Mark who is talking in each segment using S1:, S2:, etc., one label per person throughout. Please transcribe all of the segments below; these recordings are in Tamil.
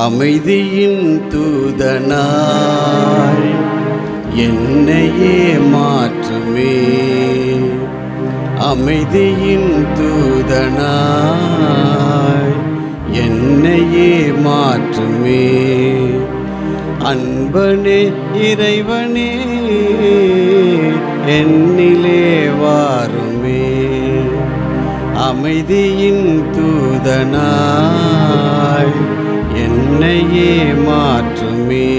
S1: அமைதியின் தூதனாய் என்னையே மாற்றுமே. அமைதியின் தூதனாய் என்னையே மாற்றுமே. அன்பனே இறைவனே என்னிலே வாருமே. அமைதியின் தூதனாய் என்னையே மாற்றுமே.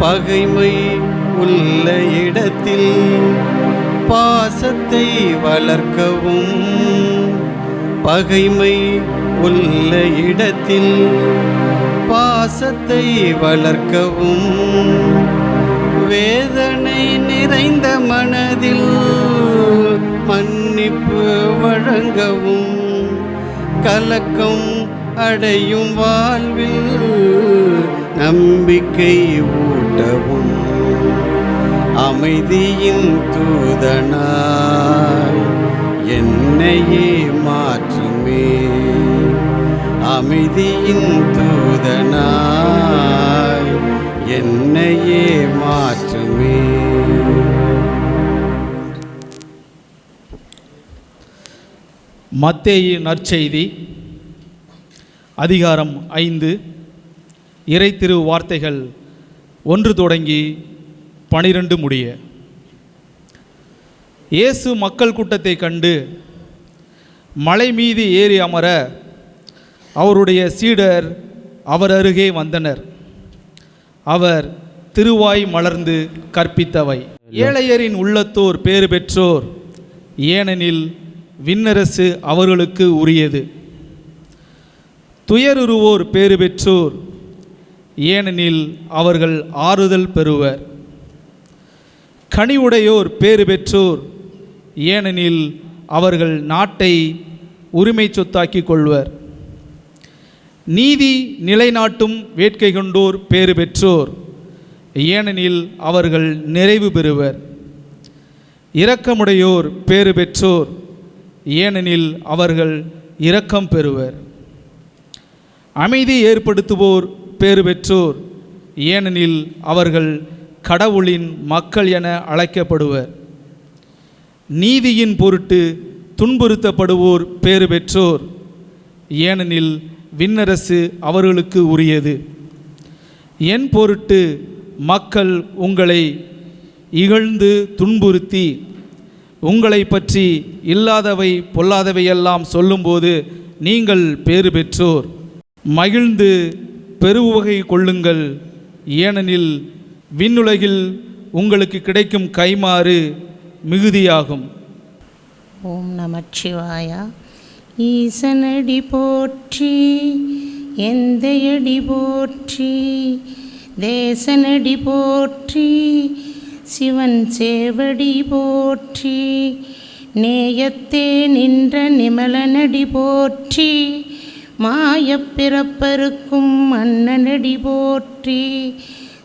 S1: பகைமை உள்ள இடத்தில் பாசத்தை வளர்க்கவும். பகைமை உள்ள இடத்தில் பாசத்தை வளர்க்கவும். வேதனை நிறைந்த மனதில் மன்னிப்பு வழங்கவும். கலக்கம் அடையும் வாழ்வில் நம்பிக்கை ஊட்டவும். அமைதியின் தூதனாய் என்னையே மாற்றுமே. அமைதியின் தூதனாய் என்னையே மாற்றுமே.
S2: மத்தேயு நற்செய்தி அதிகாரம் 5 இறை திரு வார்த்தைகள் 1 தொடங்கி 12 முடிய. இயேசு மக்கள் கூட்டத்தை கண்டு மலை மீது ஏறி அமர அவருடைய சீடர் அவர் அருகே வந்தனர். அவர் திருவாய் மலர்ந்து கற்பித்தவை. ஏழையரின் உள்ளத்தோர் பேறு பெற்றோர், ஏனெனில் விண்ணரசு அவர்களுக்கு உரியது. துயருருவோர் பேறு பெற்றோர், ஏனெனில் அவர்கள் ஆறுதல் பெறுவர். கனிவுடையோர் பேறு பெற்றோர், ஏனெனில் அவர்கள் நாட்டை உரிமை சொத்தாக்கி கொள்வர். நீதி நிலைநாட்டும் வேட்கை கொண்டோர் பேறு பெற்றோர், ஏனெனில் அவர்கள் நிறைவு பெறுவர். இரக்கமுடையோர் பேறு பெற்றோர், ஏனெனில் அவர்கள் இரக்கம் பெறுவர். அமைதி ஏற்படுத்துவோர் பேறு பெற்றோர், ஏனெனில் அவர்கள் கடவுளின் மக்கள் என அழைக்கப்படுவர். நீதியின் பொருட்டு துன்புறுத்தப்படுவோர் பேறு பெற்றோர், ஏனெனில் விண்ணரசு அவர்களுக்கு உரியது. என் பொருட்டு மக்கள் உங்களை இகழ்ந்து துன்புறுத்தி உங்களை பற்றி இல்லாதவை பொல்லாதவையெல்லாம் சொல்லும்போது நீங்கள் பேறு பெற்றோர். மகிழ்ந்து பெருவகை கொள்ளுங்கள், ஏனெனில் விண்ணுலகில் உங்களுக்கு கிடைக்கும் கைமாறு மிகுதியாகும்.
S3: ஓம் நமச்சிவாயா. ஈசனடி போற்றி, எந்தையடி போற்றி, தேசனடி போற்றி, சிவன் சேவடி போற்றி, நேயத்தே நின்ற நிமலனடி போற்றி, மாயப் பிறப்பருக்கும் மன்னனடி போற்றி,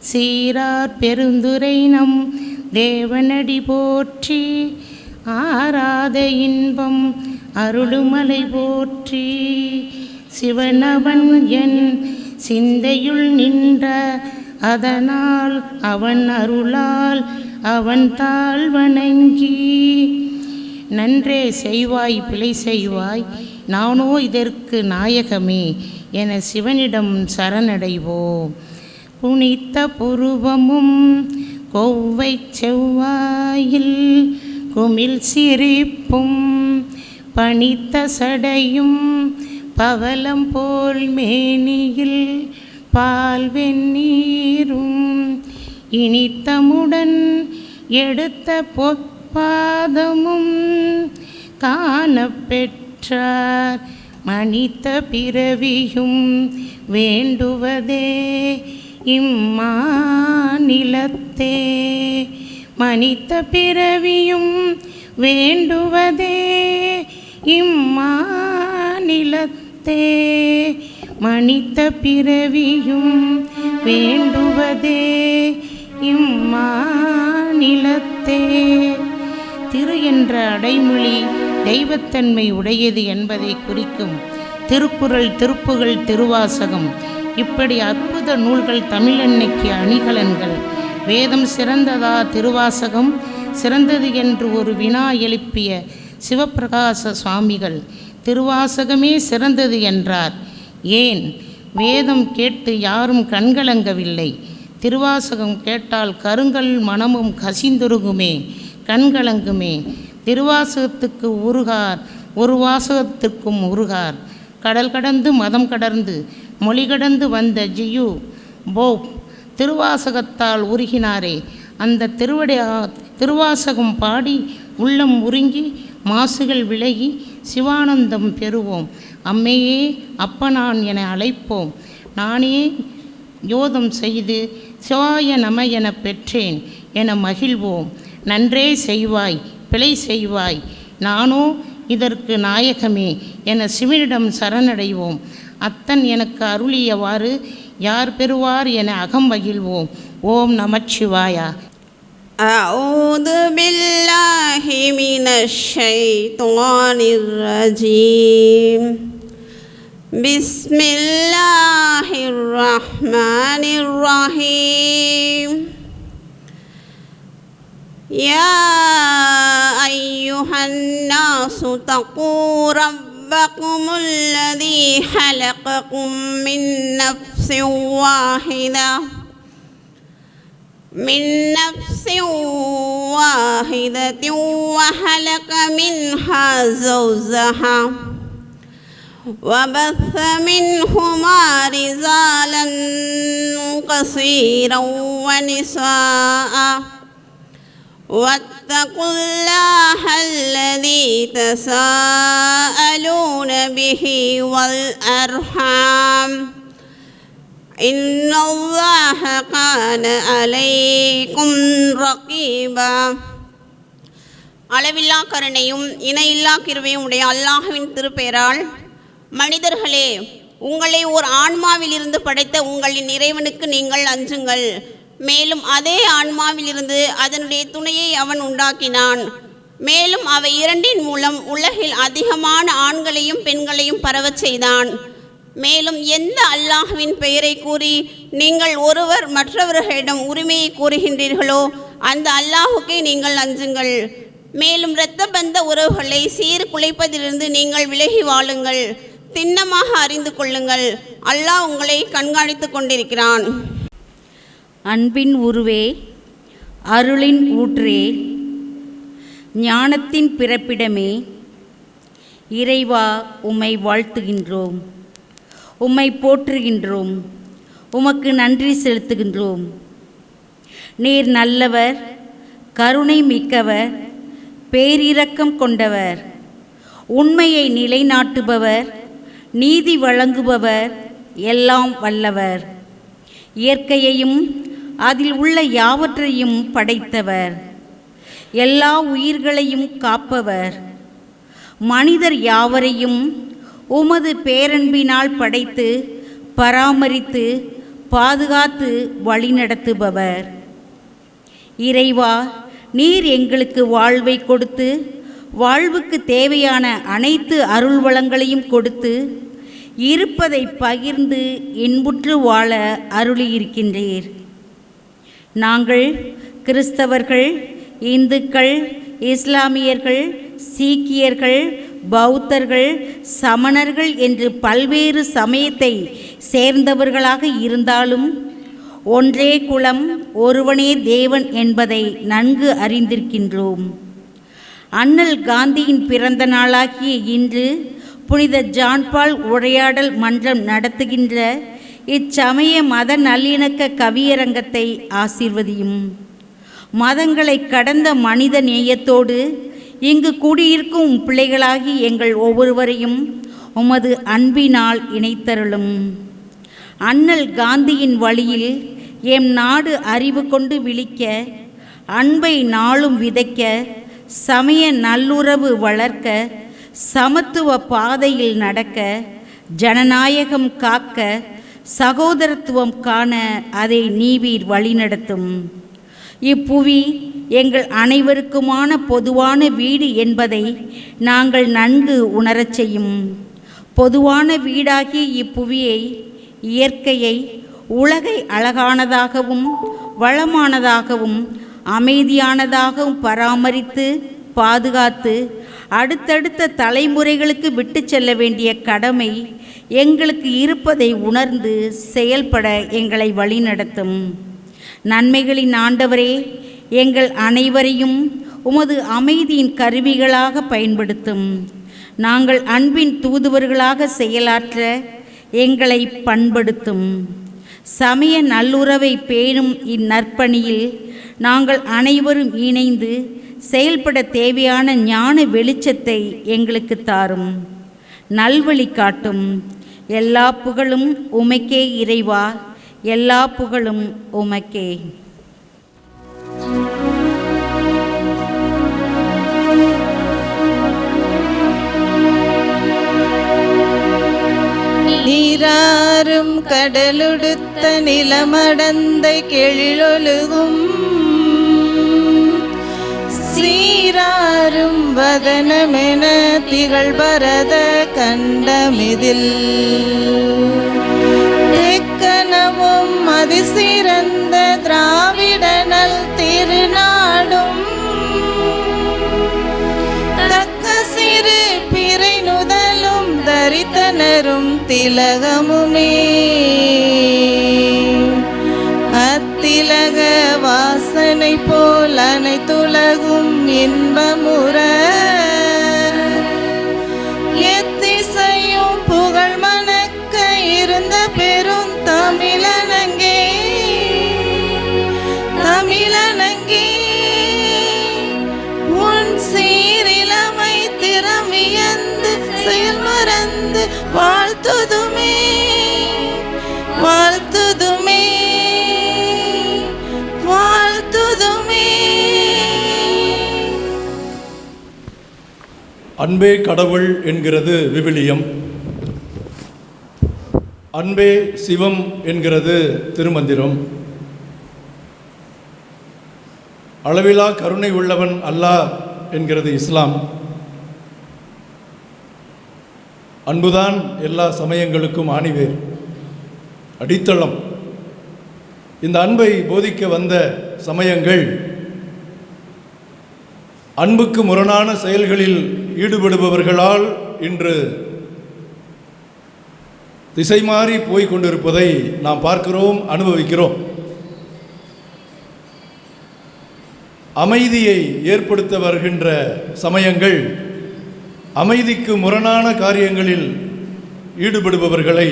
S3: சீரார் பெருந்துரை நம் தேவனடி போற்றி, ஆராத இன்பம் அருளுமலை போற்றி, சிவனவன் என் சிந்தையுள் நின்ற அதனால் அவன் அருளால் அவன் தாழ் வணங்கி. நன்றே செய்வாய் பிழை செய்வாய், நானோ இதற்கு நாயகமே என சிவனிடம் சரணடைவோம். புனித்த புருவமும் கொவ்வை செவ்வாயில் குமிழ் சிரிப்பும் பனித்த சடையும் பவளம் போல் மேனியில் பால் வெந்நீரும் இனித்தமுடன் எடுத்த பொற்பாதமும் காணப்பெற்றார். மனித பிறவியும் வேண்டுவதே இம்மாநிலத்தே, மனித பிறவியும் வேண்டுவதே இம்மாநிலத்தே, மனித பிறவியும் வேண்டுவதே இம்மாநிலத்தே. திரு என்ற அடைமொழி தெய்வத்தன்மை உடையது என்பதை குறிக்கும். திருக்குறள், திருப்புகழ், திருவாசகம் இப்படி அற்புத நூல்கள் தமிழன்னைக்கு அணிகலன்கள். வேதம் சிறந்ததா, திருவாசகம் சிறந்தது என்று ஒரு வினா எழுப்பிய சிவப்பிரகாச சுவாமிகள் திருவாசகமே சிறந்தது என்றார். ஏன்? வேதம் கேட்டு யாரும் கண்கலங்கவில்லை. திருவாசகம் கேட்டால் கருங்கல் மனமும் கசிந்துருகுமே, கண்கலங்குமே. திருவாசகத்துக்கு உருகார், ஒரு வாசகத்திற்கும் உருகார். கடல் கடந்து மதம் கடந்து மொழி கடந்து வந்த ஜியு போப் திருவாசகத்தால் உருகினாரே. அந்த திருவாசகம் பாடி உள்ளம் உருங்கி மாசுகள் விலகி சிவானந்தம் பெறுவோம். அம்மையே அப்பனான் என அழைப்போம். நானே யோதம் செய்து சிவாய நம என பெற்றேன் என மகிழ்வோம். நன்றே செய்வாய், பிழை செய்வாய், நானோ இதற்கு நாயகமே என சிவனிடம் சரணடைவோம். அத்தன் எனக்கு அருளியவாறு யார் பெறுவார் என அகம் மகிழ்வோம். ஓம் நமச்சிவாயா.
S4: அஊது பில்லாஹி மினஷ் ஷைத்தானிர் ரஜீம். பிஸ்மில்லாஹிர் ரஹ்மானிர் ரஹீம். யா அய்யுஹன் நாஸு தகூ ரப்பகுமுல் லதீ ஹலககும் மின் நஃப்ஸின் வாஹிதா وخلق منها زوجها وبث منهما رجالا كثيرا ونساء واتقوا الله الذي تساءلون به والأرحام إن الله كان عليكم رقيبا. அளவில்லா கருணையும் இணையில்லா கிருபையும் உடைய அல்லாஹ்வின் திருப்பெயரால், மனிதர்களே, உங்களை ஓர் ஆன்மாவிலிருந்து படைத்த உங்களின் இறைவனுக்கு நீங்கள் அஞ்சுங்கள். மேலும் அதே ஆன்மாவிலிருந்து அதனுடைய துணையை அவன் உண்டாக்கினான். மேலும் அவை இரண்டின் மூலம் உலகில் அதிகமான ஆண்களையும் பெண்களையும் பரவச் செய்தான். மேலும் எந்த அல்லாஹ்வின் பெயரை கூறி நீங்கள் ஒருவர் மற்றவர்களிடம் உரிமையை கூறுகின்றீர்களோ அந்த அல்லாஹுக்கே நீங்கள் அஞ்சுங்கள். மேலும் இரத்த பந்த உறவுகளை சீர்குலைப்பதிலிருந்து நீங்கள் விலகி வாழுங்கள். திண்ணமாக அறிந்து கொள்ளுங்கள், அல்லாஹ் உங்களை கண்காணித்து கொண்டிருக்கிறான்.
S5: அன்பின் உருவே, அருளின் ஊற்றே, ஞானத்தின் பிறப்பிடமே, இறைவா உம்மை வாழ்த்துகின்றோம், உம்மை போற்றுகின்றோம், உமக்கு நன்றி செலுத்துகின்றோம். நீர் நல்லவர், கருணை மிக்கவர், பேரிரக்கம் கொண்டவர், உண்மையை நிலைநாட்டுபவர், நீதி வழங்குபவர், எல்லாம் வல்லவர், இயற்கையையும் அதில் உள்ள யாவற்றையும் படைத்தவர், எல்லா உயிர்களையும் காப்பவர், மனிதர் யாவரையும் உமது பேரன்பினால் படைத்து பராமரித்து பாதுகாத்து வழிநடத்துபவர். இறைவா, நீர் எங்களுக்கு வாழ்வை கொடுத்து வாழ்வுக்கு தேவையான அனைத்து அருள் வளங்களையும் கொடுத்து இருப்பதை பகிர்ந்து இன்புற்று வாழ அருளியிருக்கின்றீர். நாங்கள் கிறிஸ்தவர்கள், இந்துக்கள், இஸ்லாமியர்கள், சீக்கியர்கள், பௌத்தர்கள், சமணர்கள் என்று பல்வேறு சமயத்தை சேர்ந்தவர்களாக இருந்தாலும் ஒன்றே குலம், ஒருவனே தேவன் என்பதை நன்கு அறிந்திருக்கின்றோம். அண்ணல் காந்தியின் பிறந்த நாளாகிய இன்று புனித ஜான்பால் உரையாடல் மன்றம் நடத்துகின்ற இச்சமய மத நல்லிணக்க கவியரங்கத்தை ஆசீர்வதியும். மதங்களை கடந்த மனித நேயத்தோடு இங்கு கூடியிருக்கும் பிள்ளைகளாகி எங்கள் ஒவ்வொருவரையும் உமது அன்பினால் இணைத்தருளும். அண்ணல் காந்தியின் வழியில் எம் நாடு அறிவு கொண்டு விழிக்க, அன்பை நாளும் விதைக்க, சமய நல்லுறவு வளர்க்க, சமத்துவ பாதையில் நடக்க, ஜனநாயகம் காக்க, சகோதரத்துவம் காண அதை நீவீர் வழிநடத்தும். இப்புவி எங்கள் அனைவருக்குமான பொதுவான வீடு என்பதை நாங்கள் நன்கு உணரச் செய்யும். பொதுவான வீடாகிய இப்புவியை, இயற்கையை, உலகை அழகானதாகவும் வளமானதாகவும் அமைதியானதாகவும் பராமரித்து பாதுகாத்து அடுத்தடுத்த தலைமுறைகளுக்கு விட்டு செல்ல வேண்டிய கடமை எங்களுக்கு இருப்பதை உணர்ந்து செயல்பட எங்களை வழிநடத்தும். நன்மைகளின் ஆண்டவரே, எங்கள் அனைவரையும் உமது அமைதியின் கருவிகளாக பயன்படுத்தும். நாங்கள் அன்பின் தூதுவர்களாக செயலாற்ற எங்களை பண்படுத்தும். சமய நல்லுறவை பேணும் இந்நற்பணியில் நாங்கள் அனைவரும் இணைந்து செயல்பட தேவையான ஞான வெளிச்சத்தை எங்களுக்கு தாரும். நல்வழி காட்டும். எல்லா புகழும் உமக்கே இறைவா, எல்லா புகழும் உமக்கே.
S6: நீராறும் கடலுடுத்த நிலமடந்தை கெழிலொழுகும் சீராறும் வதனமென திகழ் பரத கண்டமிதில் தெக்கனவும் அதிசிறந்த திராவிடனல் திருநாடும் தக்க சிறு பிறை நுதலும் தரித்தனரும் திலகமுமே அத்திலக வாசனை போல் அனைத்துலகும் இன்பமுற எத்திசையும் புகழ் மணக்க இருந்த பெரும் தமிழனங்கே தமிழனங்கே உன் சீரிலமை திறமியந்து செயல் மறந்து வாழ்த்துதுமே வாழ்த்துதுமே வாழ்த்துதுமே.
S7: அன்பே கடவுள் என்கிறது விவிலியம். அன்பே சிவம் என்கிறது திருமந்திரம். அளவிலா கருணை உள்ளவன் அல்லாஹ் என்கிறது இஸ்லாம். அன்புதான் எல்லா சமயங்களுக்கும் ஆணிவேர், அடித்தளம். இந்த அன்பை போதிக்க வந்த சமயங்கள் அன்புக்கு முரணான செயல்களில் ஈடுபடுபவர்களால் இன்று திசை மாறி போய் கொண்டிருப்பதை நாம் பார்க்கிறோம், அனுபவிக்கிறோம். அமைதியை ஏற்படுத்த வருகின்ற சமயங்கள் அமைதிக்கு முரணான காரியங்களில் ஈடுபடுபவர்களை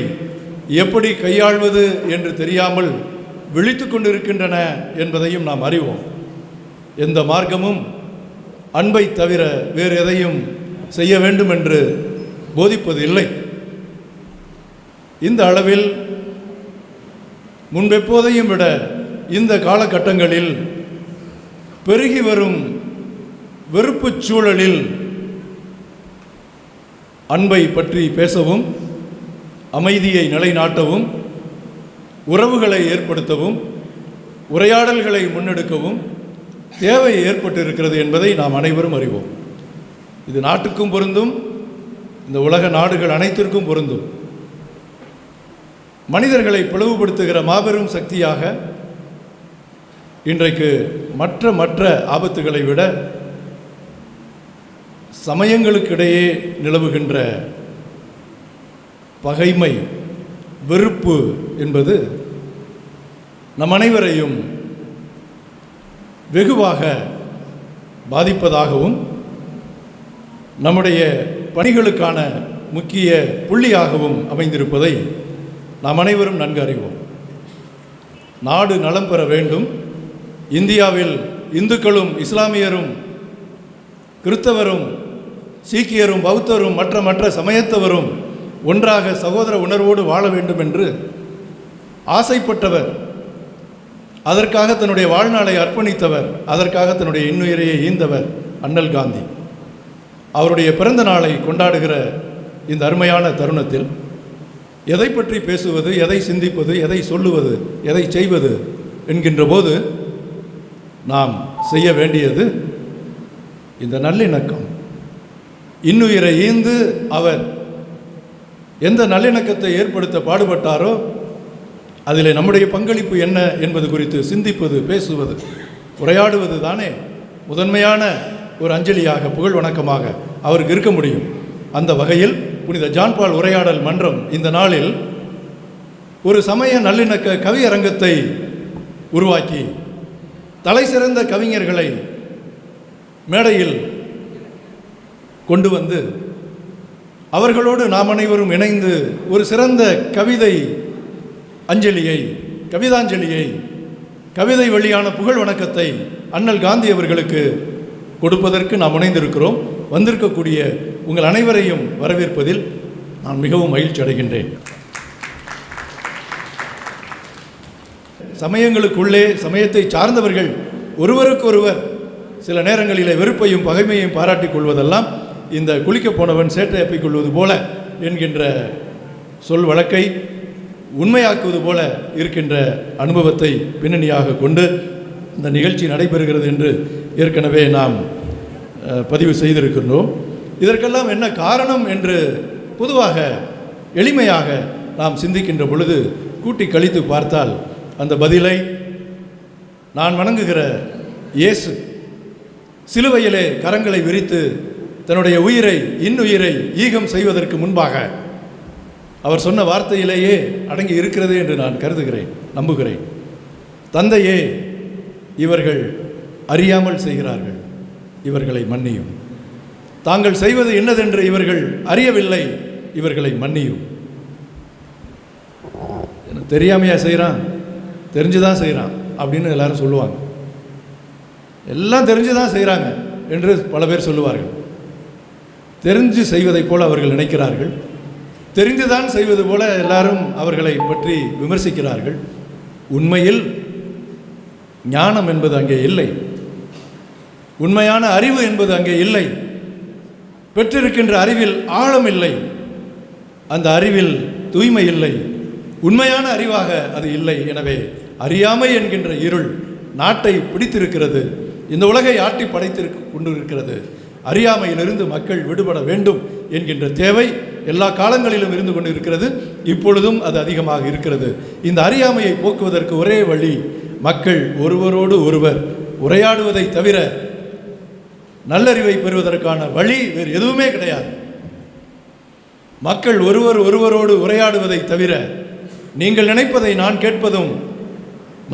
S7: எப்படி கையாள்வது என்று தெரியாமல் விழித்து கொண்டிருக்கின்றன என்பதையும் நாம் அறிவோம். எந்த மார்க்கமும் அன்பை தவிர வேறு எதையும் செய்ய வேண்டும் என்று போதிப்பது இல்லை. இந்த அளவில் முன்பெப்போதையும் விட இந்த காலகட்டங்களில் பெருகி வரும் வெறுப்புச் சூழலில் அன்பை பற்றி பேசவும், அமைதியை நிலைநாட்டவும், உறவுகளை ஏற்படுத்தவும், உரையாடல்களை முன்னெடுக்கவும் தேவை ஏற்பட்டிருக்கிறது என்பதை நாம் அனைவரும் அறிவோம். இது நாட்டுக்கும் பொருந்தும், இந்த உலக நாடுகள் அனைத்திற்கும் பொருந்தும். மனிதர்களை பிளவுபடுத்துகிற மாபெரும் சக்தியாக இன்றைக்கு மற்ற ஆபத்துகளை விட சமயங்களுக்கிடையே நிலவுகின்ற பகைமை, வெறுப்பு என்பது நம் அனைவரையும் வெகுவாக பாதிப்பதாகவும் நம்முடைய பணிகளுக்கான முக்கிய புள்ளியாகவும் அமைந்திருப்பதை நாம் அனைவரும் நன்கு அறிவோம். நாடு நலம் பெற வேண்டும். இந்தியாவில் இந்துக்களும் இஸ்லாமியரும் கிறிஸ்தவரும் சீக்கியரும் பௌத்தரும் மற்ற சமயத்தவரும் ஒன்றாக சகோதர உணர்வோடு வாழ வேண்டும் என்று ஆசைப்பட்டவர், அதற்காக தன்னுடைய வாழ்நாளை அர்ப்பணித்தவர், அதற்காக தன்னுடைய இன்னுயிரையை ஈந்தவர் அண்ணல் காந்தி. அவருடைய பிறந்த நாளை கொண்டாடுகிற இந்த அருமையான தருணத்தில் எதை பற்றி பேசுவது, எதை சிந்திப்பது, எதை சொல்லுவது, எதை செய்வது என்கின்ற போது நாம் செய்ய வேண்டியது இந்த நல்லிணக்கம். இன்னுயிரை ஈந்து அவர் எந்த நல்லிணக்கத்தை ஏற்படுத்த பாடுபட்டாரோ அதில் நம்முடைய பங்களிப்பு என்ன என்பது குறித்து சிந்திப்பது, பேசுவது, உரையாடுவது தானே முதன்மையான ஒரு அஞ்சலியாக, புகழ் வணக்கமாக அவருக்கு இருக்க முடியும். அந்த வகையில் புனித ஜான் பால் உரையாடல் மன்றம் இந்த நாளில் ஒரு சமய நல்லிணக்க கவியரங்கத்தை உருவாக்கி தலை சிறந்த கவிஞர்களை மேடையில் கொண்டு வந்து அவர்களோடு நாம் அனைவரும் இணைந்து ஒரு சிறந்த கவிதை அஞ்சலியை, கவிதாஞ்சலியை, கவிதை வழியான புகழ் வணக்கத்தை அண்ணல் காந்தி அவர்களுக்கு கொடுப்பதற்கு நாம் முனைந்திருக்கிறோம். வந்திருக்கக்கூடிய உங்கள் அனைவரையும் வரவேற்பதில் நான் மிகவும் மகிழ்ச்சி அடைகின்றேன். சமயங்களுக்குள்ளே சமயத்தை சார்ந்தவர்கள் ஒருவருக்கொருவர் சில நேரங்களிலே வெறுப்பையும் பகைமையையும் பாராட்டிக் கொள்வதெல்லாம் இந்த குளிக்க போனவன் சேட்டை அப்பிக் கொள்வது போல என்கின்ற சொல் வழக்கை உண்மையாக்குவது போல இருக்கின்ற அனுபவத்தை பின்னணியாக கொண்டு இந்த நிகழ்ச்சி நடைபெறுகிறது என்று ஏற்கனவே நாம் பதிவு செய்திருக்கின்றோம். இதற்கெல்லாம் என்ன காரணம் என்று பொதுவாக எளிமையாக நாம் சிந்திக்கின்ற பொழுது கூட்டி கழித்து பார்த்தால் அந்த பதிலை நான் வணங்குகிற இயேசு சிலுவையிலே கரங்களை விரித்து தன்னுடைய உயிரை, இன்னுயிரை ஈகம் செய்வதற்கு முன்பாக அவர் சொன்ன வார்த்தையிலேயே அடங்கி இருக்கிறது என்று நான் கருதுகிறேன், நம்புகிறேன். தந்தையே, இவர்கள் அறியாமல் செய்கிறார்கள், இவர்களை மன்னியும். தாங்கள் செய்வது என்னதென்று இவர்கள் அறியவில்லை, இவர்களை மன்னியும். தெரியாமையா செய்கிறான், தெரிஞ்சுதான் செய்கிறான் அப்படின்னு எல்லாரும் சொல்லுவாங்க. எல்லாம் தெரிஞ்சுதான் செய்கிறாங்க என்று பல பேர் சொல்லுவார்கள். தெரிஞ்சு செய்வதைப் போல அவர்கள் நினைக்கிறார்கள். தெரிந்துதான் செய்வது போல எல்லாரும் அவர்களை பற்றி விமர்சிக்கிறார்கள். உண்மையில் ஞானம் என்பது அங்கே இல்லை, உண்மையான அறிவு என்பது அங்கே இல்லை. பெற்றிருக்கின்ற அறிவில் ஆழம் இல்லை, அந்த அறிவில் தூய்மை இல்லை, உண்மையான அறிவாக அது இல்லை. எனவே அறியாமை என்கின்ற இருள் நாட்டை பிடித்திருக்கிறது, இந்த உலகை ஆட்டி படைத்து கொண்டிருக்கிறது. அறியாமையிலிருந்து மக்கள் விடுபட வேண்டும் என்கின்ற தேவை எல்லா காலங்களிலும் இருந்து கொண்டு இருக்கிறது. இப்பொழுதும் அது அதிகமாக இருக்கிறது. இந்த அறியாமையை போக்குவதற்கு ஒரே வழி மக்கள் ஒருவரோடு ஒருவர் உரையாடுவதை தவிர நல்லறிவை பெறுவதற்கான வழி வேறு எதுவுமே கிடையாது. மக்கள் ஒருவரோடு உரையாடுவதை தவிர நீங்கள் நினைப்பதை நான் கேட்பதும்,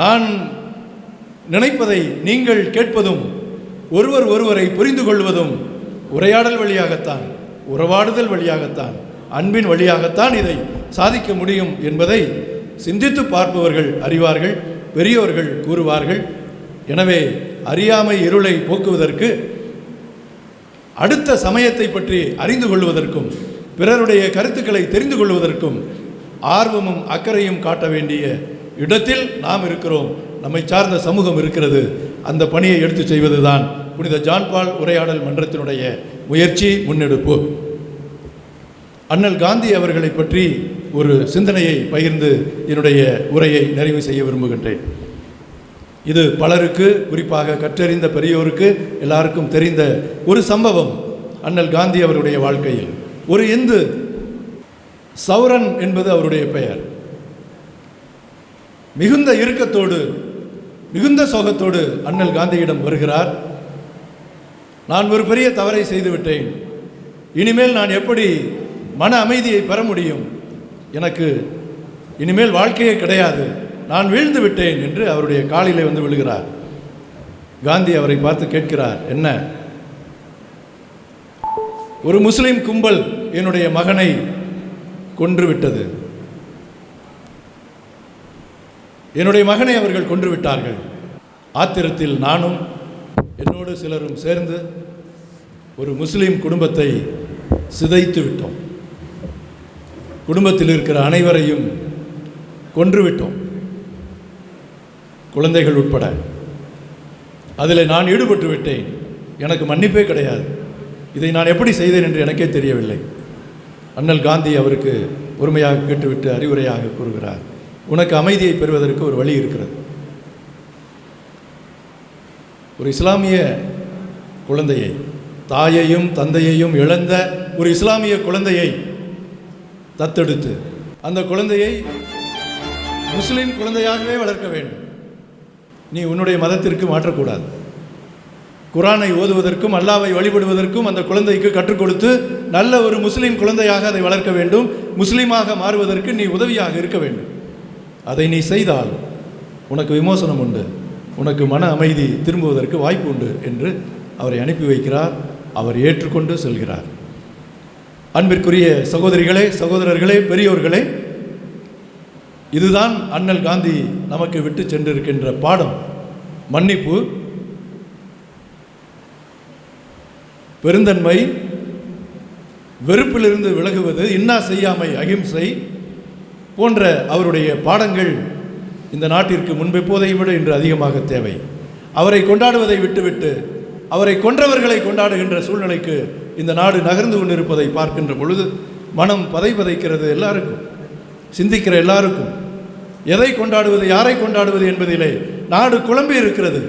S7: நான் நினைப்பதை நீங்கள் கேட்பதும், ஒருவரை புரிந்து கொள்வதும் உரையாடல் வழியாகத்தான், உறவாடுதல் வழியாகத்தான், அன்பின் வழியாகத்தான் இதை சாதிக்க முடியும் என்பதை சிந்தித்து பார்ப்பவர்கள் அறிவார்கள், பெரியோர்கள் கூறுவார்கள். எனவே அறியாமை இருளை போக்குவதற்கு, அடுத்த சமயத்தை பற்றி அறிந்து கொள்வதற்கும், பிறருடைய கருத்துக்களை தெரிந்து கொள்வதற்கும் ஆர்வமும் அக்கறையும் காட்ட வேண்டிய இடத்தில் நாம் இருக்கிறோம். நம்மை சார்ந்த சமூகம் இருக்கிறது. அந்த பணியை எடுத்து செய்வதுதான் புனித ஜான் பால் உரையாடல் மன்றத்தினுடைய முயற்சி, முன்னெடுப்பு. அண்ணல் காந்தி அவர்களை பற்றி ஒரு சிந்தனையை பகிர்ந்து என்னுடைய உரையை நிறைவு செய்ய விரும்புகின்றேன். இது பலருக்கு, குறிப்பாக கற்றறிந்த பெரியோருக்கு எல்லாருக்கும் தெரிந்த ஒரு சம்பவம். அண்ணல் காந்தி அவருடைய வாழ்க்கையில் ஒரு இந்து, சௌரன் என்பது அவருடைய பெயர், மிகுந்த இறுக்கத்தோடு, மிகுந்த சோகத்தோடு அண்ணல் காந்தியிடம் வருகிறார். நான் ஒரு பெரிய தவறை செய்துவிட்டேன், இனிமேல் நான் எப்படி மன அமைதியை பெற முடியும், எனக்கு இனிமேல் வாழ்க்கையே கிடையாது, நான் வீழ்ந்து விட்டேன் என்று அவருடைய காலிலே வந்து விழுகிறார். காந்தி அவரை பார்த்து கேட்கிறார், என்ன? ஒரு முஸ்லிம் கும்பல் என்னுடைய மகனை கொன்றுவிட்டது, என்னுடைய மகனை அவர்கள் கொன்று விட்டார்கள். ஆத்திரத்தில் நானும் என்னோடு சிலரும் சேர்ந்து ஒரு முஸ்லிம் குடும்பத்தை சிதைத்து விட்டோம், குடும்பத்தில் இருக்கிற அனைவரையும் கொன்றுவிட்டோம், குழந்தைகள் உட்பட. அதில் நான் ஈடுபட்டு விட்டேன், எனக்கு மன்னிப்பே கிடையாது, இதை நான் எப்படி செய்தேன் என்று எனக்கே தெரியவில்லை. அண்ணல் காந்தி அவருக்கு பொறுமையாக கேட்டுவிட்டு அறிவுரையாக கூறுகிறார், உனக்கு அமைதியை பெறுவதற்கு ஒரு வழி இருக்கிறது. ஒரு இஸ்லாமிய குழந்தையை, தாயையும் தந்தையையும் இழந்த ஒரு இஸ்லாமிய குழந்தையை தத்தெடுத்து அந்த குழந்தையை முஸ்லீம் குழந்தையாகவே வளர்க்க வேண்டும். நீ உன்னுடைய மதத்திற்கு மாற்றக்கூடாது. குரானை ஓதுவதற்கும் அல்லாவை வழிபடுவதற்கும் அந்த குழந்தைக்கு கற்றுக் கொடுத்து நல்ல ஒரு முஸ்லீம் குழந்தையாக அதை வளர்க்க வேண்டும். முஸ்லீமாக மாறுவதற்கு நீ உதவியாக இருக்க வேண்டும். அதை நீ செய்தால் உனக்கு விமோசனம் உண்டு, உனக்கு மன அமைதி திரும்புவதற்கு வாய்ப்பு உண்டு என்று அவரை அனுப்பி வைக்கிறார். அவர் ஏற்றுக்கொண்டு செல்கிறார். அன்பிற்குரிய சகோதரிகளே, சகோதரர்களே, பெரியோர்களே, இதுதான் அண்ணல் காந்தி நமக்கு விட்டு சென்றிருக்கின்ற பாடம். மன்னிப்பு, பெருந்தன்மை, வெறுப்பிலிருந்து விலகுவது, இன்னா செய்யாமை, அகிம்சை போன்ற அவருடைய பாடங்கள் இந்த நாட்டிற்கு முன்பெப்போதையும் விட இன்று அதிகமாக தேவை. அவரை கொண்டாடுவதை விட்டுவிட்டு அவரை கொன்றவர்களை கொண்டாடுகின்ற சூழ்நிலைக்கு இந்த நாடு நகர்ந்து கொண்டிருப்பதை பார்க்கின்ற பொழுது மனம் பதைக்கிறது. எல்லாருக்கும், சிந்திக்கிற எல்லாருக்கும் எதை கொண்டாடுவது, யாரை கொண்டாடுவது என்பதிலே நாடு குழம்பி இருக்கிறது.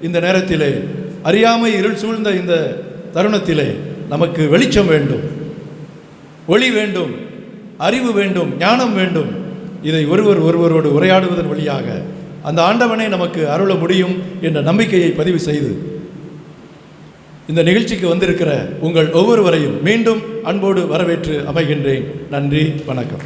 S7: இந்த நேரத்திலே, அறியாமை இருள் சூழ்ந்த இந்த தருணத்திலே நமக்கு வெளிச்சம் வேண்டும், ஒளி வேண்டும், அறிவு வேண்டும், ஞானம் வேண்டும். இதை ஒருவரோடு உரையாடுவதன் வழியாக அந்த ஆண்டவனை நமக்கு அருள முடியும் என்ற நம்பிக்கையை பதிவு செய்து இந்த நிகழ்ச்சிக்கு வந்திருக்கிற உங்கள் ஒவ்வொருவரையும் மீண்டும் அன்போடு வரவேற்று அமைகின்றேன். நன்றி, வணக்கம்.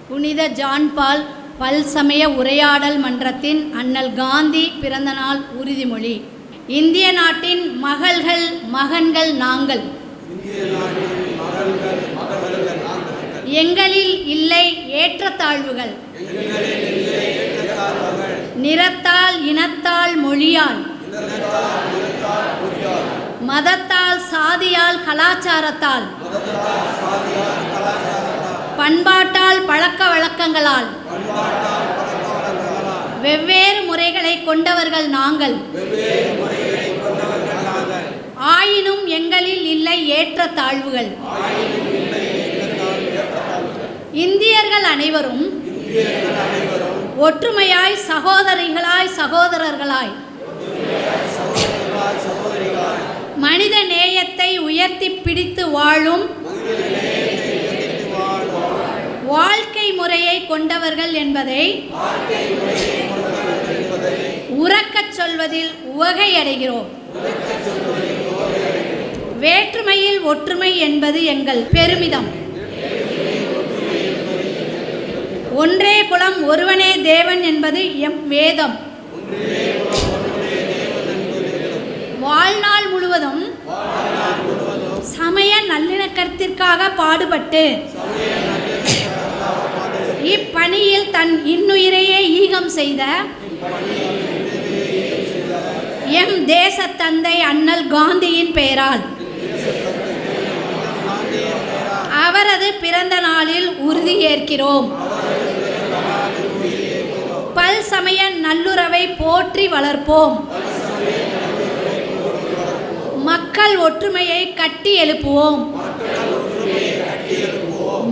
S8: புனித ஜான் பால் பல்சமய உரையாடல் மன்றத்தின் அண்ணல் காந்தி பிறந்தநாள் உறுதிமொழி. இந்திய நாட்டின் மகள்கள் மகன்கள் நாங்கள். எங்களில் இல்லை ஏற்றத்தாழ்வுகள். நிறத்தால், இனத்தால், மொழியால், மதத்தால், சாதியால், கலாச்சாரத்தால், பண்பாட்டால், பழக்க வழக்கங்களால் வெவ்வேறு முறைகளை கொண்டவர்கள் நாங்கள். ஆயினும் எங்களில் இல்லை ஏற்றத்தாழ்வுகள். இந்தியர்கள் அனைவரும் ஒற்றுமையாய், சகோதரிகளாய், சகோதரர்களாய் மனித நேயத்தை உயர்த்தி பிடித்து வாழும் வாழ்க்கை முறையை கொண்டவர்கள் என்பதை உரக்கச் சொல்வதில் உவகையடைகிறோம். வேற்றுமையில் ஒற்றுமை என்பது எங்கள் பெருமிதம். ஒன்றே குலம் ஒருவனே தேவன் என்பது எம் வேதம். வாழ்நாள் முழுவதும் சமய நல்லிணக்கத்திற்காக பாடுபட்டு இப்பணியில் தன் இன்னுயிரையே ஈகம் செய்த எம் தேச தந்தை அண்ணல் காந்தியின் பெயரால் அவரது பிறந்த நாளில் உறுதியேற்கிறோம். பல் சமய நல்லுறவை போற்றி வளர்ப்போம். மக்கள் ஒற்றுமையை கட்டி எழுப்புவோம்.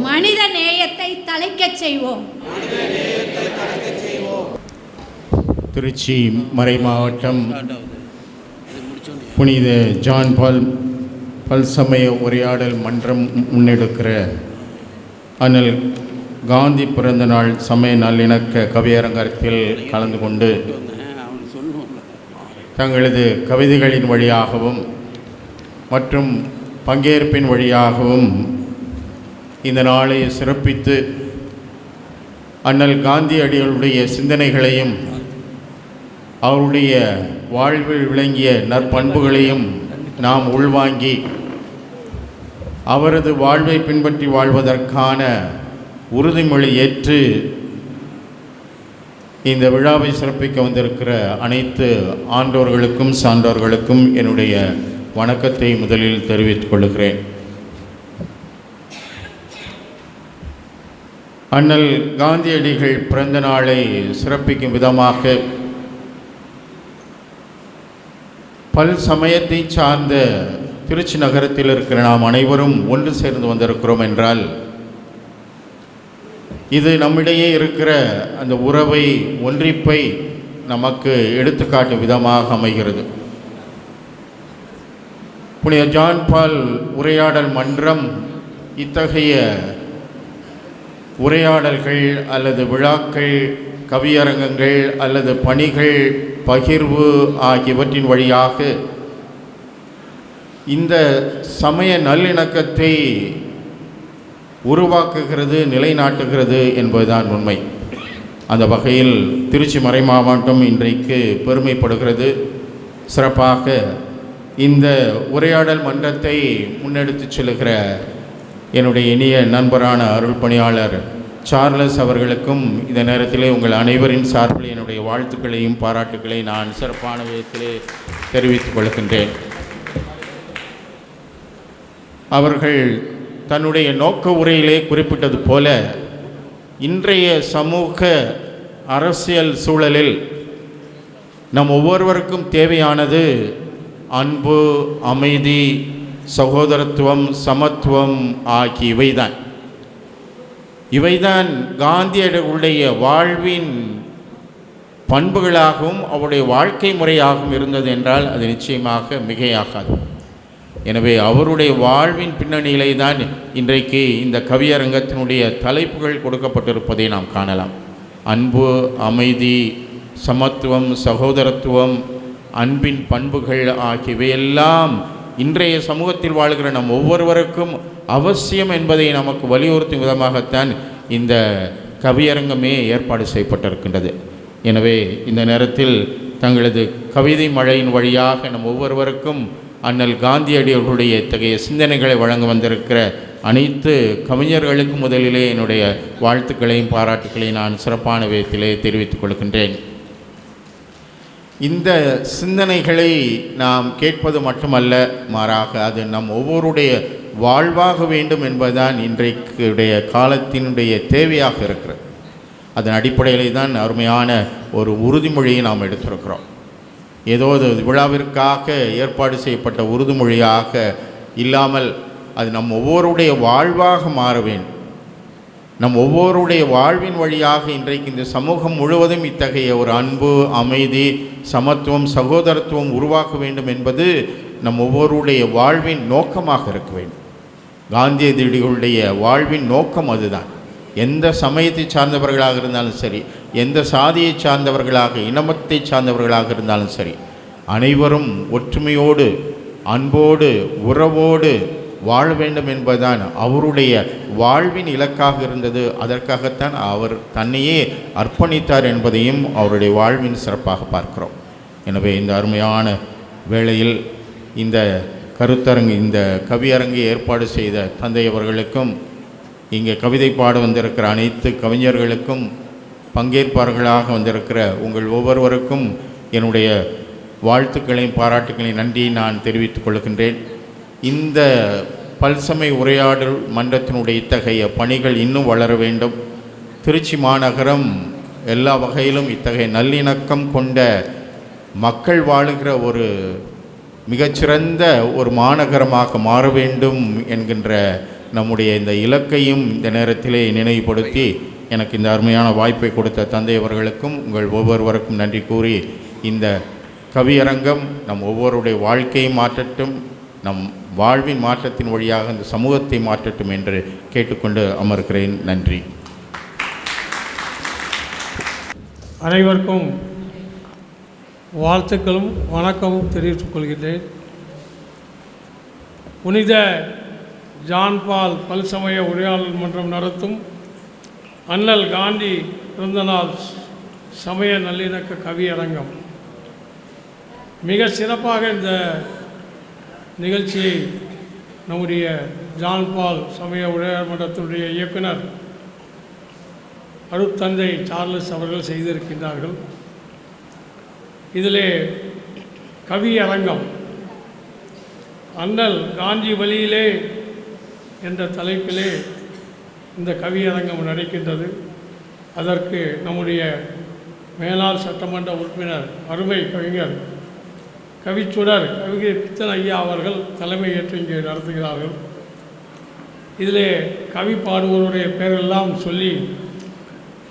S8: மனித நேயத்தை தழைக்கச் செய்வோம்.
S9: திருச்சி மறைமாவட்டம் புனித ஜான் பால் பல்சமய உரையாடல் மன்றம் முன்னெடுக்கிற அண்ணல் காந்தி பிறந்த நாள் சமய நல்லிணக்க கவியரங்கத்தில் கலந்து கொண்டு தங்களது கவிதைகளின் வழியாகவும் மற்றும் பங்கேற்பின் வழியாகவும் இந்த நாளை சிறப்பித்து அண்ணல் காந்தியடிகளுடைய சிந்தனைகளையும் அவருடைய வாழ்வில் விளங்கிய நற்பண்புகளையும் நாம் உள்வாங்கி அவரது வாழ்வை பின்பற்றி வாழ்வதற்கான உறுதிமொழி ஏற்று இந்த விழாவை சிறப்பிக்க வந்திருக்கிற அனைத்து ஆண்டோர்களுக்கும் சான்றோர்களுக்கும் என்னுடைய வணக்கத்தை முதலில் தெரிவித்துக் கொள்கிறேன். அண்ணல் காந்தியடிகள் பிறந்த நாளை சிறப்பிக்கும் விதமாக பல் சமயத்தை சார்ந்த திருச்சி நகரத்தில் இருக்கிற நாம் அனைவரும் ஒன்று சேர்ந்து வந்திருக்கிறோம் என்றால் இது நம்மிடையே இருக்கிற அந்த உறவை ஒன்றிப்பை நமக்கு எடுத்துக்காட்டும் விதமாக அமைகிறது. புனித ஜான் பால் உரையாடல் மன்றம் இத்தகைய உரையாடல்கள் அல்லது விழாக்கள், கவியரங்கங்கள் அல்லது பணிகள், பகிர்வு ஆகியவற்றின் வழியாக இந்த சமய நல்லிணக்கத்தை உருவாக்குகிறது, நிலைநாட்டுகிறது என்பதுதான் உண்மை. அந்த வகையில் திருச்சி மறைமாவட்டம் இன்றைக்கு பெருமைப்படுகிறது. சிறப்பாக இந்த உரையாடல் மன்றத்தை முன்னெடுத்து செல்லுகிற என்னுடைய இனிய நண்பரான அருள் பணியாளர் சார்லஸ் அவர்களுக்கும் இந்த நேரத்திலே உங்கள் அனைவரின் சார்பில் என்னுடைய வாழ்த்துக்களையும் பாராட்டுக்களையும் நான் சிறப்பான விதத்திலே தெரிவித்துக் கொள்கின்றேன். அவர்கள் தன்னுடைய நோக்க உரையிலே குறிப்பிட்டது போல இன்றைய சமூக அரசியல் சூழலில் நம் ஒவ்வொருவருக்கும் தேவையானது அன்பு, அமைதி, சகோதரத்துவம், சமத்துவம் ஆகிய இவைதான் காந்தியடிகளுடைய வாழ்வின் பண்புகளாகவும் அவருடைய வாழ்க்கை முறையாகவும் இருந்தது என்றால் அது நிச்சயமாக மிகையாகாது. எனவே அவருடைய வாழ்வின் பின்னணியிலே தான் இன்றைக்கு இந்த கவியரங்கத்தினுடைய தலைப்புகள் கொடுக்கப்பட்டிருப்பதை நாம் காணலாம். அன்பு, அமைதி, சமத்துவம், சகோதரத்துவம், அன்பின் பண்புகள் ஆகியவையெல்லாம் இன்றைய சமூகத்தில் வாழ்கிற நம் ஒவ்வொருவருக்கும் அவசியம் என்பதை நமக்கு வலியுறுத்தும் விதமாகத்தான் இந்த கவியரங்கமே ஏற்பாடு செய்யப்பட்டிருக்கின்றது. எனவே இந்த நேரத்தில் தங்களது கவிதை மழையின் வழியாக நம் ஒவ்வொருவருக்கும் அண்ணல் காந்தியடிகளுடைய இத்தகைய சிந்தனைகளை வழங்க வந்திருக்கிற அனைத்து கவிஞர்களுக்கும் முதலிலே என்னுடைய வாழ்த்துக்களையும் பாராட்டுக்களையும் நான் சிறப்பான விதத்திலே தெரிவித்துக் கொள்கின்றேன். இந்த சிந்தனைகளை நாம் கேட்பது மட்டுமல்ல, மாறாக அது நம் ஒவ்வொருடைய வாழ்வாக வேண்டும் என்பதுதான் இன்றைக்குடைய காலத்தினுடைய தேவையாக இருக்கிறது. அதன் அடிப்படையில் தான் அருமையான ஒரு உறுதிமொழியை நாம் எடுத்திருக்கிறோம். ஏதோ விழாவிற்காக ஏற்பாடு செய்யப்பட்ட உறுதிமொழியாக இல்லாமல் அது நம் ஒவ்வொருடைய வாழ்வாக மாற வேண்டும். நம் ஒவ்வொருடைய வாழ்வின் வழியாக இன்றைக்கு இந்த சமூகம் முழுவதும் இத்தகைய ஒரு அன்பு, அமைதி, சமத்துவம், சகோதரத்துவம் உருவாக்க வேண்டும் என்பது நம் ஒவ்வொருடைய வாழ்வின் நோக்கமாக இருக்க வேண்டும். காந்தியடிகளுடைய வாழ்வின் நோக்கம் அதுதான். எந்த சமயத்தை சார்ந்தவர்களாக இருந்தாலும் சரி, எந்த சாதியை சார்ந்தவர்களாக, இனமத்தை சார்ந்தவர்களாக இருந்தாலும் சரி, அனைவரும் ஒற்றுமையோடு, அன்போடு, உறவோடு வாழ வேண்டும் என்பதுதான் அவருடைய வாழ்வின் இலக்காக இருந்தது. அதற்காகத்தான் அவர் தன்னையே அர்ப்பணித்தார் என்பதையும் அவருடைய வாழ்வின் சிறப்பாக பார்க்கிறோம். எனவே இந்த அருமையான வேளையில் இந்த கருத்தரங்கு, இந்த கவியரங்கை ஏற்பாடு செய்த தந்தை அவர்களுக்கும், இங்கே கவிதை பாட வந்திருக்கிற அனைத்து கவிஞர்களுக்கும், பங்கேற்பாளர்களாக வந்திருக்கிற உங்கள் ஒவ்வொருவருக்கும் என்னுடைய வாழ்த்துக்களையும் பாராட்டுகளையும் நன்றியை நான் தெரிவித்துக் கொள்கின்றேன். இந்த பல்சமய உரையாடல் மன்றத்தினுடைய இத்தகைய பணிகள் இன்னும் வளர வேண்டும். திருச்சி மாநகரம் எல்லா வகையிலும் இத்தகைய நல்லிணக்கம் கொண்ட மக்கள் வாழுகிற ஒரு மிகச்சிறந்த ஒரு மாநகரமாக மாற வேண்டும் என்கின்ற நம்முடைய இந்த இலக்கையும் இந்த நேரத்திலே நினைவுபடுத்தி எனக்கு இந்த அருமையான வாய்ப்பை கொடுத்த தந்தை அவர்களுக்கும் உங்கள் ஒவ்வொருவருக்கும் நன்றி கூறி, இந்த கவியரங்கம் நம் ஒவ்வொருடைய வாழ்க்கையை மாற்றட்டும், நம் வாழ்வின் மாற்றத்தின் வழியாக இந்த சமூகத்தை மாற்றட்டும் என்று கேட்டுக்கொண்டு அமர்கிறேன். நன்றி.
S10: அனைவருக்கும் வாழ்த்துக்களும் வணக்கமும் தெரிவித்துக் கொள்கிறேன். புனித ஜான் பால் பல்சமய உரையாடல் மன்றம் நடத்தும் அண்ணல் காந்தி பிறந்தநாள் சமய நல்லிணக்க கவியரங்கம் மிக சிறப்பாக இந்த நிகழ்ச்சியை நம்முடைய ஜான் பால் சமய உரையாடல் மன்றத்தினுடைய இயக்குனர் அருட்தந்தை சார்லஸ் அவர்கள் செய்திருக்கின்றார்கள். இதிலே கவியரங்கம் அண்ணல் காந்தி வழியிலே என்ற தலைப்பிலே இந்த கவியரங்கம் நடக்கின்றது. அதற்கு நம்முடைய மேலாள் சட்டமன்ற உறுப்பினர் அருமை கவிஞர் கவிச்சுடர் கவிஞர் பித்தன் ஐயா அவர்கள் தலைமை ஏற்று இங்கே நடத்துகிறார்கள். இதிலே கவி பாடுவோருடைய பெயரெல்லாம் சொல்லி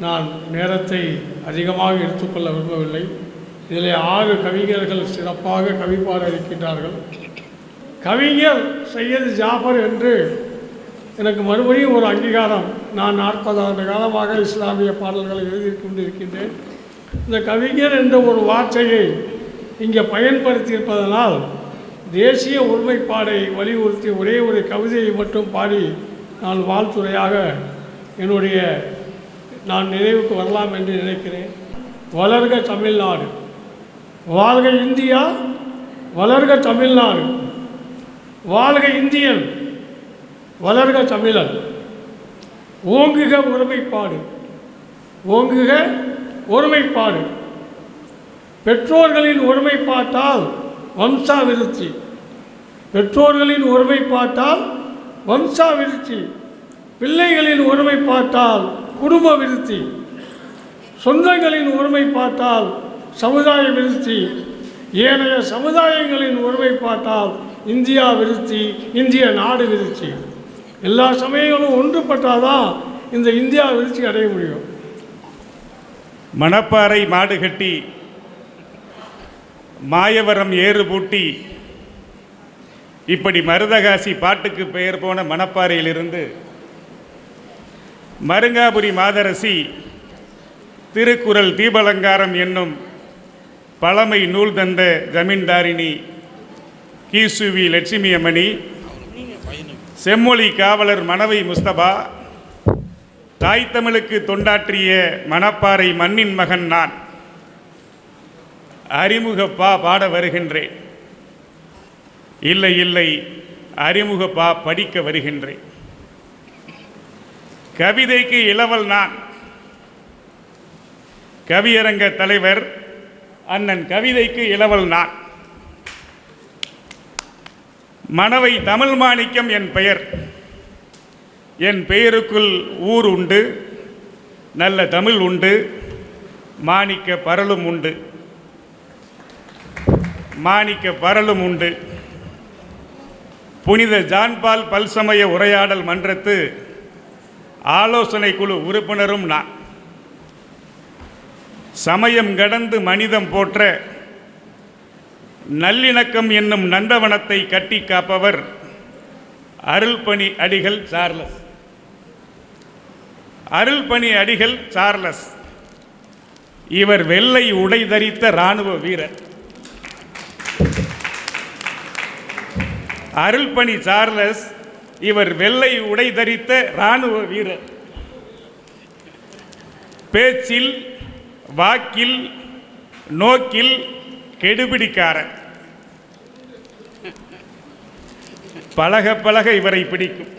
S10: நான் நேரத்தை அதிகமாக எடுத்துக்கொள்ள விரும்பவில்லை. இதிலே 6 கவிஞர்கள் சிறப்பாக கவி பாட இருக்கின்றார்கள். கவிஞர் சையது ஜாஃபர் என்று எனக்கு மறுபடியும் ஒரு அங்கீகாரம். நான் 40 ஆண்டு காலமாக இஸ்லாமிய பாடல்களை எழுதி கொண்டிருக்கின்றேன். இந்த கவிஞர் என்ற ஒரு வார்த்தையை இங்கே பயன்படுத்தியிருப்பதனால் தேசிய ஒருமைப்பாடை வலியுறுத்தி ஒரே ஒரு கவிதையை மட்டும் பாடி நான் வாழ்த்துறையாக என்னுடைய நான் நினைவுக்கு வரலாம் என்று நினைக்கிறேன். வளர்க தமிழ்நாடு, வாழ்க இந்தியா, வளர்க தமிழ்நாடு, வாழ்க இந்தியன், வளர்க தமிழன், ஓங்குக ஒருமைப்பாடு, ஓங்குக ஒருமைப்பாடு, பெற்றோர்களின் ஒருமைப்பாட்டால் வம்சாவிருத்தி, பெற்றோர்களின் ஒருமைப்பாட்டால் வம்சாவிருத்தி, பிள்ளைகளின் ஒருமைப்பாட்டால் குடும்ப விருத்தி, சொந்தங்களின் ஒருமைப்பாட்டால் சமுதாய விருத்தி, ஏனைய சமுதாயங்களின் ஒருமைப்பாட்டால் இந்தியா விருத்தி, இந்திய நாடு விருத்தி. எல்லா சமயங்களும் ஒன்றுபட்டாதான் இந்த இந்தியா விருத்தி அடைய முடியும்.
S11: மணப்பாறை மாடு கட்டி மாயவரம் ஏறு பூட்டி, இப்படி மருதகாசி பாட்டுக்கு பெயர் போன மணப்பாறையிலிருந்து மருங்காபுரி மாதரசி திருக்குறள் தீபலங்காரம் என்னும் பழமை நூல் தந்த ஜமீன்தாரிணி கீசுவி லட்சுமி அம்மணி, செம்மொழி காவலர் மணவை முஸ்தபா, தாய் தமிழுக்கு தொண்டாற்றிய மணப்பாறை மண்ணின் மகன் நான் அறிமுகப்பா பாட வருகின்றேன். இல்லை இல்லை, அறிமுகப்பா படிக்க வருகின்றேன். கவிதைக்கு இளவல் நான். கவியரங்க தலைவர் அண்ணன் கவிதைக்கு இளவல் நான். மணவை தமிழ் மாணிக்கம் என் பெயர். என் பெயருக்குள் ஊர் உண்டு, நல்ல தமிழ் உண்டு, மாணிக்க பரலும் உண்டு, மாணிக்க பரலும் உண்டு. புனித ஜான்பால் பல்சமய உரையாடல் மன்றத்து ஆலோசனை குழு உறுப்பினரும் நான். சமயம் கடந்து மனிதம் போற்ற நல்லிணக்கம் என்னும் நந்தவனத்தை கட்டி காப்பவர் அருள்பணி அடிகள் சார்லஸ். அருள்பணி அடிகள் சார்லஸ் இவர் வெள்ளை உடை தரித்த இராணுவ வீரர். அருள்பணி சார்லஸ் இவர் வெள்ளை உடை தரித்த இராணுவ வீரர். பேச்சில் வாக்கில் நோக்கில் கெடுபிடிக்காரர். பழக பழக இவரை பிடிக்கும்.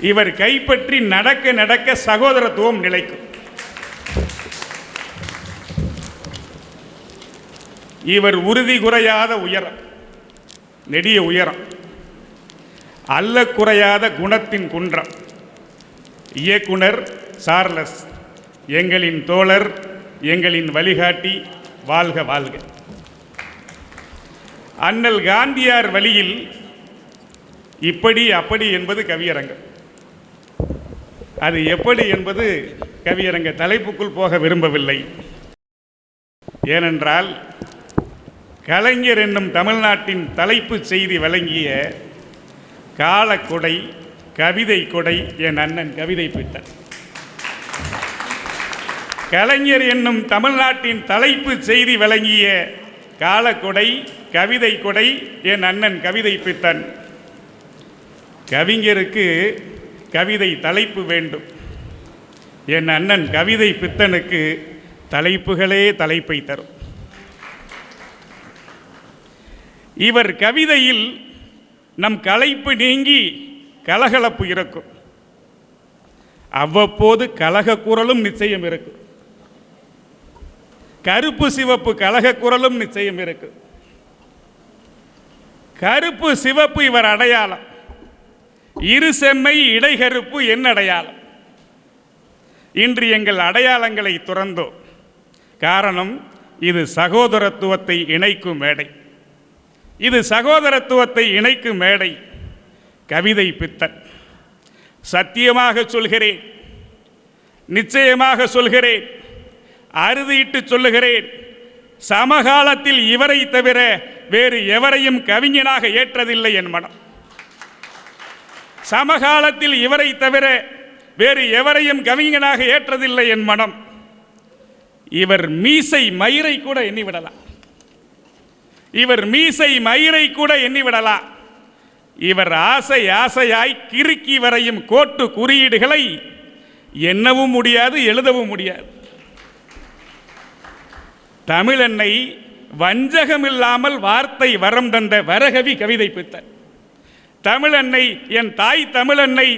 S11: இவர் கைப்பற்றி நடக்க நடக்க சகோதரத்துவம் நிலைக்கும். இவர் உறுதி குறையாத உயரம், நெடிய உயரம், அல்ல குறையாத குணத்தின் குன்றம். இயக்குனர் சார்லஸ், எங்களின் தோழர், எங்களின் வழிகாட்டி, வாழ்க வாழ்க. அண்ணல் காந்தியார் வழியில் இப்படி அப்படி என்பது கவியரங்கம். அது எப்படி என்பது கவியரங்க தலைப்புக்குள் போக விரும்பவில்லை. ஏனென்றால் கலைஞர் என்னும் தமிழ்நாட்டின் தலைப்பு செய்தி வழங்கிய காலக்கொடை, கவிதை கொடை என் அண்ணன் கவிதை பித்தன். கலைஞர் என்னும் தமிழ்நாட்டின் தலைப்பு செய்தி வழங்கிய காலக்கொடை, கவிதை கொடை என் அண்ணன் கவிதை பித்தன். கவிஞருக்கு கவிதை தலைப்பு வேண்டும். என் அண்ணன் கவிதை பித்தனுக்கு தலைப்புகளே தலைப்பை தரும். இவர் கவிதையில் நம் களைப்பு நீங்கி கலகலப்பு இருக்கும். அவ்வப்போது கலக குரலும் நிச்சயம் இருக்கும். கருப்பு சிவப்பு கலக குரலும் நிச்சயம் இருக்கும். கருப்பு சிவப்பு இவர் அடையாளம். இரு செம்மை இடைகருப்பு என் அடையாளம். இன்று எங்கள் அடையாளங்களை துறந்தோம். காரணம், இது சகோதரத்துவத்தை இணைக்கும் மேடை. இது சகோதரத்துவத்தை இணைக்கும் மேடை. கவிதை பித்தன். சத்தியமாக சொல்கிறேன், நிச்சயமாக சொல்கிறேன், அறுதியிட்டு சொல்லுகிறேன், சமகாலத்தில் இவரை தவிர வேறு எவரையும் கவிஞனாக ஏற்றதில்லை என் மனம். சமகாலத்தில் இவரை தவிர வேறு எவரையும் கவிஞனாக ஏற்றதில்லை என் மனம். இவர் மீசை மயிரை கூட எண்ணிவிடலாம். இவர் மீசை மயிரை கூட எண்ணிவிடலாம். இவர் ஆசை ஆசையாய் கிறுக்கி வரையும் கோட்டு குறியீடுகளை எண்ணவும் முடியாது, எழுதவும் முடியாது. தமிழன்னை வஞ்சகமில்லாமல் வார்த்தை வரம் தந்த வரகவி கவிதை பித்தன். தமிழன்னை, என் தாய் தமிழன்னை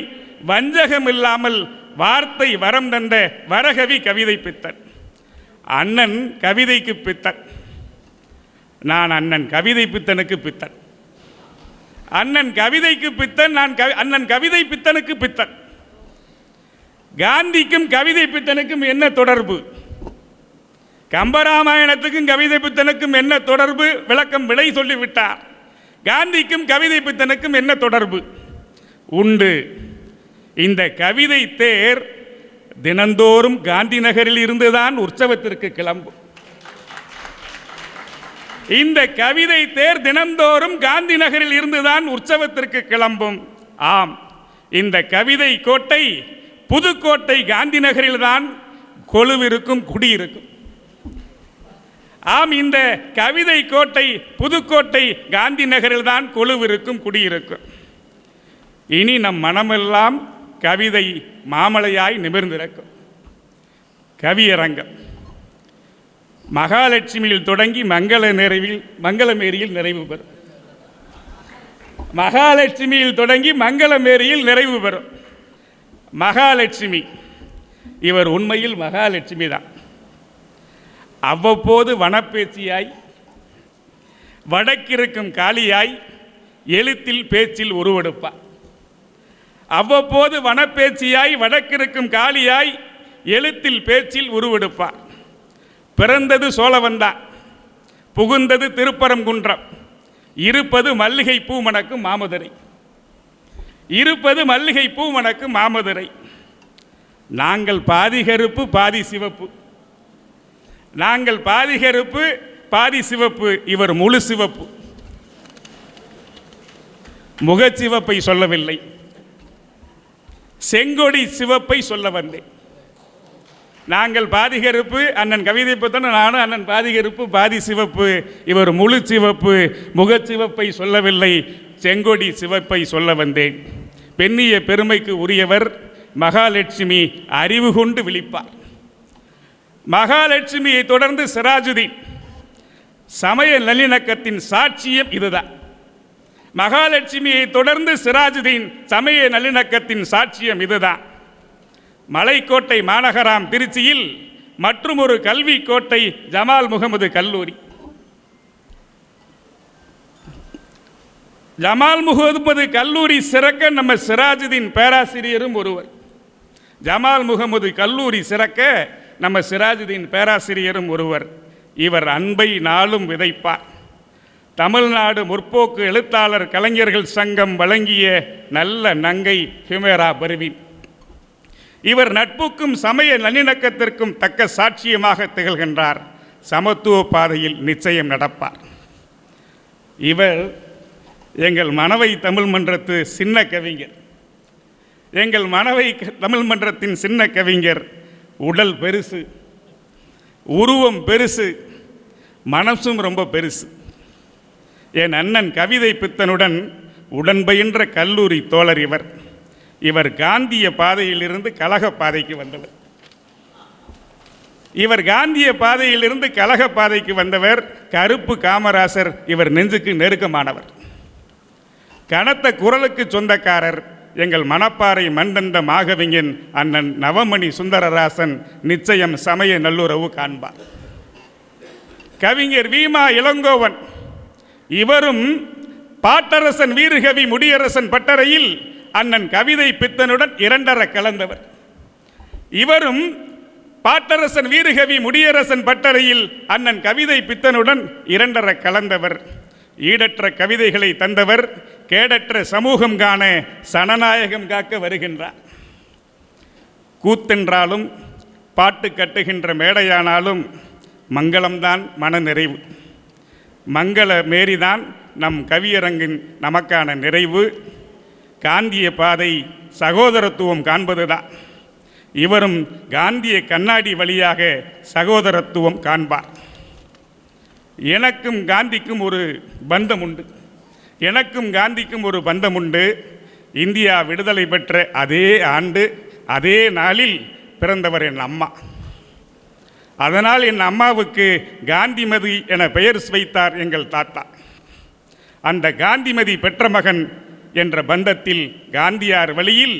S11: வஞ்சகமில்லாமல் வார்த்தை வரம் தந்த வரகவி கவிதை பித்தன். அண்ணன் கவிதைக்கு பித்தன். நான் அண்ணன் கவிதை பித்தனுக்கு பித்தன். அண்ணன் கவிதைக்கு பித்தன், நான் அண்ணன் கவிதை பித்தனுக்கு பித்தன். காந்திக்கும் கவிதை பித்தனுக்கும் என்ன தொடர்பு? கம்பராமாயணத்துக்கும் கவிதை பித்தனுக்கும் என்ன தொடர்பு? விளக்கம் விடை சொல்லிவிட்டார். காந்திக்கும் கவிதை பித்தனுக்கும் என்ன தொடர்பு? உண்டு. இந்த கவிதை தேர் தினந்தோறும் காந்தி நகரில் இருந்துதான் உற்சவத்திற்கு கிளம்பும். இந்த கவிதை தேர் தினந்தோறும் காந்தி நகரில் இருந்துதான் உற்சவத்திற்கு கிளம்பும். ஆம், இந்த கவிதை கோட்டை, புதுக்கோட்டை காந்தி நகரில்தான் கொலுவிருக்கும், குடியிருக்கும். ஆம், இந்த கவிதை கோட்டை புதுக்கோட்டை காந்தி நகரில் தான் கொலுவிருக்கும், குடியிருக்கும். இனி நம் மனமெல்லாம் கவிதை மாமலையாய் நிமிர்ந்திருக்கும். கவியரங்கம் மகாலட்சுமியில் தொடங்கி மங்களமேரியில் நிறைவு பெறும். மகாலட்சுமியில் தொடங்கி மங்களமேரியில் நிறைவு பெறும். மகாலட்சுமி, இவர் உண்மையில் மகாலட்சுமி தான். அவ்வப்போது வனப்பேச்சியாய், வடக்கிருக்கும் காளியாய், எழுத்தில் பேச்சில் உருவெடுப்பார். அவ்வப்போது வனப்பேச்சியாய், வடக்கிருக்கும் காளியாய், எழுத்தில் பேச்சில் உருவெடுப்பார். பிறந்தது சோழவந்தான், புகுந்தது திருப்பரங்குன்றம், இருப்பது மல்லிகை பூ மணக்கும் மாமதுரை. இருப்பது மல்லிகை பூ மணக்கும் மாமதுரை. நாங்கள் பாதி கருப்பு பாதி சிவப்பு. நாங்கள் பாதி கருப்பு பாதி சிவப்பு, இவர் முழு சிவப்பு. முகச்சிவப்பை சொல்லவில்லை, செங்கொடி சிவப்பை சொல்ல வந்தேன். நாங்கள் பாதி கருப்பு, அண்ணன் கவிதை பித்தன், நானும் அண்ணன் பாதி கருப்பு பாதி சிவப்பு, இவர் முழு சிவப்பு. முகச்சிவப்பை சொல்லவில்லை, செங்கொடி சிவப்பை சொல்ல வந்தேன். பெண்ணிய பெருமைக்கு உரியவர் மகாலட்சுமி. அறிவு கொண்டு விழிப்பார். மகாலட்சுமியை தொடர்ந்து சிராஜுதீன். சமய நல்லிணக்கத்தின் சாட்சியம் இதுதான். மகாலட்சுமியை தொடர்ந்து சிராஜுதீன். சமய நல்லிணக்கத்தின் சாட்சியம் இதுதான். மலைக்கோட்டை மாநகராம் திருச்சியில் மற்றும் ஒரு கல்வி கோட்டை ஜமால் முகமது கல்லூரி. ஜமால் முகமது கல்லூரி சிறக்க நம்ம சிராஜுதீன் பேராசிரியரும் ஒருவர். ஜமால் முகமது கல்லூரி சிறக்க நம்ம சிராஜுதீன் பேராசிரியரும் ஒருவர். இவர் அன்பை நாளும் விதைப்பார். தமிழ்நாடு முற்போக்கு எழுத்தாளர் கலைஞர்கள் சங்கம் வழங்கிய நல்ல நங்கை ஹுமேரா பர்வீன். இவர் நட்புக்கும் சமய நல்லிணக்கத்திற்கும் தக்க சாட்சியமாக திகழ்கின்றார். சமத்துவ பாதையில் நிச்சயம் நடப்பார். இவர் எங்கள் மணவை தமிழ் மன்றத்து சின்ன கவிஞர். எங்கள் மணவை தமிழ் மன்றத்தின் சின்ன கவிஞர். உடல் பெருசு, உருவம் பெருசு, மனசும் ரொம்ப பெருசு. என் அண்ணன் கவிதை பித்தனுடன் உடன்பயின்ற கல்லூரி தோழர் இவர். இவர் காந்திய பாதையிலிருந்து கழக பாதைக்கு வந்தவர். இவர் காந்திய பாதையிலிருந்து கழக பாதைக்கு வந்தவர். கருப்பு காமராசர் இவர் நெஞ்சுக்கு நெருக்கமானவர். கனத்த குரலுக்கு சொந்தக்காரர். எங்கள் மணப்பாறை மண்டந்த மாகவிஞன் அண்ணன் நவமணி சுந்தரராசன் நிச்சயம் சமய நல்லுறவு காண்பார். கவிஞர் வீமா இளங்கோவன். இவரும் பாட்டரசன் வீரகவி முடியரசன் பட்டறையில் அண்ணன் கவிதை பித்தனுடன் இரண்டர கலந்தவர். இவரும் பாட்டரசன் வீரகவி முடியரசன் பட்டறையில் அண்ணன் கவிதை பித்தனுடன் இரண்டர கலந்தவர். ஈடற்ற கவிதைகளை தந்தவர். கேடற்ற சமூகம் காண சனநாயகம் காக்க வருகின்றார். கூத்தென்றாலும் பாட்டு கட்டுகின்ற மேடையானாலும் மங்களம்தான் மனநிறைவு. மங்கள மேரிதான் நம் கவியரங்கின் நமக்கான நிறைவு. காந்திய பாதை சகோதரத்துவம் காண்பதுதான். இவரும் காந்திய கண்ணாடி வழியாக சகோதரத்துவம் காண்பார். எனக்கும் காந்திக்கும் ஒரு பந்தம் உண்டு. எனக்கும் காந்திக்கும் ஒரு பந்தம் உண்டு. இந்தியா விடுதலை பெற்ற அதே ஆண்டு அதே நாளில் பிறந்தவர் என் அம்மா. அதனால் என் அம்மாவுக்கு காந்திமதி என பெயர் வைத்தார் எங்கள் தாத்தா. அந்த காந்திமதி பெற்ற மகன் என்ற பந்தத்தில் காந்தியார் வழியில்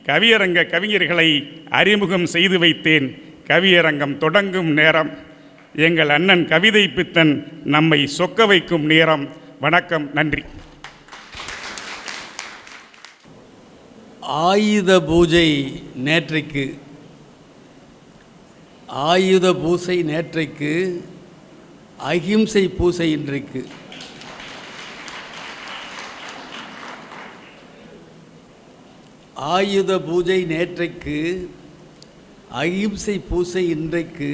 S11: கவியரங்க கவிஞர்களை அறிமுகம் செய்து வைத்தேன். கவியரங்கம் தொடங்கும் நேரம். எங்கள் அண்ணன் கவிதை பித்தன் நம்மை சொக்க வைக்கும் நேரம். வணக்கம், நன்றி.
S1: ஆயுத பூஜை நேற்றைக்கு, ஆயுத பூசை நேற்றைக்கு, அகிம்சை பூசை இன்றைக்கு. ஆயுத பூஜை நேற்றைக்கு, அகிம்சை பூசை இன்றைக்கு.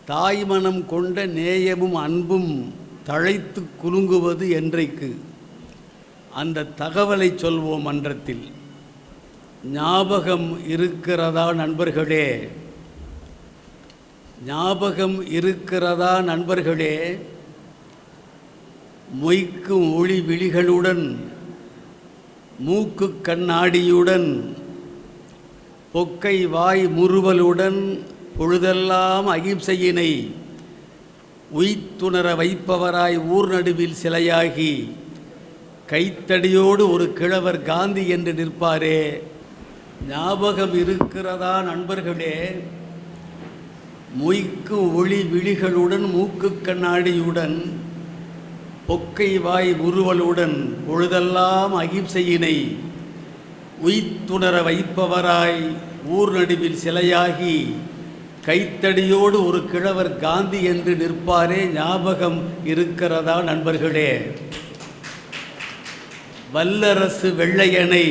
S1: தாய்மனம் கொண்ட நேயமும் அன்பும் தழைத்து குலுங்குவது என்றைக்கு. அந்த தகவலை சொல்வோம் மன்றத்தில். ஞாபகம் இருக்கிறதா நண்பர்களே? ஞாபகம் இருக்கிறதா நண்பர்களே? மொய்க்கும் ஒளி விழிகளுடன், மூக்கு கண்ணாடியுடன், பொக்கை வாய் முறுவலுடன் பொழுதெல்லாம் அகிம்சையினை உய்த்துணர வைப்பவராய் ஊர் நடுவில் சிலையாகி கைத்தடியோடு ஒரு கிழவர் காந்தி என்று நிற்பாரே. ஞாபகம் இருக்கிறதா நண்பர்களே? மொய்க்கும் ஒளி விழிகளுடன், மூக்கு கண்ணாடியுடன், பொக்கை வாய் முறுவலுடன் பொழுதெல்லாம் அகிம்சையினை உய்த்துணர வைப்பவராய் ஊர் நடுவில் சிலையாகி கைத்தடியோடு ஒரு கிழவர் காந்தி என்று நிற்பாரே. ஞாபகம் இருக்கிறதா நண்பர்களே? வல்லரசு வெள்ளையனை,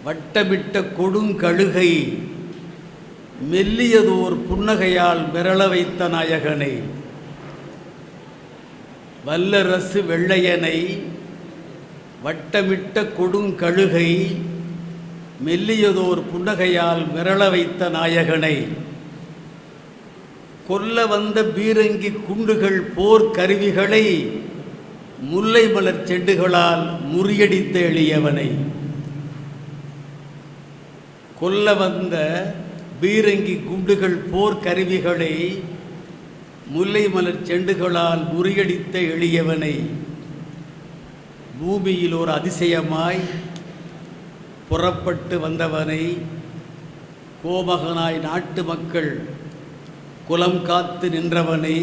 S1: வட்டமிட்ட கொடுங்கழுகை, மெல்லியதோர் புன்னகையால் மிரள வைத்த நாயகனை. வல்லரசு வெள்ளையனை, வட்டமிட்ட கொடுங்கழுகை, மெல்லியதோர் புன்னகையால் மிரள வைத்த நாயகனை. கொல்ல வந்த பீரங்கி குண்டுகள் போர் கருவிகளை முல்லை மலர் செண்டுகளால் முறியடித்த எளியவனை. கொல்ல வந்த பீரங்கி குண்டுகள் போர் கருவிகளை முல்லை மலர் செண்டுகளால் முறியடித்த எளியவனை. பூமியில் ஒரு அதிசயமாய் புறப்பட்டு வந்தவனை, கோமகனாய் நாட்டு மக்கள் குலம் காத்து நின்றவனை,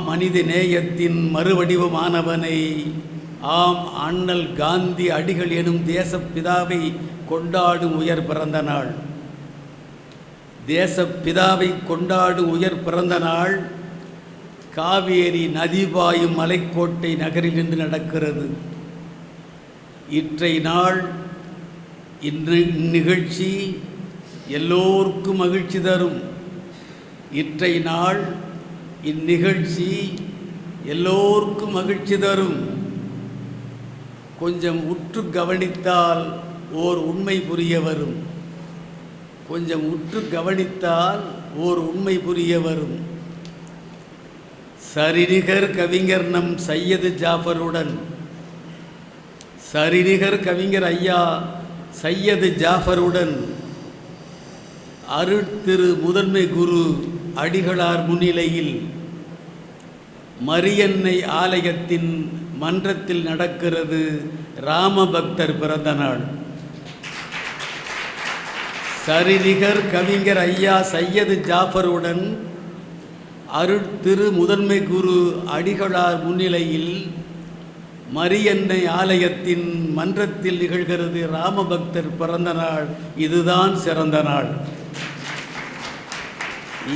S1: மனித நேயத்தின் மறுவடிவமானவனை, ஆம் அண்ணல் காந்தி அடிகள் எனும் தேசப்பிதாவை கொண்டாடும் உயர் பிறந்த நாள். தேசப்பிதாவை கொண்டாடும் உயர் பிறந்த நாள் காவேரி நதி பாயும் மலைக்கோட்டை நகரில் இன்று நடக்கிறது. இன்றைய நாள் இந்நிகழ்ச்சி எல்லோருக்கும் மகிழ்ச்சி தரும். இன்றைய நாள் இந்நிகழ்ச்சி எல்லோருக்கும் மகிழ்ச்சி தரும். கொஞ்சம் உற்று கவனித்தால் ஓர் உண்மை புரிய வரும். கொஞ்சம் உற்று கவனித்தால் ஓர் உண்மை புரிய வரும். சரிநிகர் கவிஞர் நம் சையது ஜாஃபருடன், சரிநிகர் கவிஞர் ஐயா சையது ஜாஃபருடன் அருட்திரு முதன்மை குரு அடிகளார் முன்னிலையில் மரியன்னை ஆலயத்தின் மன்றத்தில் நடக்கிறது ராமபக்தர் பிறந்த நாள். சரிநிகர் கவிஞர் ஐயா சையது ஜாஃபருடன் அருட்திரு முதன்மை குரு அடிகளார் முன்னிலையில் மரியன்னை ஆலயத்தின் மன்றத்தில் நிகழ்கிறது ராமபக்தர் பிறந்த நாள். இதுதான் சிறந்த நாள்.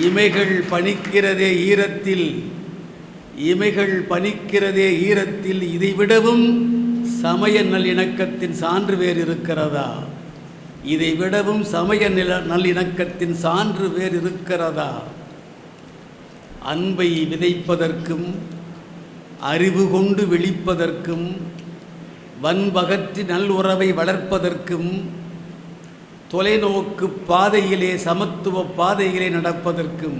S1: இமைகள் பனிக்கிறதே ஈரத்தில், இமைகள் பனிக்கிறதே ஈரத்தில், இதைவிடவும் சமய நல்லிணக்கத்தின் சான்று வேறு இருக்கிறதா? இதைவிடவும் சமய நல்லிணக்கத்தின் சான்று வேறு இருக்கிறதா? அன்பை விதைப்பதற்கும் அறிவு கொண்டு விழிப்பதற்கும் வன்பகற்றி நல்லுறவை வளர்ப்பதற்கும் தொலைநோக்கு பாதையிலே சமத்துவ பாதையிலே நடப்பதற்கும்,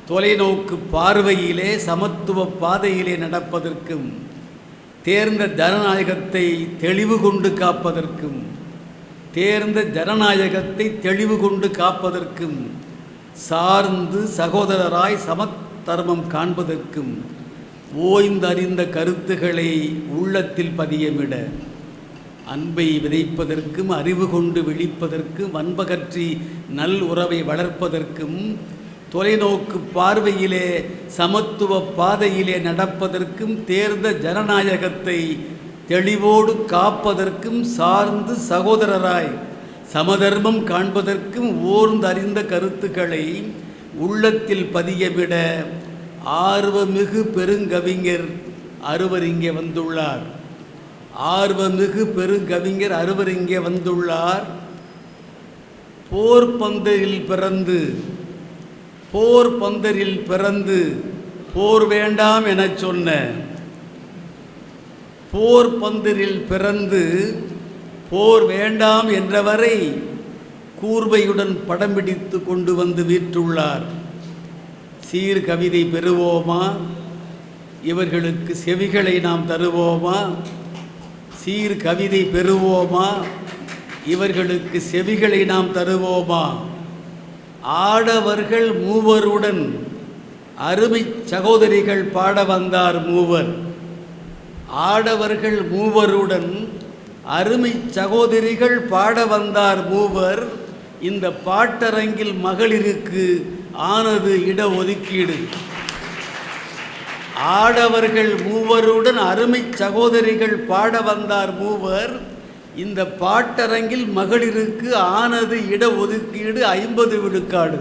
S1: தொலைநோக்கு பார்வையிலே சமத்துவ பாதையிலே நடப்பதற்கும், தேர்ந்த ஜனநாயகத்தை தெளிவு கொண்டு காப்பதற்கும், தேர்ந்த ஜனநாயகத்தை தெளிவு கொண்டு காப்பதற்கும், சார்ந்து சகோதரராய் சமத்தர்மம் காண்பதற்கும், ஓய்ந்தறிந்த கருத்துக்களை உள்ளத்தில் பதியமிட, அன்பை விதைப்பதற்கும் அறிவு கொண்டு விழிப்பதற்கும் வன்பகற்றி நல் உறவை வளர்ப்பதற்கும் தொலைநோக்கு பார்வையிலே சமத்துவ பாதையிலே நடப்பதற்கும் தேர்ந்த ஜனநாயகத்தை தெளிவோடு காப்பதற்கும் சார்ந்து சகோதரராய் சமதர்மம் காண்பதற்கும் ஓர்ந்தறிந்த கருத்துக்களை உள்ளத்தில் பதியவிட ஆர்வமிகு பெருங்கவிஞர் அறுவர் இங்கே வந்துள்ளார். ஆர்வமிகு பெருங்கவிஞர் அறுவர் இங்கே வந்துள்ளார். போர் பந்தரில் பிறந்து போர் வேண்டாம் எனச் சொன்ன, போர் பந்தரில் பிறந்து போர் வேண்டாம் என்றவரை கூர்மையுடன் படம் பிடித்து கொண்டு வந்து வீற்றுள்ளார். சீர்கவிதை பெறுவோமா? இவர்களுக்கு செவிகளை நாம் தருவோமா? சீர்கவிதை பெறுவோமா? இவர்களுக்கு செவிகளை நாம் தருவோமா? ஆடவர்கள் மூவருடன் அருமை சகோதரிகள் பாட வந்தார் மூவர். ஆடவர்கள் மூவருடன் அருமை சகோதரிகள் பாட வந்தார் மூவர். இந்த பாட்டரங்கில் மகளிருக்கு ஆனது இட ஒதுக்கீடு. ஆடவர்கள் மூவருடன் அருமை சகோதரிகள் பாட வந்தார் மூவர். இந்த பாட்டரங்கில் மகளிருக்கு ஆனது இட ஒதுக்கீடு 50 விழுக்காடு.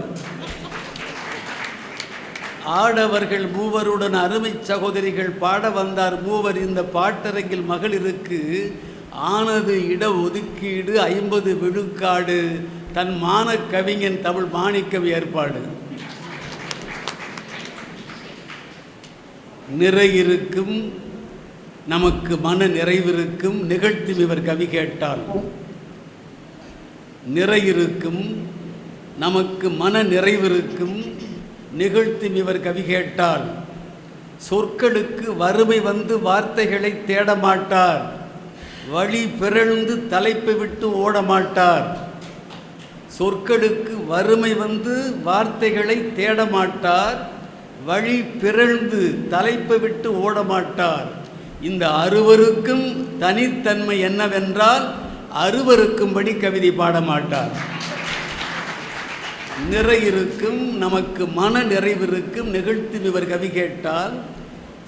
S1: ஆடவர்கள் மூவருடன் அருமை சகோதரிகள் பாட வந்தார் மூவர். இந்த பாட்டரங்கில் மகளிருக்கு ஆனது இட ஒதுக்கீடு 50 விழுக்காடு. தன் மான கவிஞன் தமிழ் மாணிக்கம் ஏற்பாடு. நிறையிருக்கும் நமக்கு மன நிறைவிருக்கும் நிகழ்த்தும் இவர் கவி கேட்டால். நிறையிருக்கும் நமக்கு மன நிறைவிருக்கும் நிகழ்த்தும் இவர் கவி கேட்டால். சொற்களுக்கு வறுமை வந்து வார்த்தைகளை தேடமாட்டார். வழி பிறழ்ந்து தலைப்பை விட்டு ஓடமாட்டார். சொற்களுக்கு வறுமை வந்து வார்த்தைகளை தேடமாட்டார். வழி பிறழ்ந்து தலைப்பை விட்டு ஓடமாட்டார். இந்த அறுவருக்கும் தனித்தன்மை என்னவென்றால் அறுவருக்கும்படி கவிதை பாடமாட்டார். நிறை இருக்கும், நமக்கு மன நிறைவு இருக்கும். நிகழ்த்தி இவர் கவி கேட்டால்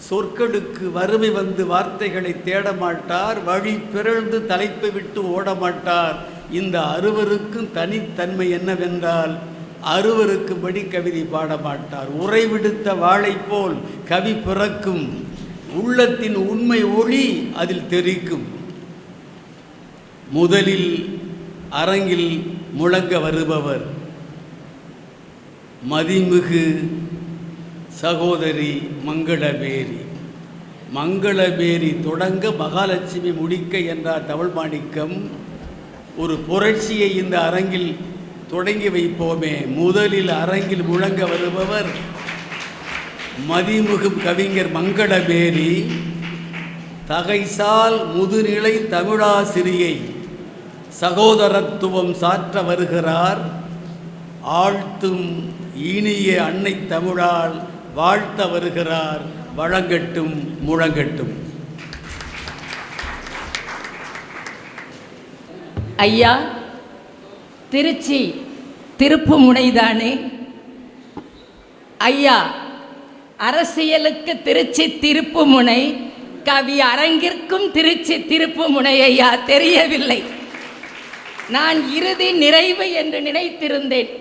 S1: சொற்களுக்கு வறுமை வந்து வார்த்தைகளை தேட மாட்டார், வழி பிறழ்ந்து தலைப்பை விட்டு ஓட மாட்டார். இந்த அறுவருக்கும் தனித்தன்மை என்னவென்றால் அறுவருக்கும்படி கவிதை பாட மாட்டார். உரை விடுத்த வாளை போல் கவி பிறக்கும், உள்ளத்தின் உண்மை ஒளி அதில் தெரிக்கும். முதலில் அரங்கில் முழங்க வருபவர் மதிமிகு சகோதரி மங்களபேரி. மங்களபேரி தொடங்க மகாலட்சுமி முடிக்க என்றார் தமிழ் மாணிக்கம். ஒரு புரட்சியை இந்த அரங்கில் தொடங்கி வைப்போமே. முதலில் அரங்கில் முழங்க வருபவர் மதிமுகு கவிஞர் மங்களபேரி. தகைசால் முதுநிலை தமிழாசிரியை சகோதரத்துவம் சாற்ற வருகிறார். ஆழ்த்தும் இனிய அன்னை தமிழால் வாழ்த்த வருகிறார். வழங்கட்டும், முழங்கட்டும்.
S12: ஐயா, திருச்சி திருப்புமுனைதானே ஐயா? அரசியலுக்கு திருச்சி திருப்புமுனை, கவி அரங்கிற்கும் திருச்சி திருப்புமுனை ஐயா. தெரியவில்லை, நான் இறுதி நிறைவு என்று நினைத்திருந்தேன்.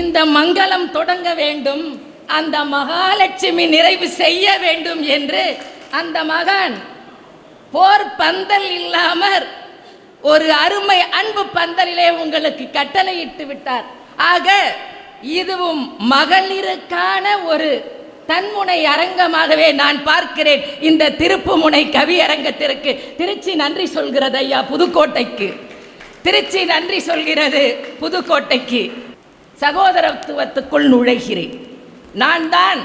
S12: இந்த மங்களம் தொடங்க வேண்டும், அந்த மகாலட்சுமி நிறைவு செய்ய வேண்டும் என்று அந்த மகன் போர் பந்தல் இல்லாமல் ஒரு அருமை அன்பு பந்தலிலே உங்களுக்கு கட்டளையிட்டு விட்டார். ஆக இதுவும் மகளிருக்கான ஒரு தன்முனை அரங்கமாகவே நான் பார்க்கிறேன். இந்த திருப்புமுனை கவி அரங்கத்திற்கு திருச்சி நன்றி சொல்கிறது ஐயா. புதுக்கோட்டைக்கு திருச்சி நன்றி சொல்கிறது, புதுக்கோட்டைக்கு. சகோதரத்துவத்துக்குள் நுழைகிறேன். நான் தான்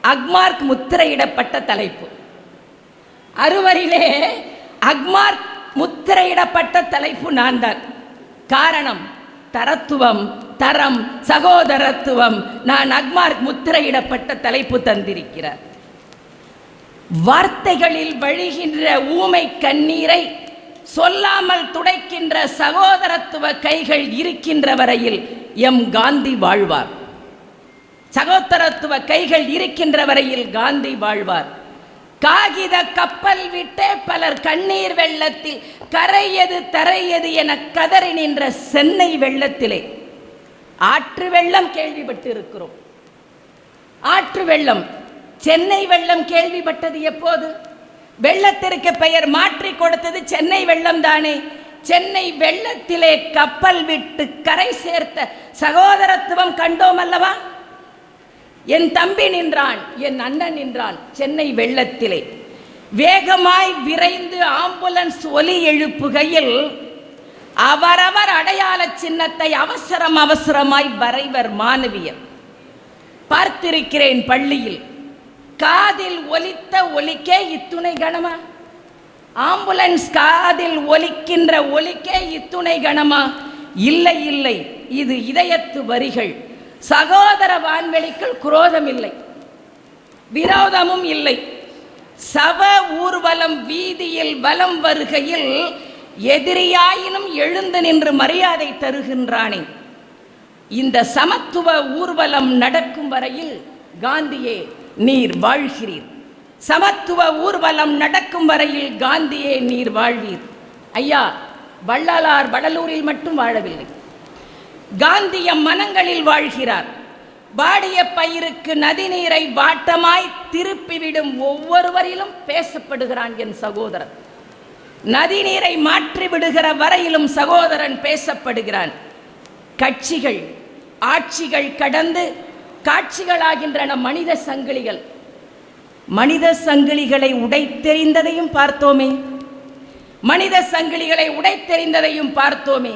S12: அக்மார்க் முத்திரையிடப்பட்ட தலைப்பு. அறுவரிலே அக்மார்க் முத்திரையிடப்பட்ட தலைப்பு நான் தான். காரணம் தரத்துவம், தரம், சகோதரத்துவம். நான் அக்மார்க் முத்திரையிடப்பட்ட தலைப்பு தந்திருக்கிறார். வார்த்தைகளில் வழிகின்ற ஊமை கண்ணீரை சொல்லாமல் துடைக்கின்ற சகோதரத்துவ கைகள் இருக்கின்ற வரையில் எம் காந்தி வாழ்வார். சகோதரத்துவ கைகள் இருக்கின்ற வரையில் காந்தி வாழ்வார். காகித கப்பல் விட்டே பலர் கண்ணீர் வெள்ளத்தில் கரையது தரையது என கதறி நின்ற சென்னை வெள்ளத்திலே ஆற்று வெள்ளம் கேள்விப்பட்டிருக்கிறோம். ஆற்று வெள்ளம், சென்னை வெள்ளம் கேள்விப்பட்டது எப்போது? வெள்ளத்திற்கு பெயர் மாற்றி கொடுத்தது சென்னை வெள்ளம் தானே. சென்னை வெள்ளத்திலே கப்பல் விட்டு கரை சேர்த்த சகோதரத்துவம் கண்டோம் அல்லவா? என் தம்பி நின்றான், என் அண்ணன் நின்றான் சென்னை வெள்ளத்திலே. வேகமாய் விரைந்து ஆம்புலன்ஸ் ஒலி எழுப்புகையில் அவரவர் அடையாள சின்னத்தை அவசரம் அவசரமாய் வரைவர் மாணவியர். பார்த்திருக்கிறேன் பள்ளியில். காதில் ஒலித்த ஒலிக்கே இத்துணை கணமா? ஆம்புலன்ஸ் காதில் ஒலிக்கின்ற ஒலிக்கே இத்துணை கணமா? இல்லை இல்லை, இது இதயத்து வரிகள். சகோதர வான்வெளிக்குள் குரோதம் இல்லை, விரோதமும் இல்லை. சவ ஊர்வலம் வீதியில் வலம் வருகையில் எதிரியாயினும் எழுந்து நின்று மரியாதை தருகின்றானே. இந்த சமத்துவ ஊர்வலம் நடக்கும் வரையில் காந்தியே நீர் வாழ்கிறீர். சமத்துவ ஊர்வலம் நடக்கும் வரையில் காந்தியே நீர் வாழ்வீர். ஐயா, வள்ளலார் வடலூரில் மட்டும் வாழவில்லை, காந்திய மனங்களில் வாழ்கிறார். வாடிய பயிருக்கு நதிநீரை வாட்டமாய் திருப்பிவிடும் ஒவ்வொருவரிலும் பேசப்படுகிறான் என் சகோதரன். நதிநீரை மாற்றி விடுகிற வரையிலும் சகோதரன் பேசப்படுகிறான். கட்சிகள் ஆட்சிகள் கடந்து காட்சிகளாகின்றன மனித சங்கிலிகள். மனித சங்கிலிகளை உடைத்தெறிந்ததையும் பார்த்தோமே, மனித சங்கிலிகளை உடைத்தெறிந்ததையும் பார்த்தோமே.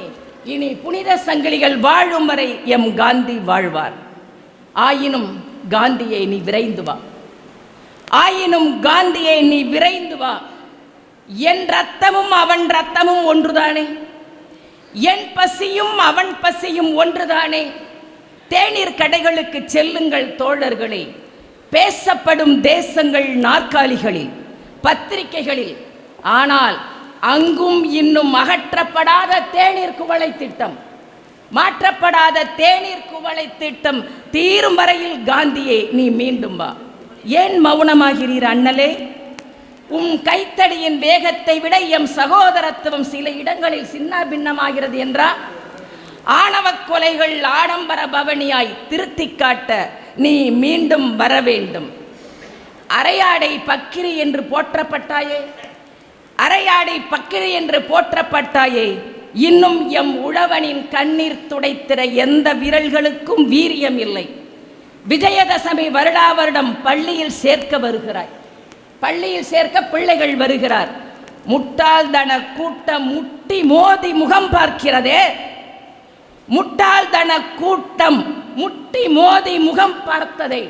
S12: இனி புனித சங்கிலிகள் வாழும் வரை எம் காந்தி வாழ்வார். ஆயினும் காந்தியை நீ விரைந்து வா, ஆயினும் காந்தியை நீ விரைந்து வா. என் ரத்தமும் அவன் ரத்தமும் ஒன்றுதானே, என் பசியும் அவன் பசியும் ஒன்றுதானே. தேநீர் கடைகளுக்கு செல்லுங்கள் தோழர்களே. பேசப்படும் தேசங்கள் நாற்காலிகளில், பத்திரிகைகளில். ஆனால் அங்கும் இன்னும் அகற்றப்படாத தேநீர் குவளை திட்டம், மாற்றப்படாத தேநீர் குவளை திட்டம் தீரும் வரையில் காந்தியே நீ மீண்டும் வா. ஏன் மௌனமாகிறீர் அண்ணலே? உன் கைத்தடியின் வேகத்தை விட எம் சகோதரத்துவம் சில இடங்களில் சின்ன பின்னமாகிறது என்றா? ஆணவ கொலைகள் ஆடம்பர பவனியாய் திருத்தி காட்ட நீ மீண்டும் வர வேண்டும். அரையாடை பக்கிரி என்று போற்றப்பட்டாயே, அரையாடை பக்கிரி என்று போற்றப்பட்டாயே, இன்னும் எம் உழவனின் கண்ணீர் துடைத்திட எந்த விரல்களுக்கும் வீரியம் இல்லை. விஜயதசமி வருடா வருடம் பள்ளியில் சேர்க்க வருகிறாய், பள்ளியில் சேர்க்க பிள்ளைகள் வருகிறார். முட்டாள்தன கூட்டம் முட்டி மோதி முகம் பார்க்கிறதே, முட்டாள்தன கூட்டம் முட்டி மோதி முகம் பார்த்ததே.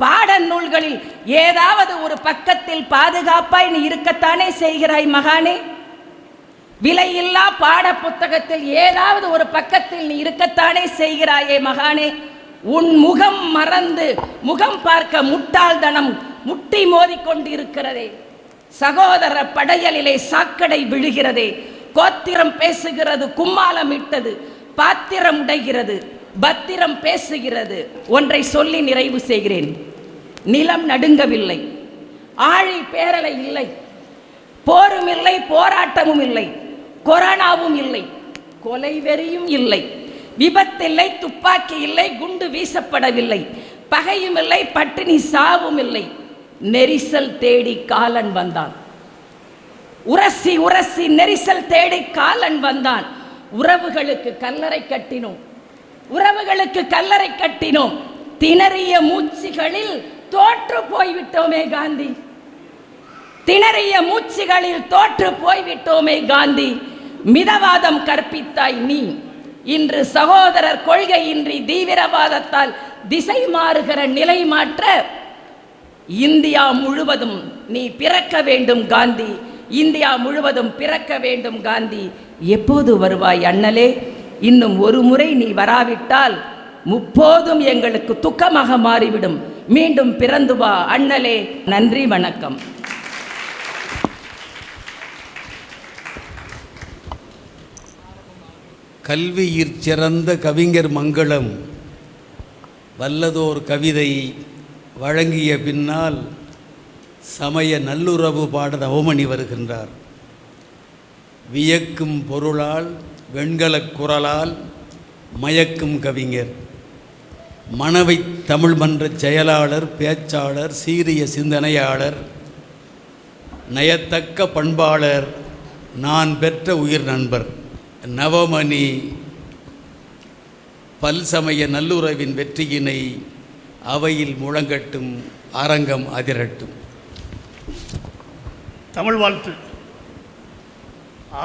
S12: பாட நூல்களில் ஏதாவது ஒரு பக்கத்தில் பாதுகாப்பாய் நீ இருக்கத்தானே செய்கிறாய் மகானே. விலையில்லா பாட புத்தகத்தில் ஏதாவது ஒரு பக்கத்தில் நீ இருக்கத்தானே செய்கிறாயே மகானே. உன் முகம் மறந்து முகம் பார்க்க முட்டாள்தனம் முட்டி மோதிக்கொண்டு இருக்கிறதே. சகோதர படையலிலே சாக்கடை விழுகிறதே. கோத்திரம் பேசுகிறது, கும்மாளம் இட்டது, பாத்திரம் உடைகிறது, பத்திரம் பேசுகிறது. ஒன்றை சொல்லி நிறைவு செய்கிறேன். நிலம் நடுங்கவில்லை, ஆழி பேரலை இல்லை, போரும் இல்லை, போராட்டமும் இல்லை, கொரோனாவும் இல்லை, கொலை வெறியும் இல்லை, விபத்தில்லை, துப்பாக்கி இல்லை, குண்டு வீசப்படவில்லை, பகையும் இல்லை, பட்டினி சாவும் இல்லை. நெரிசல் தேடி காலன் வந்தான், உரசி உரசி நெரிசல் தேடி காலன் வந்தான். உறவுகளுக்கு கல்லறை கட்டினோம், உறவுகளுக்கு கல்லறை கட்டினோம். திணறிய மூச்சுகளில் தோற்று போய்விட்டோமே காந்தி, திணறிய மூச்சுகளில் தோற்று போய்விட்டோமே காந்தி. மிதவாதம் கற்பித்தாய் நீ, இன்று சகோதரர் கொள்கையின்றி தீவிரவாதத்தால் திசை மாறுகிற நிலை மாற்ற இந்தியா முழுவதும் நீ பிறக்க வேண்டும் காந்தி, இந்தியா முழுவதும் பிறக்க வேண்டும் காந்தி. எப்போது வருவாய் அண்ணலே? இன்னும் ஒரு முறை நீ வராவிட்டால் முப்போதும் எங்களுக்கு துக்கமாக மாறிவிடும். மீண்டும் பிறந்து வா அண்ணலே. நன்றி, வணக்கம்.
S1: கல்வியிற் சிறந்த கவிஞர் மங்களம் வல்லதோர் கவிதை வழங்கிய பின்னால் சமய நல்லுறவு பாட நவமணி வருகின்றார். வியக்கும் பொருளால் வெண்கலக் குரலால் மயக்கும் கவிஞர், மணவை தமிழ் மன்ற செயலாளர், பேச்சாளர், சீரிய சிந்தனையாளர், நயத்தக்க பண்பாளர், நான் பெற்ற உயிர் நண்பர் நவமணி பல்சமய நல்லுறவின் வெற்றியினை அவையில் முழங்கட்டும், அரங்கம் அதிரட்டும்.
S13: தமிழ் வாழ்த்து.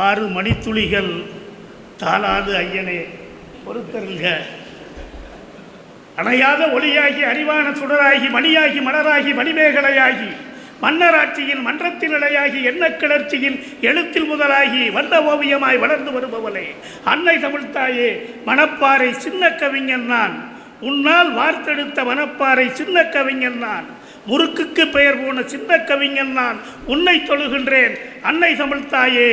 S13: 6 மணித்துளிகள் தாளாது ஐயனே பொறுத்தருள்க. அணையாத ஒளியாகி அறிவான சுடராகி மணியாகி மலராகி மணிமேகலையாகி மன்னராட்சியின் மன்றத்தில் இலையாகி எண்ண கிளர்ச்சியில் எழுத்தில் முதலாகி வந்த ஓவியமாய் வளர்ந்து வருபவளே, அன்னை தமிழ்த்தாயே, மணப்பாறை சின்ன கவிஞன் நான், உன்னால் வார்த்தெடுத்த மணப்பாறை சின்ன கவிஞன் நான், முறுக்குக்கு பெயர் போன சின்ன கவிஞன் நான், உன்னை தொழுகின்றேன் அன்னை தமிழ்த்தாயே,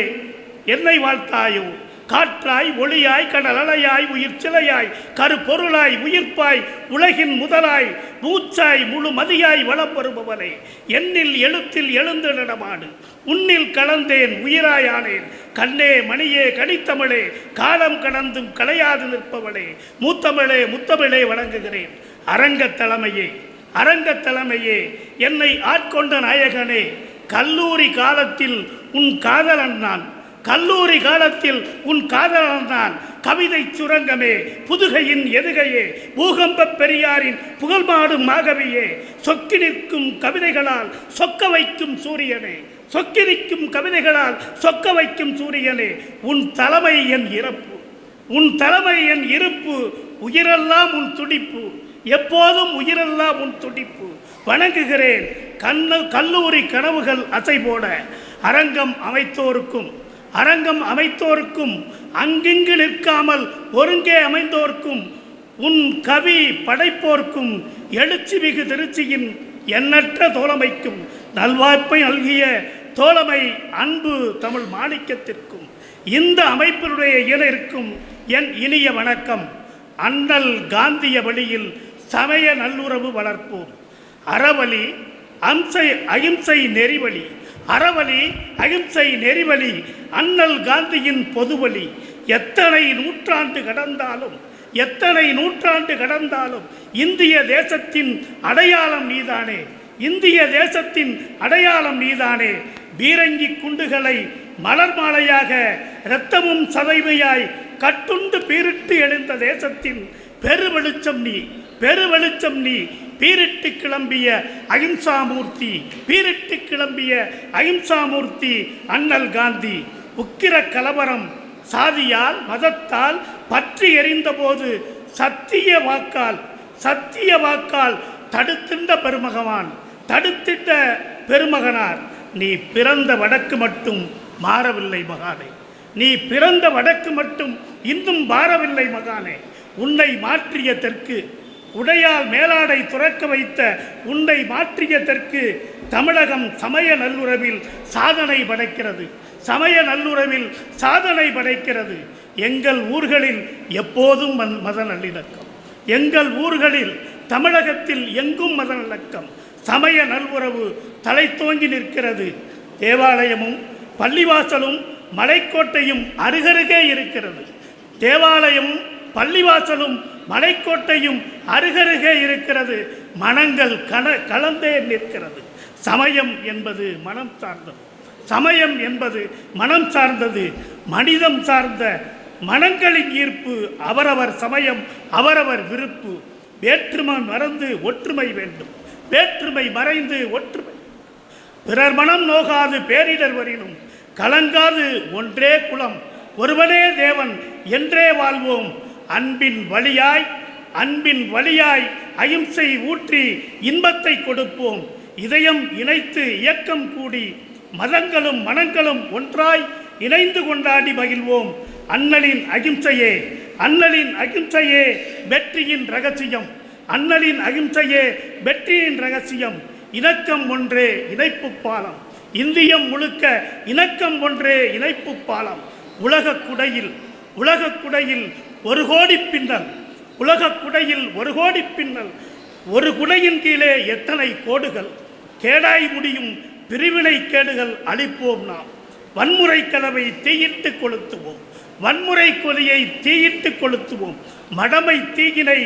S13: என்னை வாழ்த்தாயோ. காற்றாய் ஒளியாய் கடல் அலையாய் உயிர் சிலையாய் கருப்பொருளாய் உயிர்ப்பாய் உலகின் முதலாய் மூச்சாய் முழு மதியாய் வளம் வருபவனே, எண்ணில் எழுத்தில் எழுந்து நடமாடு, உன்னில் கலந்தேன் உயிராயானேன், கண்ணே மணியே கனித்தமிழே, காலம் கடந்தும் கலையாது நிற்பவளே, மூத்தமிழே முத்தமிழே வணங்குகிறேன். அரங்கத் தலைமையே, அரங்கத் தலைமையே, என்னை ஆட்கொண்ட நாயகனே, கல்லூரி காலத்தில் உன் காதலன் நான், கல்லூரி காலத்தில் உன் காதலன் நான், கவிதை சுரங்கமே, புதுகையின் எதுகையே, பூகம்ப பெரியாரின் புகழ்மாடும் மாகவியே, சொக்கி நிற்கும் கவிதைகளால் சொக்க வைக்கும் சூரியனே, சொக்கி நிற்கும் கவிதைகளால் சொக்க வைக்கும் சூரியனே, உன் தலைமை என் இறப்பு, உன் தலைமை என் இருப்பு, உயிரெல்லாம் உன் துடிப்பு, எப்போதும் உயிரெல்லாம் உன் துடிப்பு. வணங்குகிறேன். கல்லூரி கனவுகள் அசை போட அரங்கம் அமைத்தோருக்கும், அரங்கம் அமைத்தோருக்கும், அங்கிங்கு நிற்காமல் ஒருங்கே அமைந்தோர்க்கும், உன் கவி படைப்போர்க்கும், எழுச்சி மிகு திருச்சியின் எண்ணற்ற தோழமைக்கும், நல்வாய்ப்பை நல்கிய தோழமை அன்பு தமிழ் மாணிக்கத்திற்கும், இந்த அமைப்பினுடைய இயலருக்கும் என் இனிய வணக்கம். அண்ணல் காந்திய வழியில் சமய நல்லுறவு வளர்ப்போம். அறவழி அகிம்சை நெறிவழி, அறவழி அகிம்சை நெறிவழி அண்ணல் காந்தியின் பொதுவழி. எத்தனை நூற்றாண்டு கடந்தாலும் இந்திய தேசத்தின் அடையாளம் நீதானே, இந்திய தேசத்தின் அடையாளம் நீதானே. பீரங்கி குண்டுகளை மலர் மாலையாக இரத்தமும் சதைமையாய் கட்டுண்டு பீரிட்டு எழுந்த தேசத்தின் பெருவெளிச்சம் நீ. பீரிட்டு கிளம்பிய அகிம்சாமூர்த்தி அண்ணல் காந்தி. உக்கிர கலவரம் சாதியால் மதத்தால் பற்றி எறிந்தபோது சத்திய வாக்கால் தடுத்திட்ட பெருமகனார். நீ பிறந்த வடக்கு மட்டும் மாறவில்லை மகானே, நீ பிறந்த வடக்கு மட்டும் இன்னும் மாறவில்லை மகானே. உன்னை மாற்றிய தெற்கு, உடையால் மேலாடை துறக்க வைத்த உன்னை மாற்றிய தெற்கு தமிழகம் சமய நல்லுறவில் சாதனை படைக்கிறது. எங்கள் ஊர்களில் எப்போதும் மத நல்லிணக்கம், எங்கள் ஊர்களில் தமிழகத்தில் எங்கும் மத நல்லிணக்கம், சமய நல்வுறவு தலை தோங்கி நிற்கிறது. தேவாலயமும் பள்ளிவாசலும் மலைக்கோட்டையும் அருகருகே இருக்கிறது. தேவாலயமும் பள்ளிவாசலும் மலைக்கோட்டையும் அருகருகே இருக்கிறது. மனங்கள் கலந்தே நிற்கிறது. சமயம் என்பது மனம் சார்ந்தது, மனிதம் சார்ந்த மனங்களின் ஈர்ப்பு. அவரவர் சமயம் அவரவர் விருப்பு. வேற்றுமை மறந்து ஒற்றுமை வேண்டும், வேற்றுமை மறைந்து ஒற்றுமை. பிறர் மனம் நோகாது பேரிடர் வரினும் கலங்காது ஒன்றே குலம், ஒருவனே தேவன் என்றே வாழ்வோம். அன்பின் வழியாய் அகிம்சை ஊற்றி இன்பத்தை கொடுப்போம். இதயம் இணைத்து இயக்கம் கூடி மதங்களும் மனங்களும் ஒன்றாய் இணைந்து கொண்டாடி மகிழ்வோம். அண்ணலின் அகிம்சையே வெற்றியின் ரகசியம். இணக்கம் ஒன்றே இணைப்பு பாலம், இந்தியம் முழுக்க இணக்கம் ஒன்றே இணைப்பு பாலம். உலகக் குடையில் ஒரு கோடி பின்னல், ஒரு குடையின் கீழே எத்தனை கோடுகள். கேடாய் முடியும் பிரிவினை கேடுகள் அழிப்போம் நாம். வன்முறை கலவை தீயிட்டு கொளுத்துவோம், வன்முறை கொலையை தீயிட்டு கொளுத்துவோம். மடமை தீயினை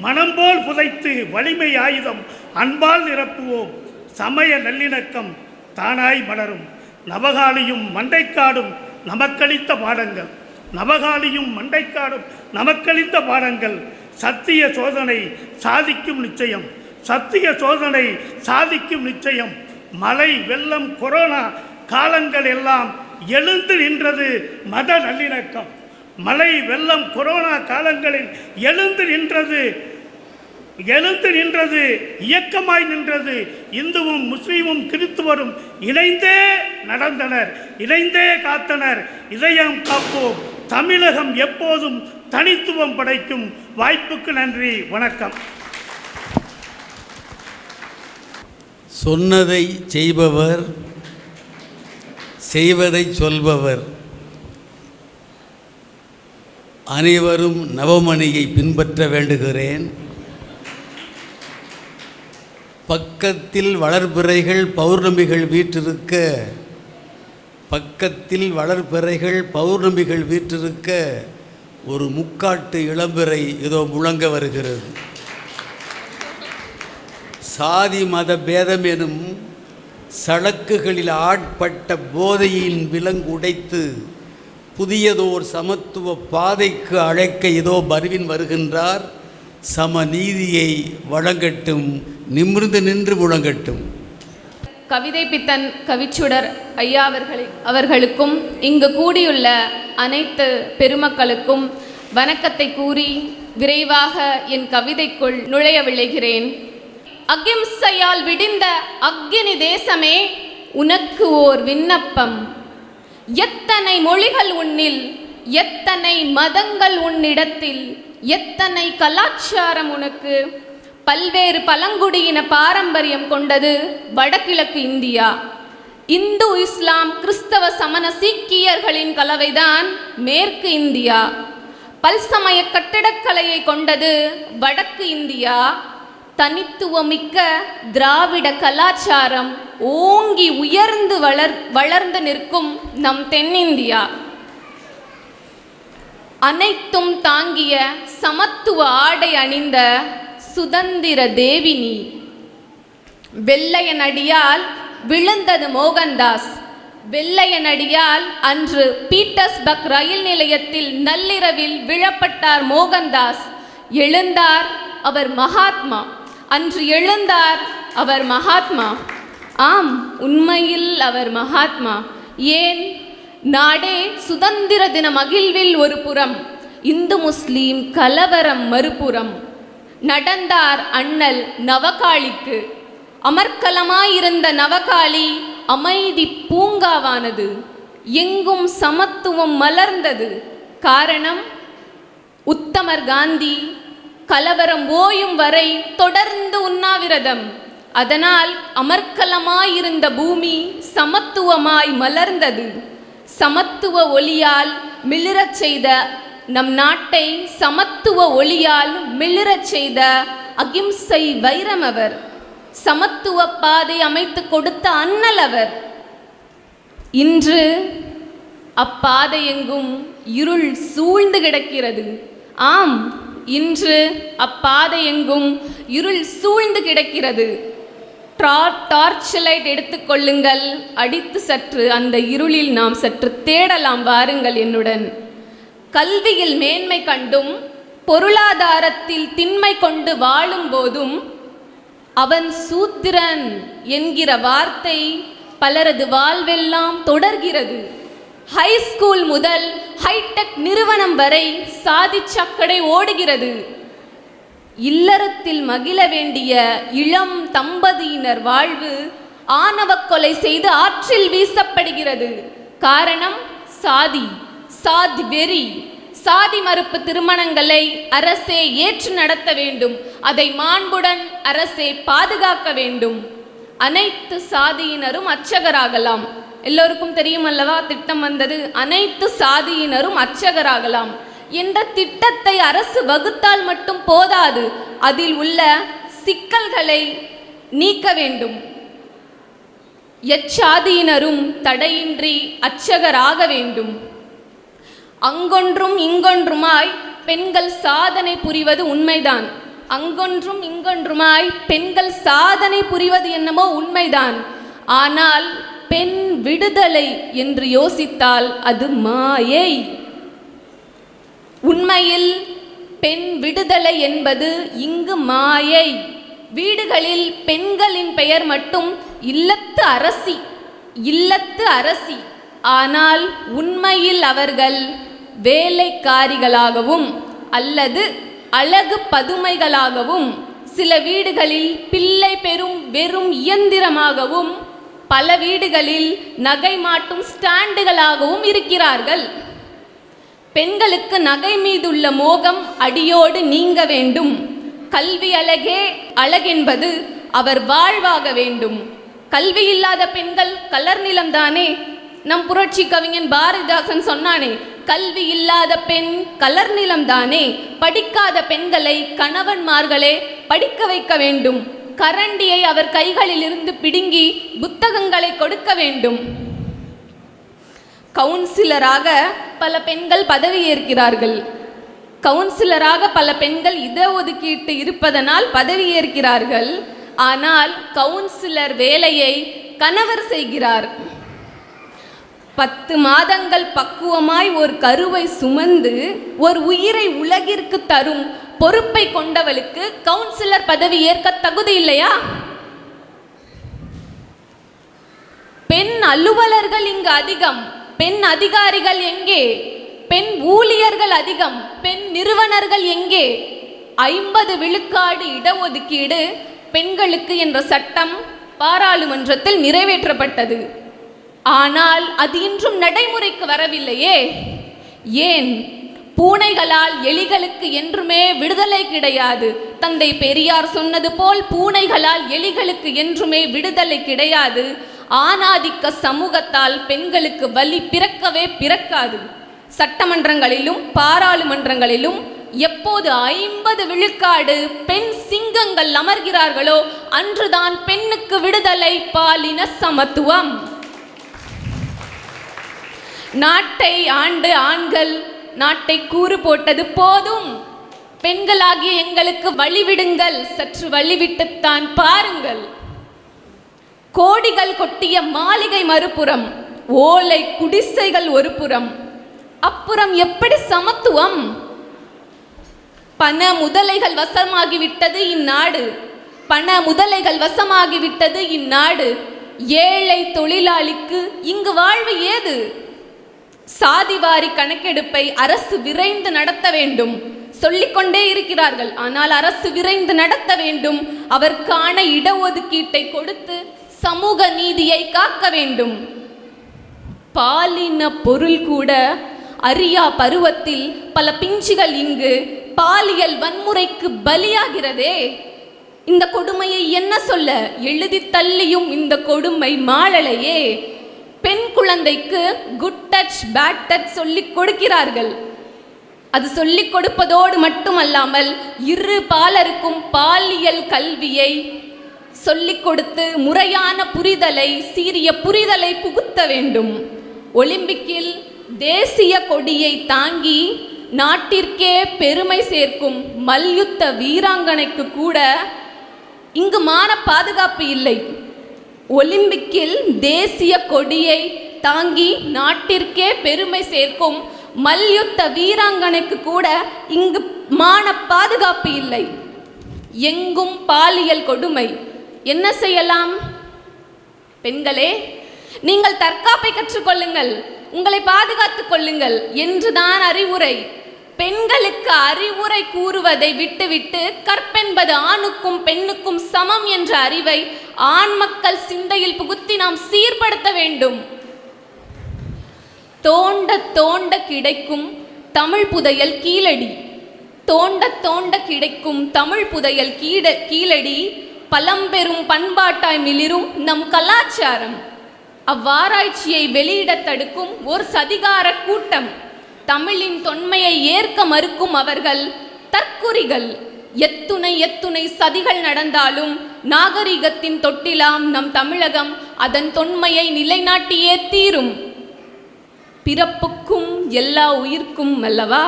S13: மனம்போல் புதைத்து வலிமை ஆயுதம் அன்பால் நிரப்புவோம். சமய நல்லிணக்கம் தானாய் மலரும். நவகாலியும் மண்டைக்காடும் நமக்களித்த பாடங்கள். சத்திய சோதனை சாதிக்கும் நிச்சயம். மழை வெள்ளம் கொரோனா காலங்கள் எல்லாம் எழுந்து நின்றது மத நல்லிணக்கம். மழை வெள்ளம் கொரோனா காலங்களில் எழுந்து நின்றது இயக்கமாய் நின்றது. இந்துவும் முஸ்லீமும் கிறிஸ்துவரும் இணைந்தே நடந்தனர், இணைந்தே காத்தனர். இதயம் காப்போம், தமிழகம் எப்போதும் தனித்துவம் படைக்கும். வாய்ப்புக்கு நன்றி, வணக்கம்.
S1: சொன்னதை செய்பவர், செய்வதை சொல்பவர். அனைவரும் நவமணியை பின்பற்ற வேண்டுகிறேன். பக்கத்தில் வளர்பிறைகள் பௌர்ணமிகள் வீற்றிருக்க ஒரு முக்காட்டு இளம்பிறை ஏதோ முழங்க வருகிறது. சாதி மத பேதம் எனும் சளக்குகளில் ஆட்பட்ட போதையின் விலங்குடைத்து புதியதோர் சமத்துவ பாதைக்கு அழைக்க ஏதோ பருவின் வருகின்றார். சமநீதியை வழங்கட்டும், நிமிர்ந்து நின்று முழங்கட்டும்.
S14: கவிதை பித்தன் கவிச்சுடர் ஐயா அவர்களுக்கும் இங்கு கூடியுள்ள அனைத்து பெருமக்களுக்கும் வணக்கத்தை கூறி விரைவாக என் கவிதைக்குள் நுழைய விளைகிறேன். அகிம்சையால் விடிந்த அக்கினி தேசமே உனக்கு ஓர் விண்ணப்பம். எத்தனை மொழிகள் உன்னில், எத்தனை மதங்கள் உன்னிடத்தில், எத்தனை கலாச்சாரம் உனக்கு. பல்வேறு பழங்குடியின பாரம்பரியம் கொண்டது வடகிழக்கு இந்தியா. இந்து, இஸ்லாம், கிறிஸ்தவ, சமண, சீக்கியர்களின் கலவைதான் மேற்கு இந்தியா. பல்சமய கட்டிடக்கலையை கொண்டது வடக்கு இந்தியா. தனித்துவமிக்க திராவிட கலாச்சாரம் ஓங்கி உயர்ந்து வளர்ந்து நிற்கும் நம் தென்னிந்தியா. அனைத்தும் தாங்கிய சமத்துவ ஆடை அணிந்த சுதந்திர தேவினி. வெள்ளையனடியால் விழுந்தது மோகன்தாஸ். வெள்ளையனடியால் அன்று பீட்டர்ஸ்பர்க் ரயில் நிலையத்தில் நள்ளிரவில் விழப்பட்டார் மோகன்தாஸ். எழுந்தார் அவர் மகாத்மா. அன்று எழுந்தார் அவர் மகாத்மா. ஆம், உண்மையில் அவர் மகாத்மா. ஏன், நாடே சுதந்திர தின மகிழ்வில் ஒரு புறம், இந்து முஸ்லீம் கலவரம் மறுபுறம். நடந்தார் அண்ணல் நவகாளிக்கு. அமர்க்கலமாயிருந்த நவகாளி அமைதி பூங்காவானது. எங்கும் சமத்துவம் மலர்ந்தது. காரணம், உத்தமர் காந்தி கலவரம் ஓயும் வரை தொடர்ந்து உண்ணாவிரதம். அதனால் அமர்க்கலமாயிருந்த பூமி சமத்துவமாய் மலர்ந்தது. சமத்துவ ஒளியால் மிளிரச் செய்த நம் நாட்டை சமத்துவ ஒளியால் மிளிரச் செய்த அகிம்சை வைரம் அவர். சமத்துவ பாதை அமைத்து கொடுத்த அண்ணல் அவர். இன்று அப்பாதை எங்கும் இருள் சூழ்ந்து கிடக்கிறது. ஆம், இன்று அப்பாதை எங்கும் இருள் சூழ்ந்து கிடக்கிறது. டார்ச் லைட் எடுத்துக்கொள்ளுங்கள், அடித்து சற்று அந்த இருளில் நாம் சற்று தேடலாம் வாருங்கள் என்னுடன். கல்வியில் மேன்மை கண்டும் பொருளாதாரத்தில் திண்மை கொண்டு வாழும் போதும் அவன் சூத்திரன் என்கிற வார்த்தை பலரது வாழ்வெல்லாம் தொடர்கிறது. ஹைஸ்கூல் முதல் ஹைடெக் நிறுவனம் வரை சாதி சக்கடை ஓடுகிறது. இல்லறத்தில் மகிழ வேண்டிய இளம் தம்பதியினர் வாழ்வு ஆணவ கொலை செய்து ஆற்றில் வீசப்படுகிறது. காரணம், சாதி வெறி. சாதி மறுப்பு திருமணங்களை அரசே ஏற்று நடத்த வேண்டும். அதை மாண்புடன் அரசே பாதுகாக்க வேண்டும். அனைத்து சாதியினரும் அர்ச்சகராகலாம். எல்லோருக்கும் தெரியும் அல்லவா, திட்டம் வந்தது, அனைத்து சாதியினரும் அர்ச்சகராகலாம் என்ற திட்டத்தை அரசு வகுத்தால் மட்டும் போதாது, அதில் உள்ள சிக்கல்களை நீக்க வேண்டும். எச்சாதியினரும் தடையின்றி அர்ச்சகராக வேண்டும். அங்கொன்றும் இங்கொன்றுமாய் பெண்கள் சாதனை புரிவது உண்மைதான். அங்கொன்றும் இங்கொன்றுமாய் பெண்கள் சாதனை புரிவது என்னமோ உண்மைதான். ஆனால் பெண் விடுதலை என்று யோசித்தால் அது மாயை. உண்மையில் பெண் விடுதலை என்பது இங்கு மாயை. வீடுகளில் பெண்களின் பெயர் மட்டும் இல்லத்து அரசி. ஆனால் உண்மையில் அவர்கள் வேலைக்காரிகளாகவும் அல்லது அழகு பதுமைகளாகவும், சில வீடுகளில் பிள்ளை பெறும் வெறும் இயந்திரமாகவும், பல வீடுகளில் நகை மாட்டும் ஸ்டாண்டுகளாகவும் இருக்கிறார்கள். பெண்களுக்கு நகை மீதுள்ள மோகம் அடியோடு நீங்க வேண்டும். கல்வி அழகே அழகென்பது அவர் வாழ்வாக வேண்டும். கல்வி இல்லாத பெண்கள் கலர் நிலம்தானே. நம் புரட்சி கவிஞன் பாரதிதாசன் சொன்னானே, கல்வி இல்லாத பெண் கலர் நிலம்தானே. படிக்காத பெண்களை கணவன்மார்களே படிக்க வைக்க வேண்டும். கரண்டியை அவர் கைகளில் இருந்து பிடுங்கி புத்தகங்களை கொடுக்க வேண்டும். கவுன்சிலராக பல பெண்கள் பதவியேற்கிறார்கள். கவுன்சிலராக பல பெண்கள் இடஒதுக்கீட்டு இருப்பதனால் பதவியேற்கிறார்கள். ஆனால் கவுன்சிலர் வேலையை கணவர் செய்கிறார். 10 மாதங்கள் பக்குவமாய் ஒரு கருவை சுமந்து ஒரு உயிரை உலகிற்கு தரும் பொறுப்பை கொண்டவளுக்கு கவுன்சிலர் பதவி ஏற்க தகுதி இல்லையா? பெண் அலுவலர்கள் இங்கு அதிகம், பெண் அதிகாரிகள் எங்கே? பெண் ஊழியர்கள் அதிகம், பெண் நிறுவனர்கள் எங்கே? 50 விழுக்காடு இடஒதுக்கீடு பெண்களுக்கு என்ற சட்டம் பாராளுமன்றத்தில் நிறைவேற்றப்பட்டது. ஆனால் அது இன்றும் நடைமுறைக்கு வரவில்லையே. ஏன்? பூனைகளால் எலிகளுக்கு என்றுமே விடுதலை கிடையாது. தந்தை பெரியார் சொன்னது போல் பூனைகளால் எலிகளுக்கு என்றுமே விடுதலை கிடையாது. ஆணாதிக்க சமூகத்தால் பெண்களுக்கு வலி பிறக்கவே பிறக்காது. சட்டமன்றங்களிலும் பாராளுமன்றங்களிலும் எப்போது 50 விழுக்காடு பெண் சிங்கங்கள் அமர்கிறார்களோ அன்றுதான் பெண்ணுக்கு விடுதலை, பாலின சமத்துவம். நாட்டை ஆண்டு ஆண்கள் நாட்டை கூறு போட்டது போதும், பெண்களாகிய எங்களுக்கு வழிவிடுங்கள், சற்று வழிவிட்டுத்தான் பாருங்கள். கோடிகள் கொட்டிய மாளிகை மறுபுறம், ஓலை குடிசைகள் ஒரு புறம், அப்புறம் எப்படி சமத்துவம்? பண முதலைகள் வசமாகிவிட்டது இந்நாடு, பண முதலைகள் வசமாகிவிட்டது இந்நாடு. ஏழை தொழிலாளிக்கு இங்கு வாழ்வு ஏது? சாதிவாரி கணக்கெடுப்பை அரசு விரைந்து நடத்த வேண்டும் சொல்லிக்கொண்டே இருக்கிறார்கள். ஆனால் அரசு விரைந்து நடத்த வேண்டும். அவருக்கான இடஒதுக்கீட்டை கொடுத்து சமூக நீதியை காக்க வேண்டும். பாலின பொருள் கூட அறியா பருவத்தில் பல பிஞ்சுகள் இங்கு பாலியல் வன்முறைக்கு பலியாகிறதே. இந்த கொடுமையை என்ன சொல்ல? எழுதி தள்ளியும் இந்த கொடுமை மாளலையே. பெண் குழந்தைக்கு குட் டச் பேட் டச் சொல்லிக் கொடுக்கிறார்கள். அது சொல்லிக் கொடுப்பதோடு மட்டுமல்லாமல் இரு பாலருக்கும் பாலியல் கல்வியை சொல்லிக் கொடுத்து முறையான புரிதலை, சீரிய புரிதலை புகுத்த வேண்டும். ஒலிம்பிக்கில் தேசிய கொடியை தாங்கி நாட்டிற்கே பெருமை சேர்க்கும் மல்யுத்த வீராங்கனைக்கு கூட இங்கு மான பாதுகாப்பு இல்லை. ஒலிம்பிக்கில் தேசிய கொடியை தாங்கி நாட்டிற்கே பெருமை சேர்க்கும் மல்யுத்த வீராங்கனைக்கு கூட இங்கு மான பாதுகாப்பு இல்லை. எங்கும் பாலியல் கொடுமை. என்ன செய்யலாம்? பெண்களே, நீங்கள் தற்காப்பை கற்றுக்கொள்ளுங்கள், உங்களை பாதுகாத்துக் கொள்ளுங்கள் என்றுதான் அறிவுரை. பெண்களுக்கு அறிவுரை கூறுவதை விட்டுவிட்டு கற்பென்பது ஆணுக்கும் பெண்ணுக்கும் சமம் என்ற அறிவை ஆண் மக்கள் சிந்தையில் புகுத்தி நாம் சீர்படுத்த வேண்டும். தோண்ட தோண்ட கிடைக்கும் தமிழ் புதையல் கீழடி, தோண்ட தோண்ட கிடைக்கும் தமிழ் புதையல் கீழடி, பழம்பெரும் பண்பாட்டாய் மிளிரும் நம் கலாச்சாரம். அவ்வாராய்ச்சியை வெளியிட தடுக்கும் ஒரு சதிகார கூட்டம். தமிழின் தொன்மையை ஏற்க மறுக்கும் அவர்கள் தற்குறிகள். எத்துணை சதிகள் நடந்தாலும் நாகரிகத்தின் தொட்டிலாம் நம் தமிழகம் அதன் தொன்மையை நிலைநாட்டியே தீரும். பிறப்புக்கும் எல்லா உயிர்க்கும் அல்லவா?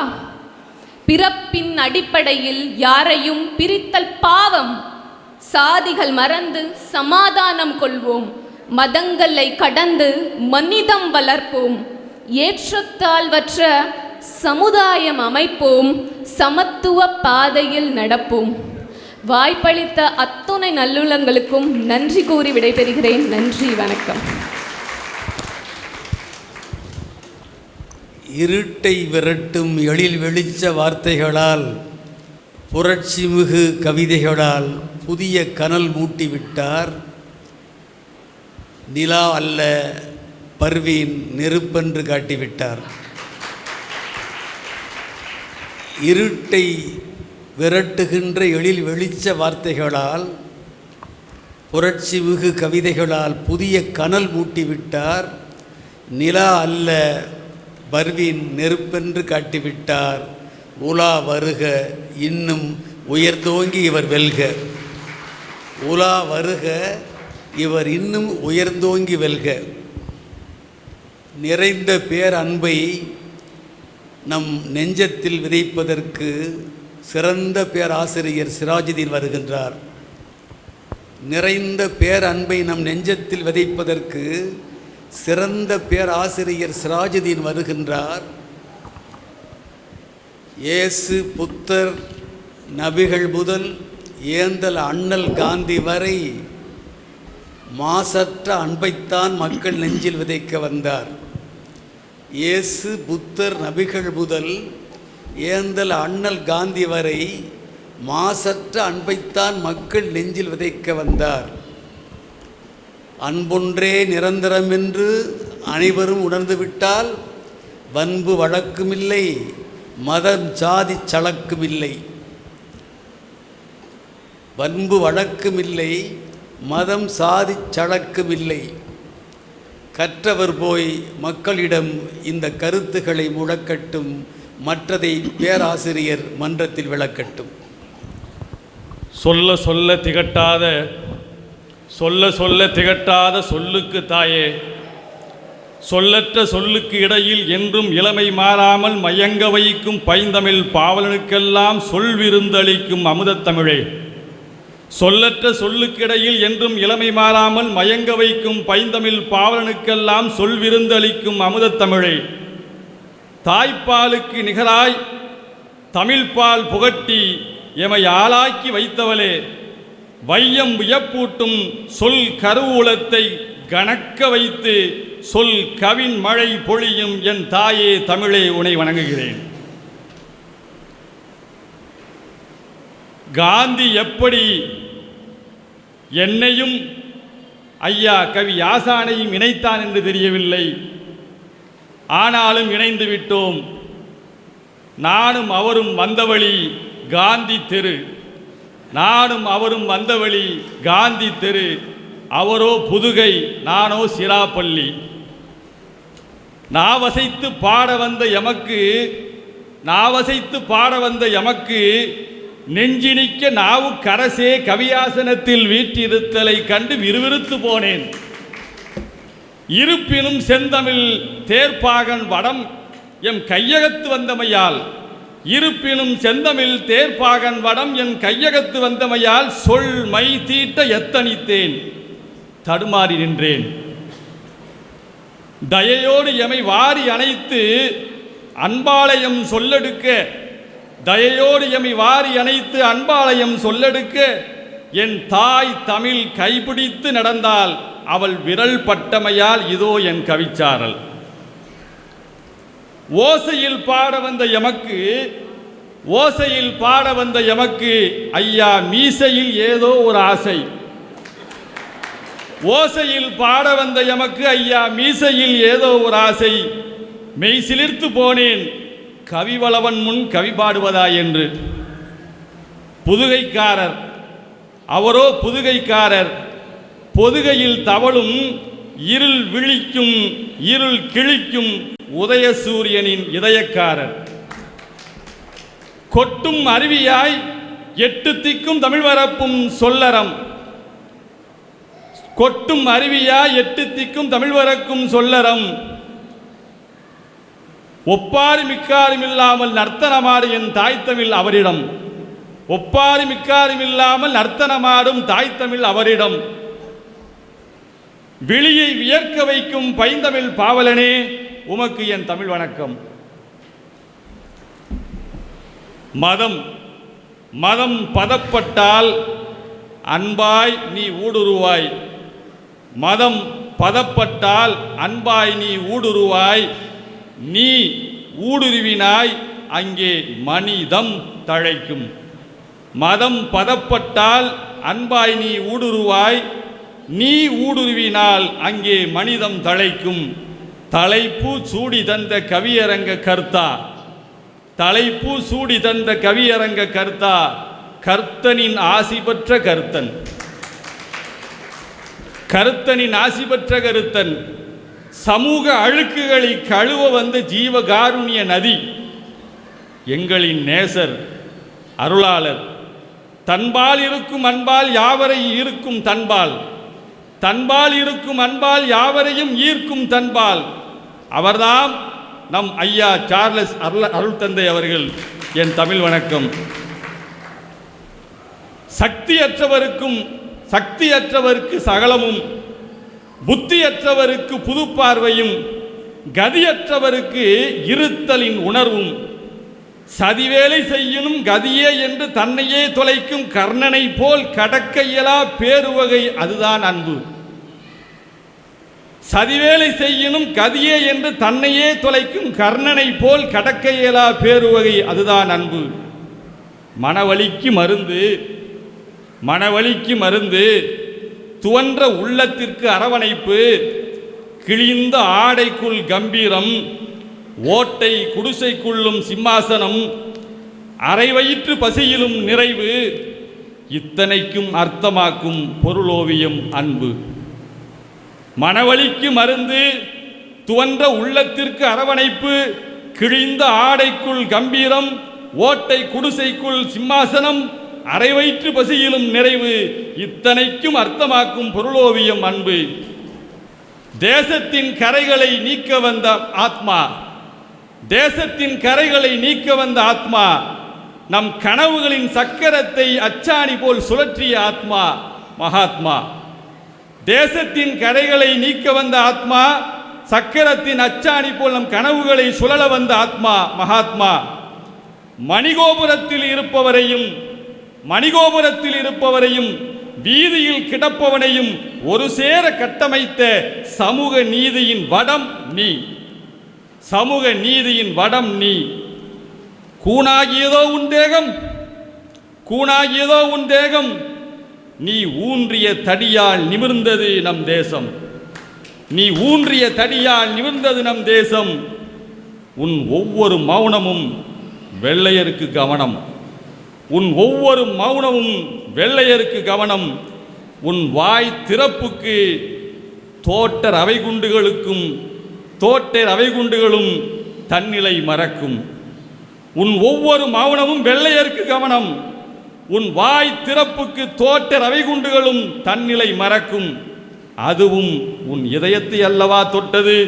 S14: பிறப்பின் அடிப்படையில் யாரையும் பிரித்தல் பாவம். சாதிகள் மறந்து சமாதானம் கொள்வோம், மதங்களை கடந்து மனிதம் வளர்ப்போம், ஏற்றத்தாழ்வற்ற சமுதாயம் அமைப்போம், சமத்துவ பாதையில் நடப்போம். வாய்ப்பளித்த அத்துணை நல்லுள்ளங்களுக்கும் நன்றி கூறி விடைபெறுகிறேன். நன்றி, வணக்கம்.
S1: இருட்டை விரட்டும் எழில் வெளிச்ச வார்த்தைகளால், புரட்சிமிகு கவிதைகளால் புதிய கனல் மூட்டிவிட்டார். நிலா அல்ல பர்வீன் நெருப்பென்று காட்டிவிட்டார். இருட்டை விரட்டுகின்ற எழில் வெளிச்ச வார்த்தைகளால், புரட்சிமிகு கவிதைகளால் புதிய கனல் மூட்டிவிட்டார். நிலா அல்ல பர்வீன் நெருப்பென்று காட்டிவிட்டார். உலா வருக இன்னும் உயர்ந்தோங்கி இவர் வெல்க. உலா வருக இவர் இன்னும் உயர்ந்தோங்கி வெல்க. நிறைந்த பேரன்பை நம் நெஞ்சத்தில் விதைப்பதற்கு சிறந்த பேராசிரியர் சிராஜுதீன் வருகின்றார். நிறைந்த பேரன்பை நம் நெஞ்சத்தில் விதைப்பதற்கு சிறந்த பேராசிரியர் சிராஜுதீன் வருகின்றார். இயேசு புத்தர் நபிகள் முதல் ஏந்தல் அண்ணல் காந்தி வரை மாசற்ற அன்பைத்தான் மக்கள் நெஞ்சில் விதைக்க வந்தார். இயேசு புத்தர் நபிகள் முதல் ஏந்தல் அண்ணல் காந்தி வரை மாசற்ற அன்பைத்தான் மக்கள் நெஞ்சில் விதைக்க வந்தார். அன்பொன்றே நிரந்தரம் என்று அனைவரும் உணர்ந்துவிட்டால் வன்பு வழக்குமில்லை, மதம் சாதி சளக்குமில்லை. வன்பு வழக்குமில்லை, மதம் சாதி சளக்குமில்லை. கற்றவர் போய் மக்களிடம் இந்த கருத்துக்களை முழக்கட்டும், மற்றதை பேராசிரியர் மன்றத்தில் விளக்கட்டும்.
S15: சொல்ல சொல்ல திகட்டாத சொல்லுக்கு தாயே, சொல்லற்ற சொல்லுக்கு இடையில் என்றும் இளமை மாறாமல் மயங்க வைக்கும் பைந்தமிழ் பாவலனுக்கெல்லாம் சொல்விருந்தளிக்கும் அமுதத்தமிழே, சொல்லற்ற சொல்லுக்கிடையில் என்றும் இளமை மாறாமல் மயங்க வைக்கும் பைந்தமிழ் பாவலனுக்கெல்லாம் சொல்விருந்தளிக்கும் அமுதத்தமிழே, தாய்ப்பாலுக்கு நிகராய் தமிழ்பால் புகட்டி எமை ஆளாக்கி வைத்தவளே, வையம் வியப்பூட்டும் சொல் கருவூலத்தை கணக்க வைத்து சொல் கவின் மழை பொழியும் என் தாயே தமிழே, உனை வணங்குகிறேன். காந்தி எப்படி என்னையும் ஐயா கவி ஆசானையும் இணைத்தான் என்று தெரியவில்லை, ஆனாலும் இணைந்து விட்டோம். நானும் அவரும் வந்த வழி காந்தி தெரு, நானும் அவரும் வந்த வழி காந்தி தெரு, அவரோ புதுகை நானோ சிராப்பள்ளி. நாவசைத்து பாட வந்த எமக்கு நெஞ்சினிக்க நாவு கரசே கவியாசனத்தில் வீற்றிருத்தலை கண்டு விறுவிறுத்து போனேன். இருப்பினும் செந்தமிழ் தேர்ப்பாகன் வடம் எம் கையகத்து வந்தமையால், இருப்பினும் செந்தமிழ் தேர்ப்பாகன் வடம் என் கையகத்து வந்தமையால் சொல் மை தீட்ட எத்தனித்தேன், தடுமாறி நின்றேன். தயையோடு எமை வாரி அணைத்து அன்பாலயம் சொல்லெடுக்க, தயையோடு எமை வாரி அணைத்து அன்பாலயம் சொல்லெடுக்க என் தாய் தமிழ் கைப்பிடித்து நடந்தால் அவள் விரல் பட்டமையால் இதோ என் கவிச்சாரல். ஓசையில் பாட வந்த எமக்கு ஐயா மீசையில் ஏதோ ஒரு ஆசை. ஓசையில் பாட வந்த எமக்கு ஐயா மீசையில் ஏதோ ஒரு ஆசை. மெய் சிலிர்த்து போனேன் கவிவளவன் முன் கவி பாடுவதா என்று. புதுகைக்காரர், அவரோ புதுகைக்காரர், பொதுகையில் தவளும் இருள் விழிக்கும் இருள் கிழிக்கும் உதயசூரியனின் இதயக்காரர். கொட்டும் அருவியாய் எட்டு திக்கும் தமிழ் வரப்பும் சொல்லறம், கொட்டும் அருவியாய் எட்டு திக்கும் தமிழ் வரக்கும் சொல்லறம். ஒப்பாரி மிக்காரும் இல்லாமல் நர்த்தனமாடு என் தாய்த்தமிழ் அவரிடம், ஒப்பாரி மிக்காரும் இல்லாமல் நர்த்தனமாடும் தாய்த்தமிழ் அவரிடம். விழியை வியர்க்க வைக்கும் பைந்தமிழ் பாவலனே, உமக்கு என் தமிழ் வணக்கம். மதம் பதப்பட்டால் அன்பாய் நீ ஊடுருவாய், மதம் பதப்பட்டால் அன்பாய் நீ ஊடுருவாய். நீ ஊடுருவினாய் அங்கே மனிதம் தழைக்கும். மதம் பதப்பட்டால் அன்பாய் நீ ஊடுருவாய், நீ ஊடுருவினால் அங்கே மனிதம் தழைக்கும். தலைப்பு சூடி தந்த கவியரங்க கர்த்தா, தலைப்பு சூடி தந்த கவியரங்க கர்த்தா, கர்த்தனின் ஆசி பெற்ற கர்த்தன், கர்த்தனின் ஆசி பெற்ற கருத்தன். சமூக அழுக்குகளை கழுவ வந்த ஜீவகாருண்ய நதி, எங்களின் நேசர் அருளாளர். தன்பால் இருக்கும் அன்பால் யாவரை ஈர்க்கும் தன்பால், தன்பால் இருக்கும் அன்பால் யாவரையும் ஈர்க்கும் தன்பால். அவர்தாம் நம் ஐயா சார்லஸ் அருள் தந்தை அவர்கள். என் தமிழ் வணக்கம். சக்தியற்றவருக்கு சகலமும், புத்தியற்றவருக்கு புது பார்வையும், கதியற்றவருக்கு இருத்தலின் உணர்வும், சதிவேலை செய்யணும் கதியே என்று தன்னையே தொலைக்கும் கர்ணனை போல் கடக்க இயலா பேருவகை அதுதான் அன்பு. சதிவேலை செய்யணும் கதியே என்று தன்னையே தொலைக்கும் கர்ணனை போல் கடக்க இயலா பேருவகை அதுதான் அன்பு. மனவழிக்கு மருந்து துவன்ற உள்ளத்திற்கு அரவணைப்பு, கிழிந்த ஆடைக்குள் கம்பீரம், ஓட்டை குடிசைக்குள்ளும் சிம்மாசனம், அரை வயிற்று பசியிலும் நிறைவு, இத்தனைக்கும் அர்த்தமாக்கும் பொருளோவியம் அன்பு. மனவழிக்கு மருந்து, துவன்ற உள்ளத்திற்கு அரவணைப்பு, கிழிந்த ஆடைக்குள் கம்பீரம், ஓட்டை குடிசைக்குள் சிம்மாசனம், அரை வயிற்று பசியிலும் நிறைவு, இத்தனைக்கும் அர்த்தமாக்கும் பொருளோவியம் அன்பு. தேசத்தின் கரைகளை நீக்க வந்த ஆத்மா, தேசத்தின் கரைகளை நீக்க வந்த ஆத்மா, நம் கனவுகளின் சக்கரத்தை அச்சாணி போல் சுழற்றிய ஆத்மா மகாத்மா. தேசத்தின் கரைகளை நீக்க வந்த ஆத்மா, சக்கரத்தின் அச்சாணி போல் நம் கனவுகளை சுழல வந்த ஆத்மா மகாத்மா. மணிகோபுரத்தில் இருப்பவரையும் வீதியில் கிடப்பவனையும் ஒரு சேர கட்டமைத்த சமூக நீதியின் வடம் நீ. சமூக நீதியின் வடம் நீ. கூணாகியதோ உன் தேகம், நீ ஊன்றிய தடியால் நிமிர்ந்தது நம் தேசம். நீ ஊன்றிய தடியால் நிமிர்ந்தது நம் தேசம். உன் ஒவ்வொரு மௌனமும் வெள்ளையருக்கு கவனம். உன் ஒவ்வொரு மௌனமும் வெள்ளையருக்கு கவனம். உன் வாய் திறப்புக்கு தோட்டர் அவைகுண்டுகளும் தன்னிலை மறக்கும். உன் ஒவ்வொரு மௌனமும் வெள்ளையருக்கு கவனம். உன் வாய் திறப்புக்கு தோட்டர் அவைகுண்டுகளும் தன்னிலை மறக்கும். அதுவும் உன் இதயத்தை அல்லவா தொட்டது.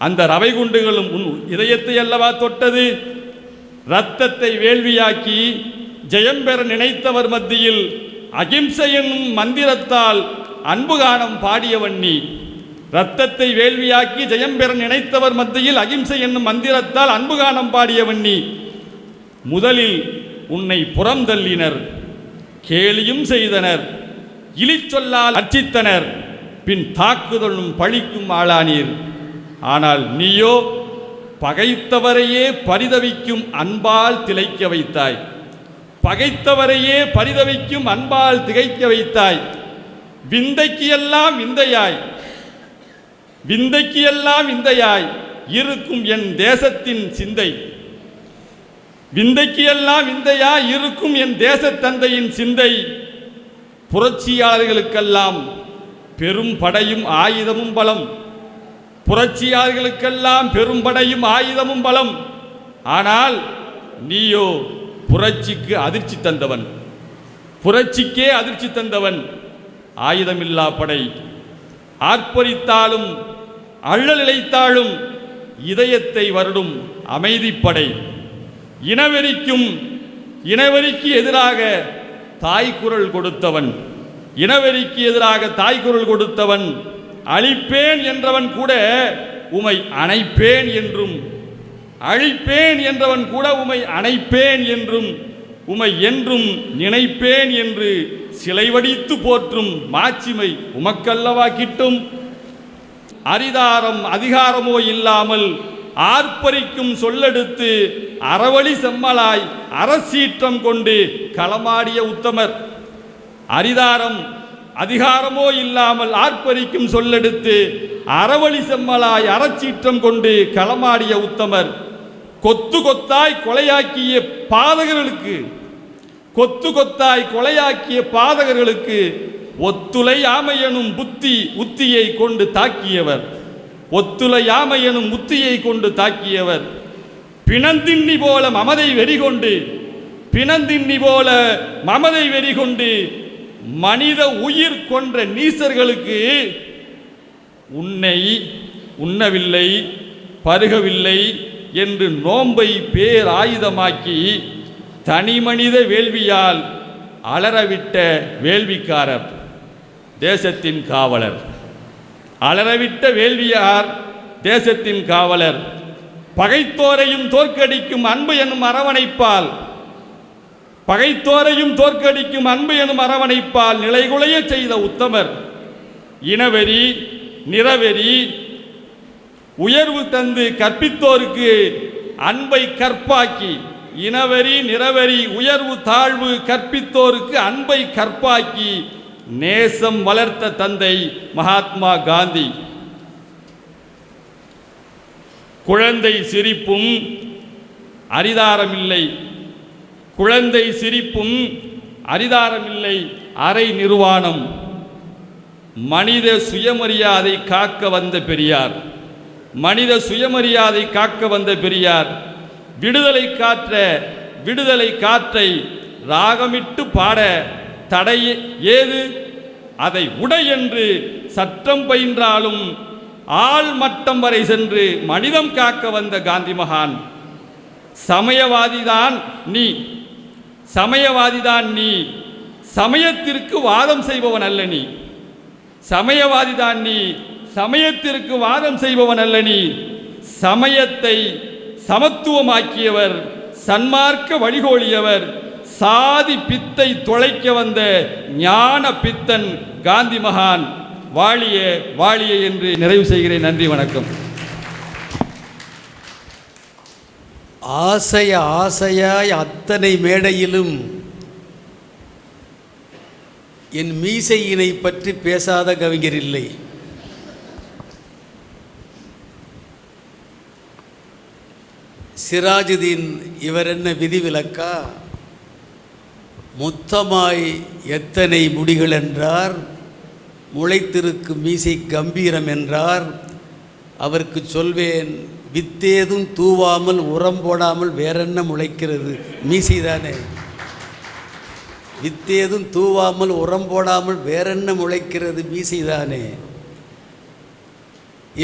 S15: அந்த ரவைகுண்டுகளும் உன் இதயத்தை அல்லவா தொட்டது. இரத்தத்தை வேள்வியாக்கி ஜெயம் பெற நினைத்தவர் மத்தியில் அகிம்சை என்னும் மந்திரத்தால் அன்பு கானம் பாடியவன் நீ. இரத்தத்தை வேள்வியாக்கி ஜெயம் பெற நினைத்தவர் மத்தியில் அகிம்சை என்னும் மந்திரத்தால் அன்பு கானம் பாடியவன் நீ. முதலில் உன்னை புறம் தள்ளினர், கேலியும் செய்தனர், இழிச்சொல்லால் அர்ச்சித்தனர், பின் தாக்குதலும் பழிக்கும் ஆளானீர். ஆனால் நீயோ பகைத்தவரையே பரிதவிக்கும் அன்பால் திளைக்க வைத்தாய். பகைத்தவரையே பரிதவிக்கும் அன்பால் திகைக்க வைத்தாய். விந்தைக்கு எல்லாம் விந்தையாய் இருக்கும் என் தேசத்தின் சிந்தை. விந்தைக்கு எல்லாம் விந்தையாய் இருக்கும் என் தேசத்தந்தையின் சிந்தை. புரட்சியாளர்களுக்கெல்லாம் பெரும் படையும் ஆயுதமும் பலம். புரட்சியாளர்களுக்கெல்லாம் பெரும் படையும் ஆயுதமும் பலம். ஆனால் நீயோ புரட்சிக்கு அதிர்ச்சி தந்தவன். புரட்சிக்கே அதிர்ச்சி தந்தவன். ஆயுதமில்லா படை. ஆர்ப்பரித்தாலும் அள்ளல் இழைத்தாலும் இதயத்தை வருடும் அமைதிப்படை. இனவெறிக்கு எதிராக தாய்க்குரல் கொடுத்தவன். இனவெறிக்கு எதிராக தாய்க்குரல் கொடுத்தவன். அழிப்பேன் என்றவன் கூட உமை அணைப்பேன் என்றும், அழிப்பேன் என்றவன் கூட உமை அணைப்பேன் என்றும், உமை என்றும் நினைப்பேன் என்று சிலை வடித்து போற்றும் மாட்சிமை உமக்கல்லவா கிட்டும். அரிதாரம் அதிகாரமோ இல்லாமல் ஆர்ப்பரிக்கும் சொல்லெடுத்து அறவழி செம்மலாய் அரசீற்றம் கொண்டு களமாடிய உத்தமர். அரிதாரம் அதிகாரமோ இல்லாமல் ஆர்ப்பரிக்கும் சொல்லெடுத்து அறவழி செம்மலாய் அறச்சீற்றம் கொண்டு களமாடிய உத்தமர். கொத்து கொத்தாய் கொலையாக்கிய பாதகர்களுக்கு ஒத்துலை ஆமையனும் உத்தியை கொண்டு தாக்கியவர். ஒத்துலை ஆமையனும் உத்தியை கொண்டு தாக்கியவர். பிணந்தின்னி போல மமதை வெறிகொண்டு மனித உயிர் கொன்ற நீசர்களுக்கு உன்னை உண்ணவில்லை பருகவில்லை என்று நோன்பை பேர் ஆயுதமாக்கி தனி மனித வேள்வியால் அலறவிட்ட வேள்விக்காரர் தேசத்தின் காவலர். அலறவிட்ட வேள்வியார் தேசத்தின் காவலர். பகைத்தோரையும் தோற்கடிக்கும் அன்பு எனும் அரவணைப்பால், பகைத்தோரையும் தோற்கடிக்கும் அன்பு எனும் அரவணைப்பால் நிலைகுலைய செய்த உத்தமர். இனவெறி நிறவெறி உயர்வு தந்து கற்பித்தோருக்கு அன்பை கற்பாக்கி, இனவெறி நிறவெறி உயர்வு தாழ்வு கற்பித்தோருக்கு அன்பை கற்பாக்கி நேசம் வளர்த்த தந்தை மகாத்மா காந்தி. குழந்தை சிரிப்பும் அரிதாரமில்லை, குழந்தை சிரிப்பும் அரிதாரமில்லை அரை நிர்வாணம். மனித சுயமரியாதை காக்க வந்த பெரியார். மனித சுயமரியாதை காக்க வந்த பெரியார் விடுதலை காற்றை ராகமிட்டு பாட தடை ஏது? அதை உடை என்று சட்டம் பயின்றாலும் ஆள் மட்டம் வரை சென்று மனிதம் காக்க வந்த காந்தி மகான். சமயவாதிதான் நீ, சமயத்திற்கு வாதம் செய்பவன் அல்ல நீ. சமயவாதிதான் நீ, சமயத்திற்கு வாதம் செய்பவன் அல்ல நீ. சமயத்தை சமத்துவமாக்கியவர், சன்மார்க்க வழிகோலியவர், சாதி பித்தை தொலைக்க வந்த ஞான பித்தன் காந்தி மகான். வாழிய வாழிய என்று நிறைவு செய்கிறேன். நன்றி, வணக்கம்.
S1: ஆசையாய் அத்தனை மேடையிலும் என் மீசையினை பற்றி பேசாத கவிஞர் இல்லை. சிராஜுதீன் இவர் என்ன விதிவிலக்கா? மொத்தமாய் எத்தனை முடிகள் என்றார், முளைத்திருக்கும் மீசை கம்பீரம் என்றார். அவருக்கு சொல்வேன், வித்தேதும் தூவாமல் உரம் போடாமல் வேறென்ன முளைக்கிறது? மீசைதானே. வித்தேதும் தூவாமல் உரம் போடாமல் வேறென்ன முளைக்கிறது? மீசைதானே.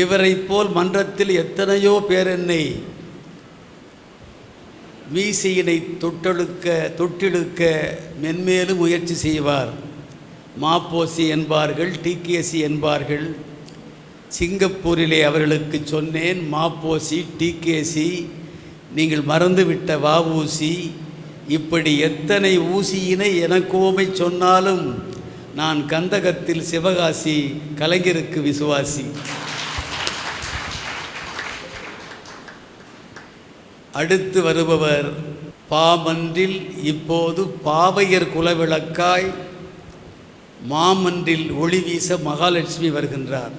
S1: இவரை போல் மன்றத்தில் எத்தனையோ பேர் என்னை மீசையினை தொட்டெடுக்க மென்மேலும் முயற்சி செய்வார். மாப்போசி என்பார்கள், டிகேசி என்பார்கள். சிங்கப்பூரிலே அவர்களுக்கு சொன்னேன், மாப்போசி, டிகேசி, நீங்கள் மறந்துவிட்ட வஉசி, இப்படி எத்தனை ஊசியினை எனக்கோமை சொன்னாலும் நான் கந்தகத்தில் சிவகாசி, கலைஞருக்கு விசுவாசி. அடுத்து வருபவர் பாமன்றில் இப்போது பாவையர் குலவிளக்காய் மாமன்றில் ஒளி வீச மகாலட்சுமி வருகின்றார்.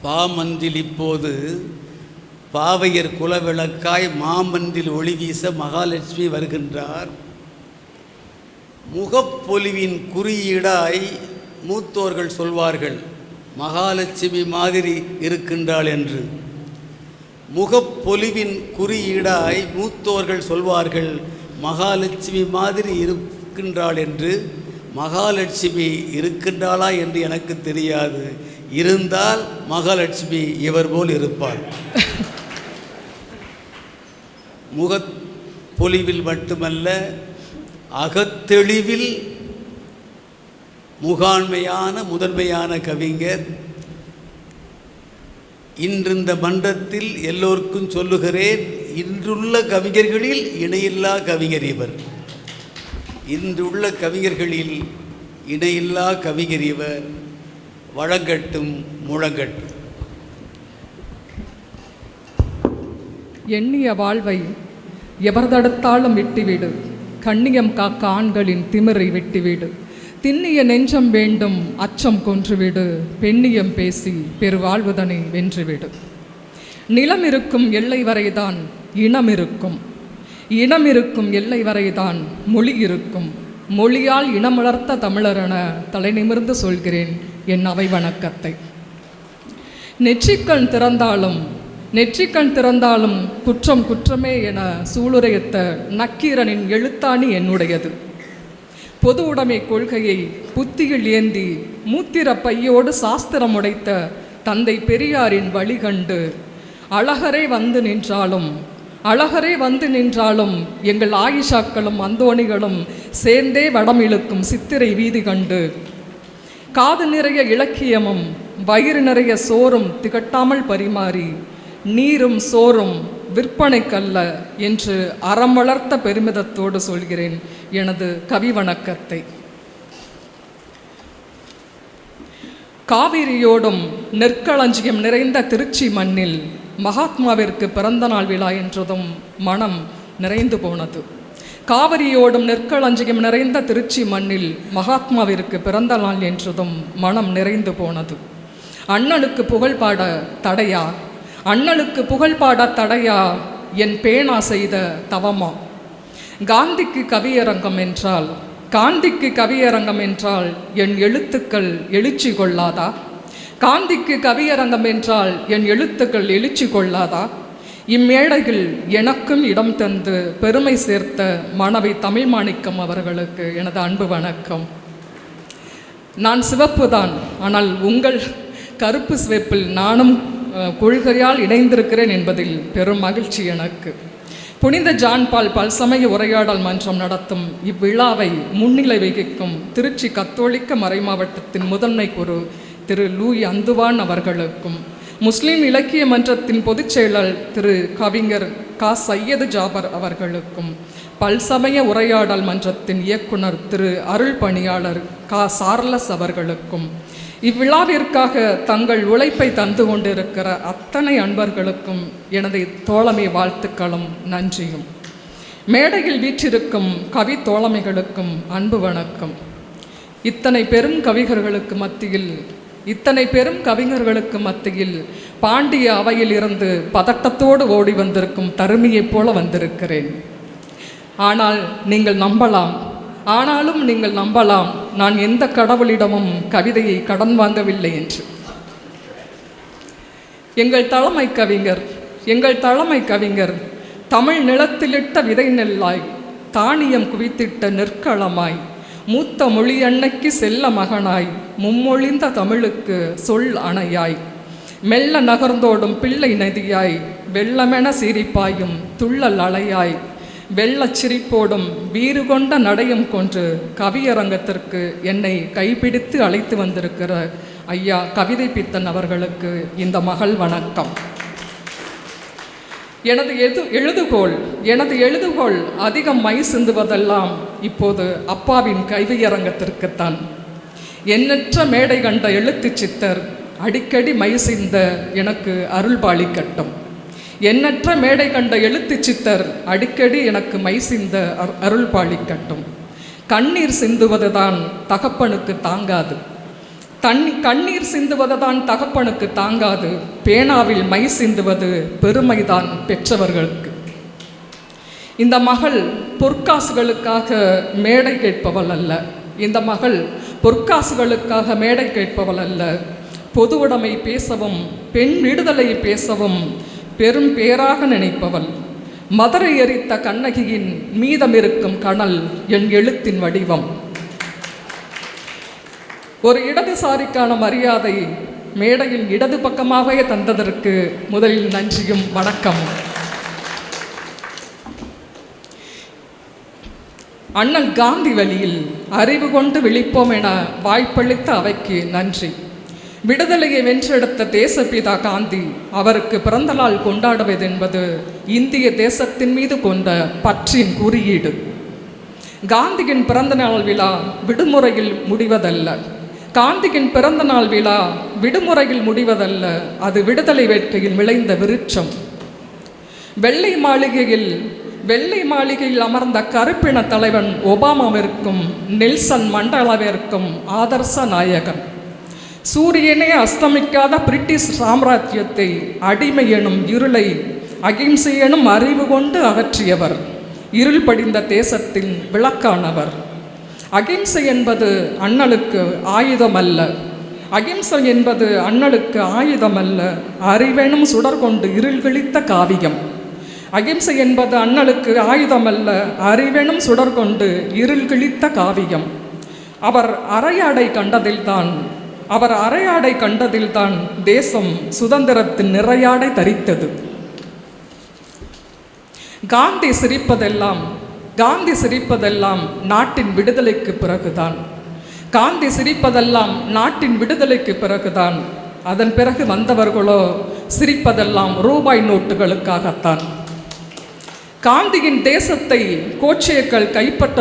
S1: பாமன்றில் இப்போது பாவையர் குலவிளக்காய் மாமன்றில் ஒளி வீச மகாலட்சுமி வருகின்றார். முகப்பொலிவின் குறியீடாய் மூத்தோர்கள் சொல்வார்கள், மகாலட்சுமி மாதிரி இருக்கின்றாள் என்று. முகப்பொலிவின் குறியீடாய் மூத்தோர்கள் சொல்வார்கள், மகாலட்சுமி மாதிரி இருக்கின்றாள் என்று. மகாலட்சுமி இருக்கின்றாளா என்று எனக்கு தெரியாது. இருந்தால் மகாலட்சுமி இவர் போல் இருப்பாள். முகப்பொலிவில் மட்டுமல்ல, அகத்தெளிவில் முதன்மையான கவிஞர். இன்று இந்த மன்றத்தில் எல்லோருக்கும் சொல்லுகிறேன், இன்றுள்ள கவிஞர்களில் இணையில்லா கவிஞர் இவர். இன்றுள்ள கவிஞர்களில் இணையில்லா கவிஞர் இவர். வழங்கட்டும், முழங்கட்டும்.
S16: எண்ணிய வாழ்வை எவர் தடுத்தாலும் விட்டுவிடு, கண்ணியம் காக்க ஆண்களின் திமிரை விட்டுவிடு, திண்ணிய நெஞ்சம் வேண்டும் அச்சம் கொன்றுவிடு, பெண்ணியம் பேசி பெருவாழ்வுதனை வென்றுவிடு. நிலம் இருக்கும் எல்லை வரைதான் இனம் இருக்கும், இனம் இருக்கும் எல்லை வரைதான் மொழி இருக்கும். மொழியால் இனம் வளர்த்த தமிழரென தலை நிமிர்ந்து சொல்கிறேன் என் அவை வணக்கத்தை. நெற்றிக்கண் திறந்தாலும் குற்றம் குற்றமே என சூளுரைத்த நக்கீரனின் எழுத்தாணி என்னுடையது. பொது உடைமை கொள்கையை புத்தியில் ஏந்தி மூத்திர பையோடு சாஸ்திரம் உடைத்த தந்தை பெரியாரின் வழிகண்டு அழகரே வந்து நின்றாலும் எங்கள் ஆயிஷாக்களும் அந்தோணிகளும் சேர்ந்தே வடம் இழுக்கும் சித்திரை வீதி கண்டு காது நிறைய இலக்கியமும் வயிறு நிறைய சோறும் திகட்டாமல் பரிமாறி நீரும் சோறும் விற்பனைக்கல்ல என்று அறம் வளர்த்த பெருமிதத்தோடு சொல்கிறேன் எனது கவி வணக்கத்தை. காவிரியோடும் நெற்களஞ்சியம் நிறைந்த திருச்சி மண்ணில் மகாத்மாவிற்கு பிறந்தநாள் விழா என்றதும் மனம் நிறைந்து போனது. காவிரியோடும் நெற்களஞ்சியம் நிறைந்த திருச்சி மண்ணில் மகாத்மாவிற்கு பிறந்த நாள் என்றதும் மனம் நிறைந்து போனது. அண்ணலுக்கு புகழ்பாட தடையா என் பேனா செய்த தவமா? காந்திக்கு கவியரங்கம் என்றால் காந்திக்கு கவியரங்கம் என்றால் என் எழுத்துக்கள் எழுச்சி கொள்ளாதா? காந்திக்கு கவியரங்கம் என்றால் என் எழுத்துக்கள் எழுச்சி கொள்ளாதா? இம்மேடையில் எனக்கும் இடம் தந்து பெருமை சேர்த்த மாணவி தமிழ் மாணிக்கம் அவர்களுக்கு எனது அன்பு வணக்கம். நான் சிவப்பு தான், ஆனால் உங்கள் கருப்பு சிவப்பில் நானும் கொள்கையால் இணைந்திருக்கிறேன் என்பதில் பெரும் மகிழ்ச்சி எனக்கு. புனித ஜான் பால் பல்சமய உரையாடல் மன்றம் நடத்தும் இவ்விழாவை முன்னிலை வகிக்கும் திருச்சி கத்தோலிக்க மறைமாவட்டத்தின் முதன்மை குரு திரு லூயி அந்துவான் அவர்களுக்கும், முஸ்லீம் இலக்கிய மன்றத்தின் பொதுச் செயலர் திரு கவிஞர் கா சையது ஜாபர் அவர்களுக்கும், பல்சமய உரையாடல் மன்றத்தின் இயக்குனர் திரு அருள் பணியாளர் கா சார்லஸ் அவர்களுக்கும், இவ்விழாவிற்காக தங்கள் உழைப்பை தந்து கொண்டிருக்கிற அத்தனை அன்பர்களுக்கும் எனது தோழமை வாழ்த்துக்களும் நன்றியும். மேடையில் வீற்றிருக்கும் கவி தோழமைகளுக்கும் அன்பு வணக்கம். இத்தனை பெரும் கவிஞர்களுக்கு மத்தியில் பாண்டிய அவையில் இருந்து பதட்டத்தோடு ஓடி வந்திருக்கும் தருமியைப் போல வந்திருக்கிறேன். ஆனாலும் நீங்கள் நம்பலாம் நான் எந்த கடவுளிடமும் கவிதையை கடன் வாங்கவில்லை என்று. எங்கள் தலைமை கவிஞர் தமிழ் நிலத்திலிட்ட விதை நெல்லாய், தானியம் குவித்திட்ட நெற்களமாய், மூத்த மொழி அன்னைக்கு செல்ல மகனாய், மும்மொழிந்த தமிழுக்கு சொல் அணையாய், மெல்ல நகர்ந்தோடும் பிள்ளை நதியாய், வெள்ளமென சிரிப்பாயும் துள்ளல் அலையாய், வெள்ளச் சிரிப்போடும் வீறு கொண்ட நடையும் கொன்று கவியரங்கத்திற்கு என்னை கைப்பிடித்து அழைத்து வந்திருக்கிற ஐயா கவிதை பித்தன் அவர்களுக்கு இந்த மகள் வணக்கம். எனது எழுதுகோள் அதிகம் மை சிந்துவதெல்லாம் இப்போது அப்பாவின் கவியரங்கத்திற்குத்தான். எண்ணற்ற மேடை கண்ட எழுத்து சித்தர் அடிக்கடி மை சிந்த எனக்கு அருள் பாலிக்கட்டும். எண்ணற்ற மேடை கண்ட எழுத்து சித்தர் அடிக்கடி எனக்கு மை சிந்த அருள் பாலிக்கட்டும். கண்ணீர் சிந்துவதுதான் தகப்பனுக்கு தாங்காது, கண்ணீர் சிந்துவதுதான் தகப்பனுக்கு தாங்காது, பேனாவில் மை சிந்துவது பெருமைதான் பெற்றவர்களுக்கு. இந்த மகள் பொற்காசுகளுக்காக மேடை கேட்பவள் அல்ல, பொது உடைமை பேசவும் பெண் விடுதலை பேசவும் பெரும் பேராக நினைப்பவள். மதுரை எரித்த கண்ணகியின் மீதமிருக்கும் கனல் என் எழுத்தின் வடிவம். ஒரு இடதுசாரிக்கான மரியாதை மேடையில் இடது பக்கமாகவே தந்ததற்கு முதலில் நன்றியும் வணக்கம். அண்ணல் காந்தி வழியில் அறிவு கொண்டு விழிப்போம் என வாய்ப்பளித்த அவைக்கு நன்றி. விடுதலையை வென்றெடுத்த தேசப்பிதா காந்தி அவருக்கு பிறந்த நாள் கொண்டாடுவது என்பது இந்திய தேசத்தின் மீது கொண்ட பற்றின் குறியீடு. காந்தியின் பிறந்த நாள் விழா விடுமுறையில் முடிவதல்ல, அது விடுதலை வேட்கையில் விளைந்த விருட்சம். வெள்ளை மாளிகையில் அமர்ந்த கருப்பின தலைவன் ஒபாமாவிற்கும் நெல்சன் மண்டேலாவிற்கும் ஆதர்ச நாயகன். சூரியனே அஸ்தமிக்காத பிரிட்டிஷ் சாம்ராஜ்யத்தை, அடிமை எனும் இருளை அகிம்சை எனும் அறிவு கொண்டு அகற்றியவர். இருள் படிந்த தேசத்தின் விளக்கானவர். அகிம்சை என்பது அண்ணலுக்கு ஆயுதமல்ல, அறிவெனும் சுடர் கொண்டு இருள் கிழித்த காவியம். அகிம்சை என்பது அண்ணலுக்கு ஆயுதமல்ல, அறிவெனும் சுடர் கொண்டு இருள் கிழித்த காவியம். அவர் அரையாடை கண்டதில்தான் தேசம் சுதந்திரத்தின் நிறையாடை தரித்தது. காந்தி சிரிப்பதெல்லாம் நாட்டின் விடுதலைக்கு பிறகுதான். அதன் பிறகு வந்தவர்களோ சிரிப்பதெல்லாம் ரூபாய் நோட்டுகளுக்காகத்தான். காந்தியின் தேசத்தை கோட்சேக்கள் கைப்பற்ற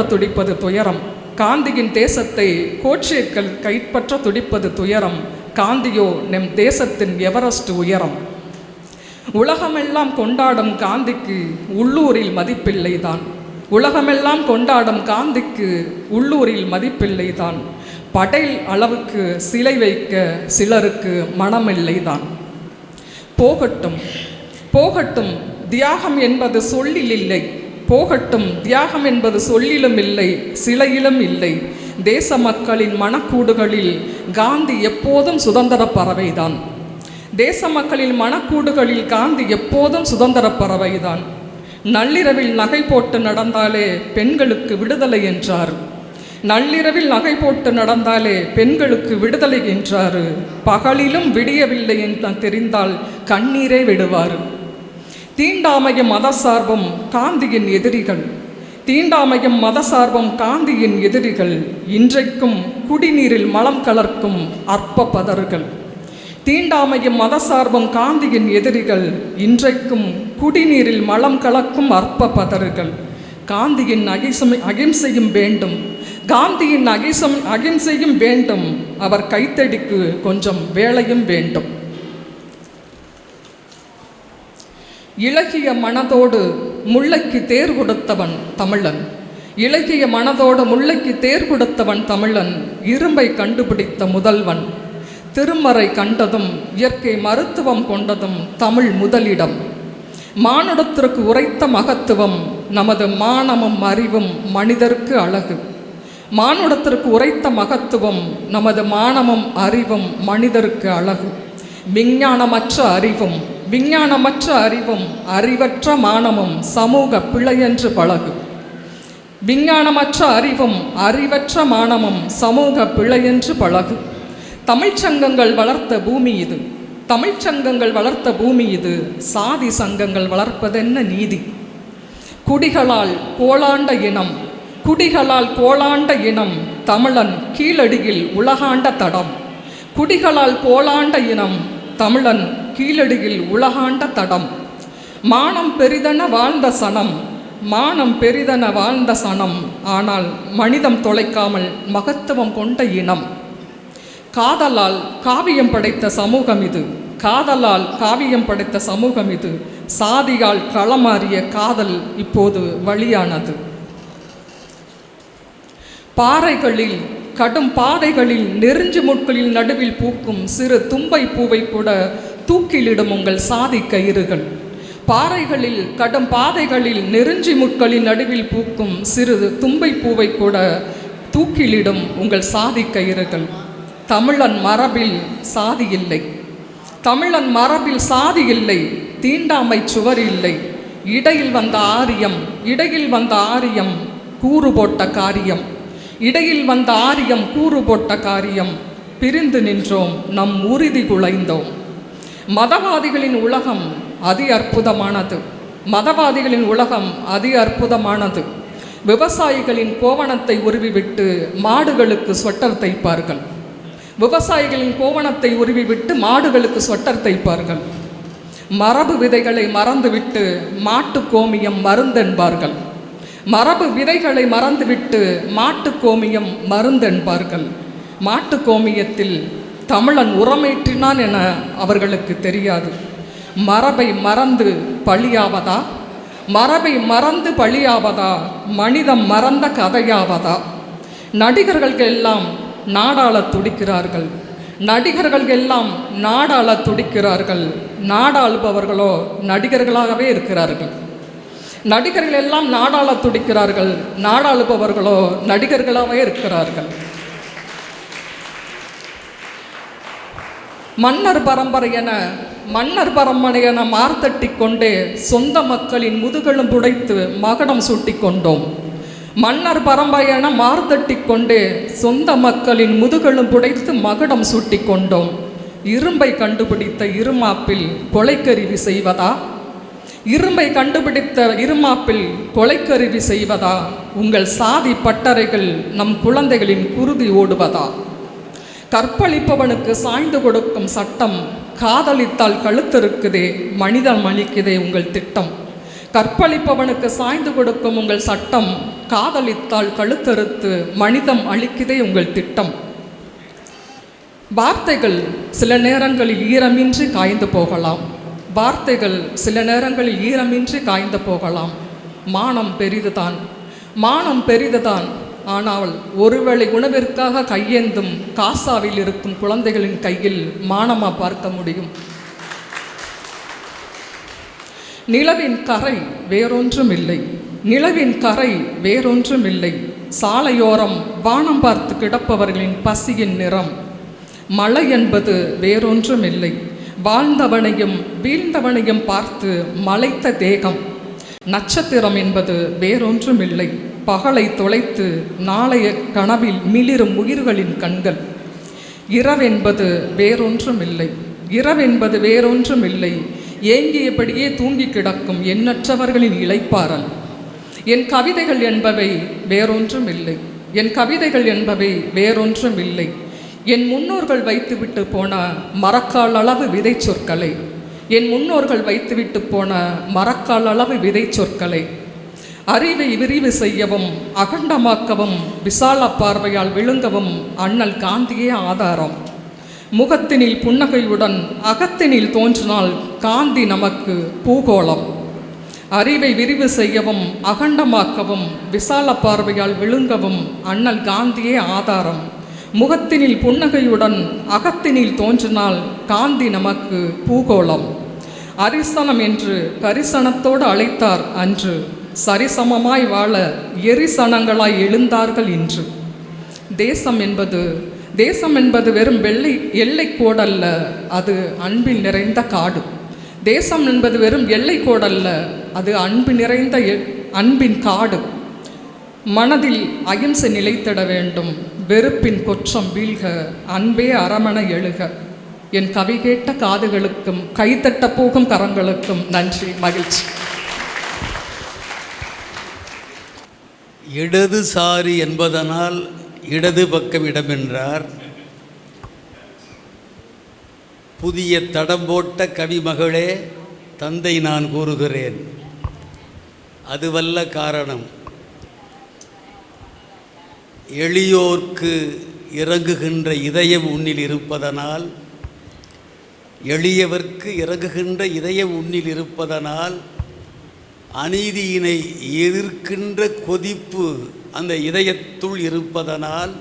S16: துடிப்பது துயரம். காந்தியோ நம் தேசத்தின் எவரெஸ்ட் உயரம். உலகமெல்லாம் கொண்டாடும் காந்திக்கு உள்ளூரில் மதிப்பில்லைதான். படேல் அளவுக்கு சிலை வைக்க சிலருக்கு மனமில்லைதான். போகட்டும், தியாகம் என்பது சொல்லில் இல்லை, போகட்டும், தியாகம் என்பது சொல்லிலும் இல்லை, சிலையிலும் இல்லை. தேச மக்களின் மனக்கூடுகளில் காந்தி எப்போதும் சுதந்திர பறவைதான். தேச மக்களின் மனக்கூடுகளில் காந்தி எப்போதும் சுதந்திர பறவைதான். நள்ளிரவில் நகை போட்டு நடந்தாலே பெண்களுக்கு விடுதலை என்றார். நள்ளிரவில் நகை போட்டு நடந்தாலே பெண்களுக்கு விடுதலை என்றார். பகலிலும் விடியவில்லை என்று தெரிந்தால் கண்ணீரே விடுவார். தீண்டாமையும் மதசார்பும் காந்தியின் எதிரிகள். தீண்டாமையும் மதசார்பும் காந்தியின் எதிரிகள். இன்றைக்கும் குடிநீரில் மலம் கலர்க்கும் அற்ப பதர்கள். தீண்டாமையும் மதசார்பும் காந்தியின் எதிரிகள். இன்றைக்கும் குடிநீரில் மலம் கலக்கும் அற்ப பதர்கள். காந்தியின் அகிம்சையும் வேண்டும். காந்தியின் அகிம்சையும் வேண்டும். அவர் கைத்தடிக்கு கொஞ்சம் வேலையும் வேண்டும். இளகிய மனதோடு முல்லைக்கு தேர் கொடுத்தவன் தமிழன். இளகிய மனதோடு முல்லைக்கு தேர் கொடுத்தவன் தமிழன். இரும்பை கண்டுபிடித்த முதல்வன். திருமறை கண்டதும் இயற்கை மருத்துவம் கொண்டதும் தமிழ் முதலிடம். மானுடத்திற்கு உரைத்த மகத்துவம் நமது மானமும் அறிவும் மனிதருக்கு அழகு. மானுடத்திற்கு உரைத்த மகத்துவம் நமது மானமும் அறிவும் மனிதருக்கு அழகு. விஞ்ஞானமற்ற அறிவும் அறிவற்ற மானமும் சமூக பிழையென்று பழகு. விஞ்ஞானமற்ற அறிவும் அறிவற்ற மானமும் சமூக பிழையென்று பழகு. தமிழ்ச்சங்கங்கள் வளர்த்த பூமி இது. தமிழ்ச்சங்கங்கள் வளர்த்த பூமி இது. சாதி சங்கங்கள் வளர்ப்பதென்ன நீதி? குடிகளால் கோளாண்ட இனம். குடிகளால் கோளாண்ட இனம் தமிழன் கீழடியில் உலகாண்ட தடம். குடிகளால் கோளாண்ட இனம் தமிழன் கீழடியில் உலகாண்ட தடம். மானம் பெரிதென வாழ்ந்த சனம். மானம் பெரிதென வாழ்ந்த சனம். ஆனால் மனிதம் தொலைக்காமல் மகத்துவம் கொண்ட இனம். காதலால் காவியம் படைத்த சமூகம் இது. காதலால் காவியம் படைத்த சமூகம் இது. சாதியால் களமாறிய காதல் இப்போது வழியானது. பாறைகளில் கடும் பாதைகளில் நெருஞ்சு முட்களில் நடுவில் பூக்கும் சிறு தும்பை பூவை கூட தூக்கிலிடும் உங்கள் சாதி கயிறுகள். பாறைகளில் கடும் பாதைகளில் நெருஞ்சி முட்களின் நடுவில் பூக்கும் சிறு தும்பை பூவை கூட தூக்கிலிடும் உங்கள் சாதி கயிறுகள். தமிழன் மரபில் சாதி இல்லை. தமிழன் மரபில் சாதி இல்லை. தீண்டாமை சுவர் இல்லை. இடையில் வந்த ஆரியம் கூறு போட்ட காரியம். இடையில் வந்த ஆரியம் கூறு போட்ட காரியம். பிரிந்து நின்றோம், நம் உறுதி குலைந்தோம். மதவாதிகளின் உலகம் அதி அற்புதமானது. மதவாதிகளின் உலகம் அதி அற்புதமானது. விவசாயிகளின் கோவணத்தை உருவிவிட்டு மாடுகளுக்கு ஸ்வெட்டர் தைப்பார்கள். விவசாயிகளின் கோவணத்தை உருவிவிட்டு மாடுகளுக்கு ஸ்வெட்டர் தைப்பார்கள். மரபு விதைகளை மறந்துவிட்டு மாட்டு கோமியம் மருந்தென்பார்கள். மரபு விதைகளை மறந்துவிட்டு மாட்டு கோமியம் மருந்தென்பார்கள். மாட்டு கோமியத்தில் தமிழன் உரமேற்றினான் என அவர்களுக்கு தெரியாது. மரபை மறந்து பழியாவதா? மரபை மறந்து பழியாவதா? மனிதம் மறந்த கதையாவதா? நடிகர்கள் எல்லாம் நாடாள துடிக்கிறார்கள். நடிகர்கள் எல்லாம் நாடாள துடிக்கிறார்கள். நாடாளுபவர்களோ நடிகர்களாகவே இருக்கிறார்கள். நடிகர்கள் எல்லாம் நாடாள துடிக்கிறார்கள். நாடாளுபவர்களோ நடிகர்களாகவே இருக்கிறார்கள். மன்னர் பரம்பரை என மார்த்தட்டி கொண்டே சொந்த மக்களின் முதுகெலும் புடைத்து மகுடம் சூட்டி கொண்டோம். மன்னர் பரம்பரை என மார்த்தட்டி கொண்டே சொந்த மக்களின் முதுகெலும் புடைத்து மகுடம் சூட்டி கொண்டோம். இரும்பை கண்டுபிடித்த இருமாப்பில் கொலைக்கருவி செய்வதா? இரும்பை கண்டுபிடித்த இருமாப்பில் கொலைக்கருவி செய்வதா? உங்கள் சாதி பட்டறைகள் நம் குழந்தைகளின் குருதி ஓடுவதா? கற்பழிப்பவனுக்கு சாய்ந்து கொடுக்கும் சட்டம் காதலித்தால் கழுத்திருக்குதே, மனிதம் அளிக்குதே உங்கள் திட்டம். கற்பழிப்பவனுக்கு சாய்ந்து கொடுக்கும் உங்கள் சட்டம் காதலித்தால் கழுத்தறுத்து மனிதம் அளிக்குதே உங்கள் திட்டம். வார்த்தைகள் சில நேரங்களில் ஈரமின்றி காய்ந்து போகலாம். வார்த்தைகள் சில நேரங்களில் ஈரமின்றி காய்ந்து போகலாம். மானம் பெரிதுதான், மானம் பெரிதுதான். ஆனால் ஒருவேளை உணவிற்காக கையேந்தும் காசாவில் இருக்கும் குழந்தைகளின் கையில் மானமா பார்க்க முடியும்? நிலவின் கரை வேறொன்றும் இல்லை. நிலவின் கரை வேறொன்றுமில்லை. சாலையோரம் வானம் பார்த்து கிடப்பவர்களின் பசியின் நிறம். மழை என்பது வேறொன்றுமில்லை. வாழ்ந்தவனையும் வீழ்ந்தவனையும் பார்த்து மலைத்த தேகம். நட்சத்திரம் என்பது வேறொன்றுமில்லை. பகலை தொலைத்து நாளைய கனவில் மிளிரும் உயிர்களின் கண்கள். இரவென்பது வேறொன்றுமில்லை. இரவென்பது வேறொன்றுமில்லை. ஏங்கியபடியே தூங்கி கிடக்கும் எண்ணற்றவர்களின் இளைப்பாறல். என் கவிதைகள் என்பவை வேறொன்றுமில்லை. என் கவிதைகள் என்பவை வேறொன்றுமில்லை. என் முன்னோர்கள் வைத்துவிட்டு போன மரக்கால் அளவு விதை சொற்களை. என் முன்னோர்கள் வைத்துவிட்டு போன மரக்கால் அளவு விதை சொற்களை. அறிவை விரிவு செய்யவும் அகண்டமாக்கவும் விசால பார்வையால் விழுங்கவும் அண்ணல் காந்தியே ஆதாரம். முகத்தினில் புன்னகையுடன் அகத்தினில் தோன்றினால் காந்தி நமக்கு பூகோளம். அறிவை விரிவு செய்யவும் அகண்டமாக்கவும் விசால பார்வையால் விழுங்கவும் அண்ணல் காந்தியே ஆதாரம். முகத்தினில் புன்னகையுடன் அகத்தினில் தோன்றினால் காந்தி நமக்கு பூகோளம். அரிசனம் என்று கரிசனத்தோடு அழைத்தார் அன்று. சரிசமமாய் வாழ எரிசனங்களாய் எழுந்தார்கள் இன்று. தேசம் என்பது வெறும் எல்லை கோடல்ல, அது அன்பில் நிறைந்த காடு. தேசம் என்பது வெறும் எல்லை கோடல்ல, அது அன்பு நிறைந்த அன்பின் காடு. மனதில் அகிம்சை நிலைத்திட வேண்டும். வெறுப்பின் கொற்றம் வீழ்க, அன்பே அரமண எழுக. என் கவி கேட்ட காதுகளுக்கும் கைத்தட்ட போகும் கரங்களுக்கும் நன்றி, மகிழ்ச்சி.
S1: இடதுசாரி என்பதனால் இடது பக்கம் இடமென்றார். புதிய தடம் போட்ட கவிமகளே, தந்தை நான் கூறுகிறேன், அதுவல்ல காரணம். எளியோர்க்கு இறங்குகின்ற இதயம் உன்னில் இருப்பதனால், எளியவர்க்கு இறங்குகின்ற இதயம் உன்னில் இருப்பதனால், அநீதியினை எதிர்க்கின்ற கொதிப்பு அந்த இதயத்துள் இருப்பதனால்,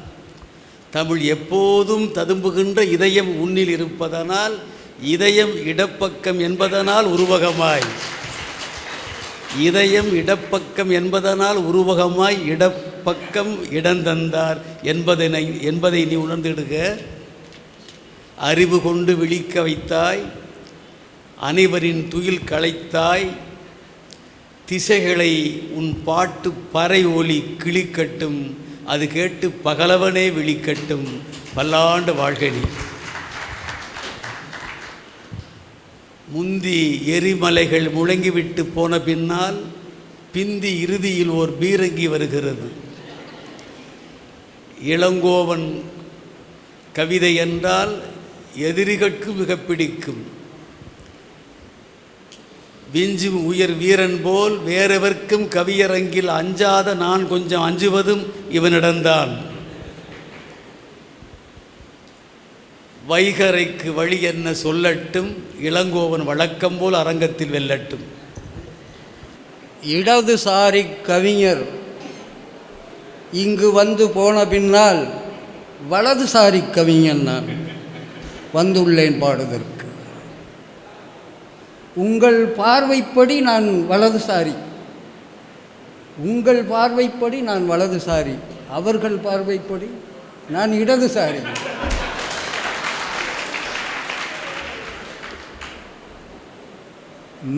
S1: தமிழ் எப்போதும் ததும்புகின்ற இதயம் உன்னில் இருப்பதனால், இதயம் இடப்பக்கம் என்பதனால் உருவகமாய், இதயம் இடப்பக்கம் என்பதனால் உருவகமாய் இடப்பக்கம் இடந்தந்தார் என்பதை நீ உணர்ந்திடுக. அறிவு கொண்டு விழிக்க வைத்தாய், அனைவரின் துயில் களைத்தாய். திசைகளை உன் பாட்டு பறை ஒலி கிளிக்கட்டும், அது கேட்டு பகலவனே விழிக்கட்டும். பல்லாண்டு வாழ்கனி. முந்தி எரிமலைகள் முழங்கிவிட்டு போன பின்னால் பிந்தி இறுதியில் ஓர் பீரங்கி வருகிறது. இளங்கோவன் கவிதை என்றால் எதிரிகளுக்கு மிக பிடிக்கும். விஞ்சும் உயர் வீரன் போல் வேறெவர்க்கும் கவியரங்கில் அஞ்சாத நான் கொஞ்சம் அஞ்சுவதும் இவனிடம்தான். வைகரைக்கு வழி என்ன சொல்லட்டும், இளங்கோவன் வழக்கம் போல் அரங்கத்தில் வெல்லட்டும்.
S17: இடதுசாரி கவிஞர் இங்கு வந்து போன பின்னால் வலதுசாரி கவிஞன் நான் வந்துள்ளேன் பாடுவதற்கு. உங்கள் பார்வைப்படி நான் வலதுசாரி, உங்கள் பார்வைப்படி நான் வலதுசாரி, அவர்கள் பார்வைப்படி நான் இடதுசாரி.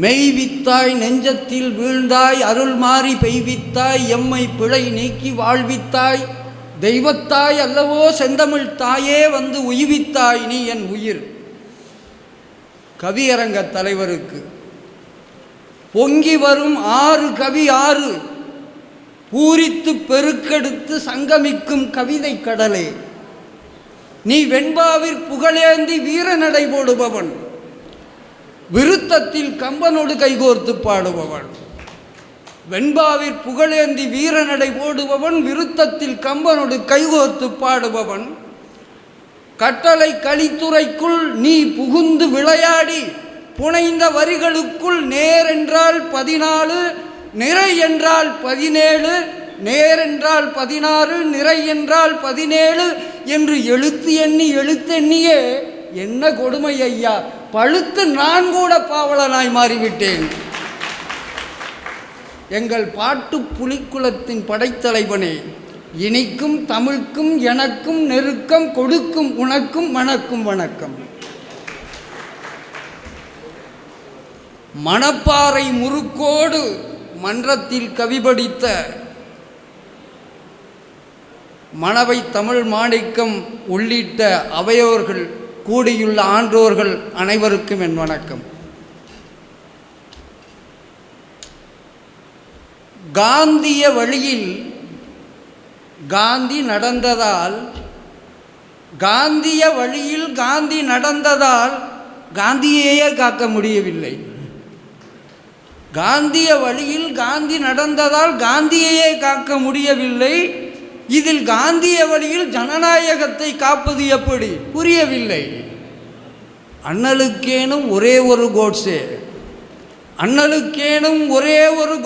S17: மெய்வித்தாய் நெஞ்சத்தில் வீழ்ந்தாய், அருள் மாறி பெய்வித்தாய், எம்மை பிழை நீக்கி வாழ்வித்தாய், தெய்வத்தாய் அல்லவோ செந்தமிழ் தாயே வந்து உய்வித்தாய் நீ என் உயிர். கவியரங்க தலைவருக்கு பொங்கி வரும் ஆறு கவி ஆறு, பூரித்து பெருக்கெடுத்து சங்கமிக்கும் கவிதை கடலே, நீ வெண்பாவிற் புகழேந்தி வீரநடை போடுபவன், விருத்தத்தில் கம்பனோடு கைகோர்த்து பாடுபவன். வெண்பாவிற் புகழேந்தி வீரநடை போடுபவன், விருத்தத்தில் கம்பனோடு கைகோர்த்து பாடுபவன். கட்டளை கலித்துறைக்குள் நீ புகுந்து விளையாடி புனைந்த வரிகளுக்குள் நேர் என்றால் 14, நிறை என்றால் 17, நேர் என்றால் 16, நிறை என்றால் 17 என்று எழுத்தெண்ணியே என்ன கொடுமை ஐயா, பழுத்து நான் கூட பாவலனாய் மாறிவிட்டேன். எங்கள் பாட்டு புலிக்குலத்தின் படைத்தலைவனே, இனிக்கும் தமிழ்க்கும் எனக்கும் நெருக்கம் கொடுக்கும் உனக்கும் வணக்கம் வணக்கம். மணப்பாறை முறுக்கோடு மன்றத்தில் கவிபடித்த மணவை தமிழ் மாணிக்கம் உள்ளிட்ட அவையோர்கள், கூடியுள்ள ஆன்றோர்கள் அனைவருக்கும் என் வணக்கம். காந்திய வழியில் காந்தி நடந்ததால் காந்தியையே காக்க முடியவில்லை. காந்திய வழியில் காந்தி நடந்ததால் காந்தியையே காக்க முடியவில்லை. இதில் காந்திய வழியில் ஜனநாயகத்தை காப்பது எப்படி? புரியவில்லை. அண்ணலுக்கேனும் ஒரே ஒரு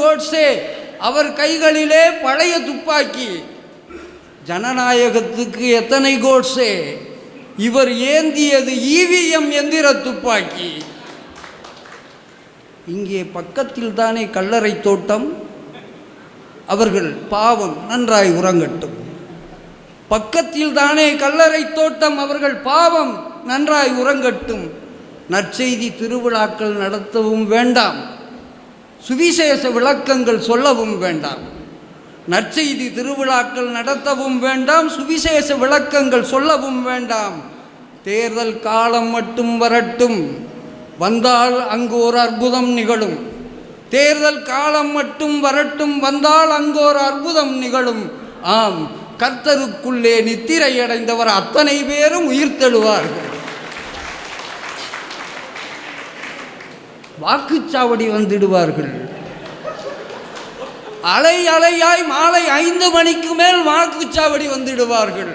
S17: கோட்ஸே, அவர் கைகளிலே பழைய துப்பாக்கி. ஜனநாயகத்துக்கு எத்தனை கோட்ஸே? இவர் ஏந்தியது EVM எந்திர துப்பாக்கி. இங்கே பக்கத்தில் தானே கல்லறை தோட்டம். அவர்கள் பாவம் நன்றாய் உறங்கட்டும். பக்கத்தில் தானே கல்லறை தோட்டம், அவர்கள் பாவம் நன்றாய் உறங்கட்டும். நற்செய்தி திருவிழாக்கள் நடத்தவும் வேண்டாம், சுவிசேஷ விளக்கங்கள் சொல்லவும் வேண்டாம். நற்செய்தி திருவிழாக்கள் நடத்தவும் வேண்டாம், சுவிசேஷ விளக்கங்கள் சொல்லவும் வேண்டாம். தேர்தல் காலம் மட்டும் வரட்டும், வந்தால் அங்கு ஒரு அற்புதம் நிகழும். தேர்தல் காலம் மட்டும் வரட்டும், வந்தால் அங்கு ஒரு அற்புதம் நிகழும். ஆம், கர்த்தருக்குள்ளே நித்திரை அடைந்தவர் அத்தனை பேரும் உயிர்த்தெழுவார்கள். வாக்குச்சாவடி வந்துடுவார்கள். அலை அலையாய் மாலை 5 மணிக்கு மேல் வாக்குச்சாவடி வந்துடுவார்கள்.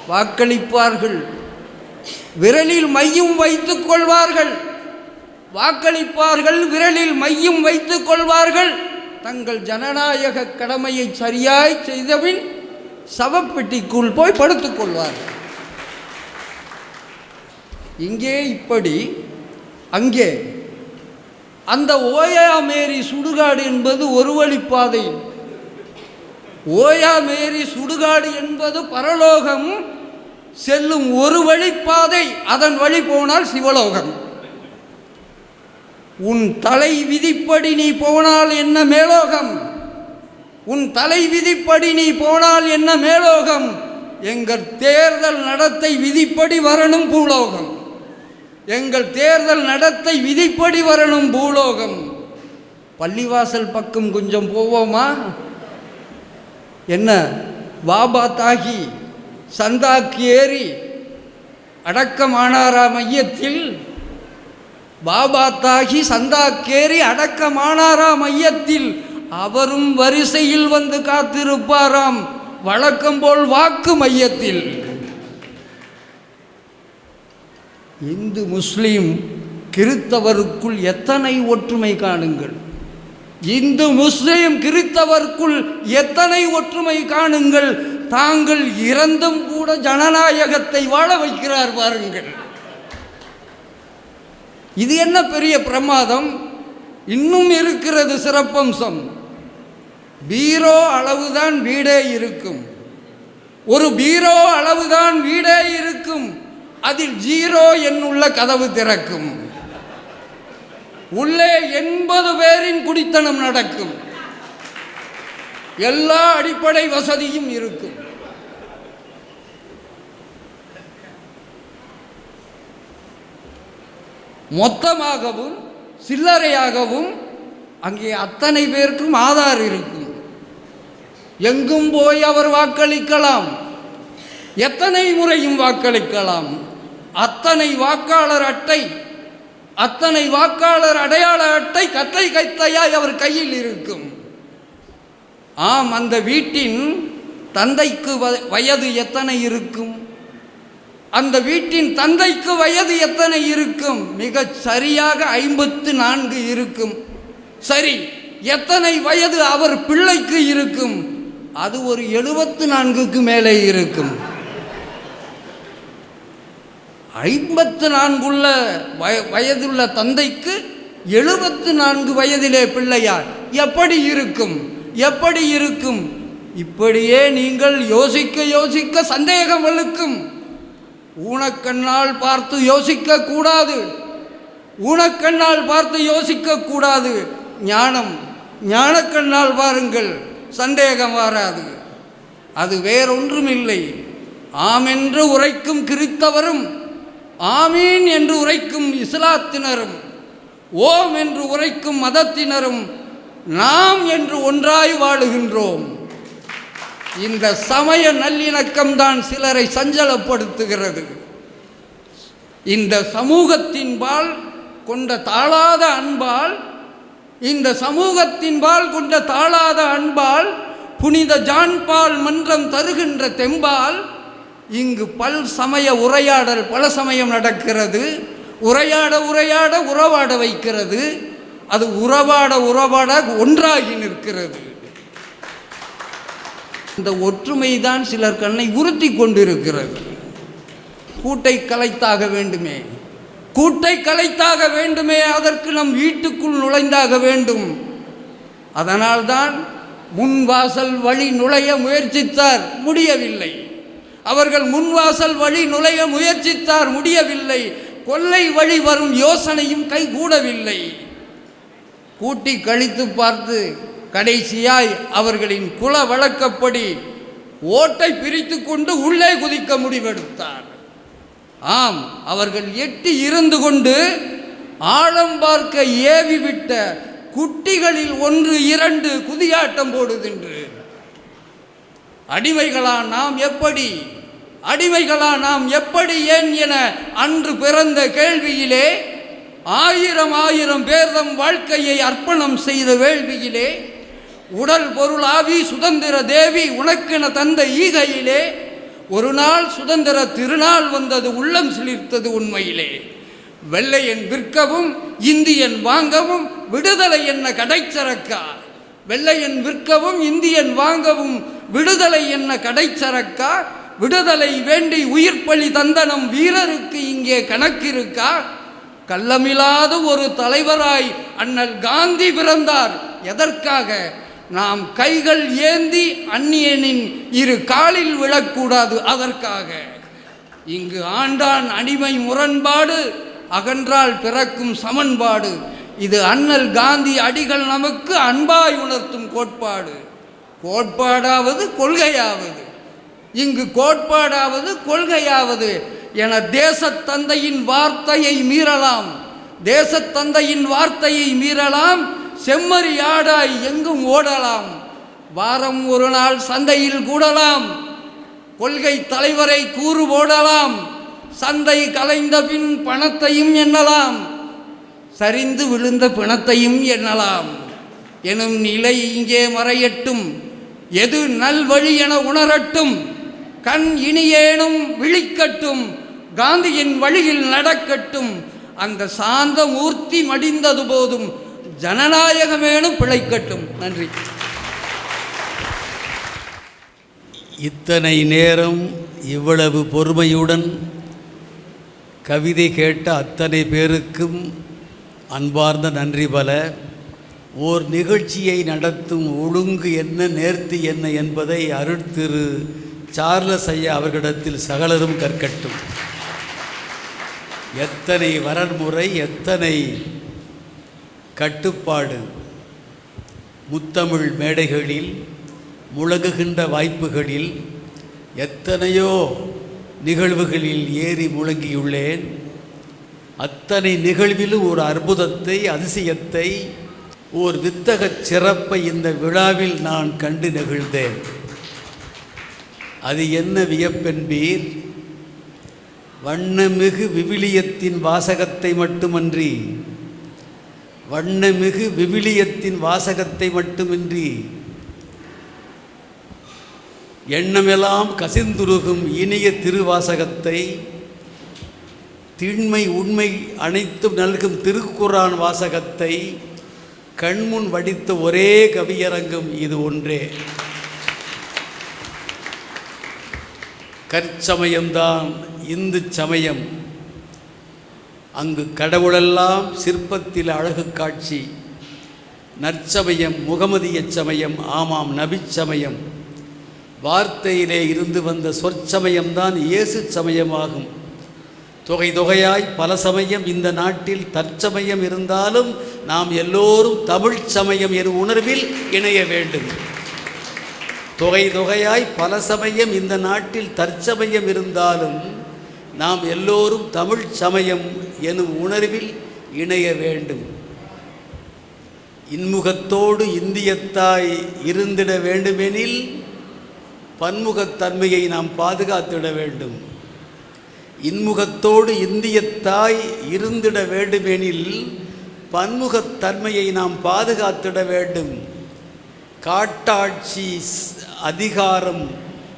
S17: வாக்களிப்பார்கள். விரலில் மையும் வைத்துக் கொள்வார்கள். வாக்களிப்பார்கள், விரலில் மையும் வைத்துக் கொள்வார்கள். தங்கள் ஜனநாயக கடமையை சரியாய் செய்தபின் சவப்பெட்டிக்குள் போய் படுத்துக் கொள்வார்கள். இங்கே இப்படி, அங்கே அந்த ஓயாமேரி சுடுகாடு என்பது ஒரு வழிப்பாதை. ஓயாமேரி சுடுகாடு என்பது பரலோகம் செல்லும் ஒரு வழிப்பாதை. அதன் வழி போனால் சிவலோகம். உன் தலை விதிப்படி நீ போனால் என்ன மேலோகம்? உன் தலை விதிப்படி நீ போனால் என்ன மேலோகம்? எங்கள் தேர்தல் நடத்தை விதிப்படி வரணும் பூலோகம். எங்கள் தேர்தல் நடத்தை விதிப்படி வரணும் பூலோகம். பள்ளிவாசல் பக்கம் கொஞ்சம் போவோமா? என்ன வாபா தாகி சந்தாக்கு ஏறி அடக்கமானாரா மையத்தில்? பாபா தாகி சந்தாக்கேறி அடக்கமானாரா மையத்தில்? அவரும் வரிசையில் வந்து காத்திருப்பாராம், வழக்கம் போல் வாக்கு மையத்தில். இந்து முஸ்லீம் கிறித்தவருக்குள் எத்தனை ஒற்றுமை காணுங்கள். இந்து முஸ்லீம் கிறித்தவருக்குள் எத்தனை ஒற்றுமை காணுங்கள். தாங்கள் இறந்தும் கூட ஜனநாயகத்தை வாழ வைக்கிறார் பாருங்கள். இது என்ன பெரிய பிரமாதம்! இன்னும் இருக்கிறது சிறப்பம்சம். பீரோ அளவுதான் வீடே இருக்கும். ஒரு பீரோ அளவுதான் வீடே இருக்கும். அதில் 0 எண்ணுள்ள கதவு திறக்கும். உள்ளே 80 பேரின் குடித்தனம் நடக்கும். எல்லா அடிப்படை வசதியும் இருக்கும். மொத்தமாகவும் சில்லறையாகவும் அங்கே அத்தனை பேருக்கும் ஆதார் இருக்கும். எங்கும் போய் அவர் வாக்களிக்கலாம், எத்தனை முறையும் வாக்களிக்கலாம். அத்தனை வாக்காளர் அட்டை, அத்தனை வாக்காளர் அடையாள அட்டை கத்தை கைத்தையாய் அவர் கையில் இருக்கும். ஆம், அந்த வீட்டின் தந்தைக்கு வயது எத்தனை இருக்கும்? அந்த வீட்டின் தந்தைக்கு வயது எத்தனை இருக்கும்? மிகச் சரியாக 54 இருக்கும். சரி, எத்தனை வயது அவர் பிள்ளைக்கு இருக்கும்? அது ஒரு 74க்கு மேலே இருக்கும். 54 வயதுள்ள தந்தைக்கு 74 வயதிலே பிள்ளையார். எப்படி இருக்கும், எப்படி இருக்கும்? இப்படியே நீங்கள் யோசிக்க யோசிக்க சந்தேகம் வலுக்கும். ஊனக்கண்ணால் பார்த்து யோசிக்க கூடாது, ஊனக்கண்ணால் பார்த்து யோசிக்க கூடாது. ஞானக்கண்ணால் பாருங்கள், சந்தேகம் வராது. அது வேறொன்றுமில்லை. ஆமென்று உரைக்கும் கிறித்தவரும், ஆமீன் என்று உரைக்கும் இஸ்லாத்தினரும், ஓம் என்று உரைக்கும் மதத்தினரும் நாம் என்று ஒன்றாய் வாழுகின்றோம். இந்த சமய நல்லிணக்கம்தான் சிலரை சஞ்சலப்படுத்துகிறது. இந்த சமூகத்தின்பால் கொண்ட தாழாத அன்பால், இந்த சமூகத்தின்பால் கொண்ட தாழாத அன்பால், புனித ஜான்பால் மன்றம் தருகின்ற தெம்பால் இங்கு பல் சமய உரையாடல் பல சமயம் நடக்கிறது. உரையாட உரையாட உறவாட வைக்கிறது. அது உறவாட உறவாட ஒன்றாகி நிற்கிறது. இந்த ஒற்றுமைதான் சிலர் கண்ணை உறுத்தி கொண்டிருக்கிறது. கூட்டை கலைத்தாக வேண்டுமே, கூட்டை கலைத்தாக வேண்டுமே, அதற்கு நம் வீட்டுக்குள் நுழைந்தாக வேண்டும். அதனால்தான் முன்வாசல் வழி நுழைய முயற்சித்தார், முடியவில்லை. அவர்கள் முன்வாசல் வழி நுழைய முயற்சித்தார், முடியவில்லை. கொல்லை வழி வரும் யோசனையும் கைகூடவில்லை. கூட்டி கழித்து பார்த்து கடைசியாய் அவர்களின் குல வழக்கப்படி ஓட்டை பிரித்து கொண்டு உள்ளே குதிக்க முடிவெடுத்தார். ஆம், அவர்கள் எட்டி இருந்து கொண்டு ஆழம் பார்க்க ஏவிவிட்ட குட்டிகளில் 1 2 குதியாட்டம் போடுதென்று. அடிமைகளா நாம் எப்படி, அடிமைகளா நாம் எப்படி, ஏன் என அன்று பிறந்த கேள்வியிலே 1000 பேர் தம் வாழ்க்கையை அர்ப்பணம் செய்த வேள்வியிலே, உடல் பொருள் ஆவி சுதந்திர தேவி உனக்கென தந்த ஈகையிலே ஒரு நாள் சுதந்திர திருநாள் வந்தது, உள்ளம் சிலிர்த்தது உண்மையிலே. வெள்ளையன் விற்கவும் இந்தியன் வாங்கவும் விடுதலை என்ன கடைச்சரக்கா, வெள்ளையன் விற்கவும் இந்தியன் வாங்கவும் விடுதலை என்ன கடைச்சரக்கா, விடுதலை வேண்டி உயிர் பலி தந்தனம் வீரருக்கு இங்கே கணக்கிருக்கா. கள்ளமில்லாத ஒரு தலைவராய் அண்ணல் காந்தி பிறந்தார். எதற்காக? நாம் கைகள் ஏந்தி அந்நியனின் 2 காலில் விழக்கூடாது, அதற்காக. இங்கு ஆண்டான் அடிமை முரண்பாடு, அகன்றால் பிறக்கும் சமன்பாடு. இது அண்ணல் காந்தி அடிகள் நமக்கு அன்பாய் உணர்த்தும் கோட்பாடு. கோட்பாடாவது கொள்கையாவது, இங்கு கோட்பாடாவது கொள்கையாவது என தேசத்தந்தையின் வார்த்தையை மீறலாம், தேசத்தந்தையின் வார்த்தையை மீறலாம். செம்மறி ஆடாய் எங்கும் ஓடலாம், வாரம் ஒரு நாள் சந்தையில் கூடலாம், கொள்கை தலைவரை கூறு போடலாம், சந்தை கலைந்த பின் பணத்தையும் எண்ணலாம், சரிந்து விழுந்த பிணத்தையும் எண்ணலாம் எனும் நிலை இங்கே மறையட்டும். எது நல்வழி என உணரட்டும், கண் இனியேனும் விழிக்கட்டும், காந்தியின் வழியில் நடக்கட்டும். அந்த சாந்த மூர்த்தி மடிந்தது போதும், ஜனநாயகமேனும் பிழைக்கட்டும். நன்றி.
S1: இத்தனை நேரம் இவ்வளவு பொறுமையுடன் கவிதை கேட்ட அத்தனை பேருக்கும் அன்பார்ந்த நன்றி பல. ஓர் நிகழ்ச்சியை நடத்தும் ஒழுங்கு என்ன, நேர்த்தி என்ன என்பதை அருட்திரு சார்லஸ் ஐயா அவர்களிடத்தில் சகலரும் கற்கட்டும். எத்தனை வரன்முறை, எத்தனை கட்டுப்பாடு! முத்தமிழ் மேடைகளில் முழங்குகின்ற வாய்ப்புகளில் எத்தனையோ நிகழ்வுகளில் ஏறி முழங்கியுள்ளேன். அத்தனை நிகழ்விலும் ஒரு அற்புதத்தை, அதிசயத்தை, ஓர் வித்தகச் சிறப்பை இந்த விழாவில் நான் கண்டு நெகிழ்ந்தேன். அது என்ன வியப்பென்பீர்? வண்ணமிகு விவிலியத்தின் வாசகத்தை மட்டுமன்றி, வண்ணமிகு விவிலியத்தின் வாசகத்தை மட்டுமின்றி, எண்ணமெல்லாம் கசிந்துருகும் இனிய திருவாசகத்தை, திண்மை உண்மை அனைத்தும் நல்கும் திருக்குரான் வாசகத்தை கண்முன் வடித்த ஒரே கவியரங்கம் இது ஒன்றே. கற்சமயம்தான் இந்து சமயம். அங்கு கடவுளெல்லாம் சிற்பத்தில் அழகு காட்சி, நற்சமயம் முகமதிய சமயம், ஆமாம் நபி சமயம். வார்த்தையிலே இருந்து வந்த சொற்சமயம்தான் இயேசு சமயமாகும். தொகை தொகையாய் பல சமயம் இந்த நாட்டில் தற்சமயம் இருந்தாலும் நாம் எல்லோரும் தமிழ் சமயம் எனும் உணர்வில் இணைய வேண்டும். தொகை தொகையாய் பல சமயம் இந்த நாட்டில் தற்சமயம் இருந்தாலும் நாம் எல்லோரும் தமிழ் சமயம் எனும் உணர்வில் இணைய வேண்டும். இன்முகத்தோடு இந்தியத்தாய் இருந்திட வேண்டுமெனில் பன்முகத்தன்மையை நாம் பாதுகாத்திட வேண்டும். இன்முகத்தோடு இந்தியத்தாய் இருந்திட வேண்டுமெனில் பன்முகத்தன்மையை நாம் பாதுகாத்திட வேண்டும். காட்டாட்சி அதிகாரம்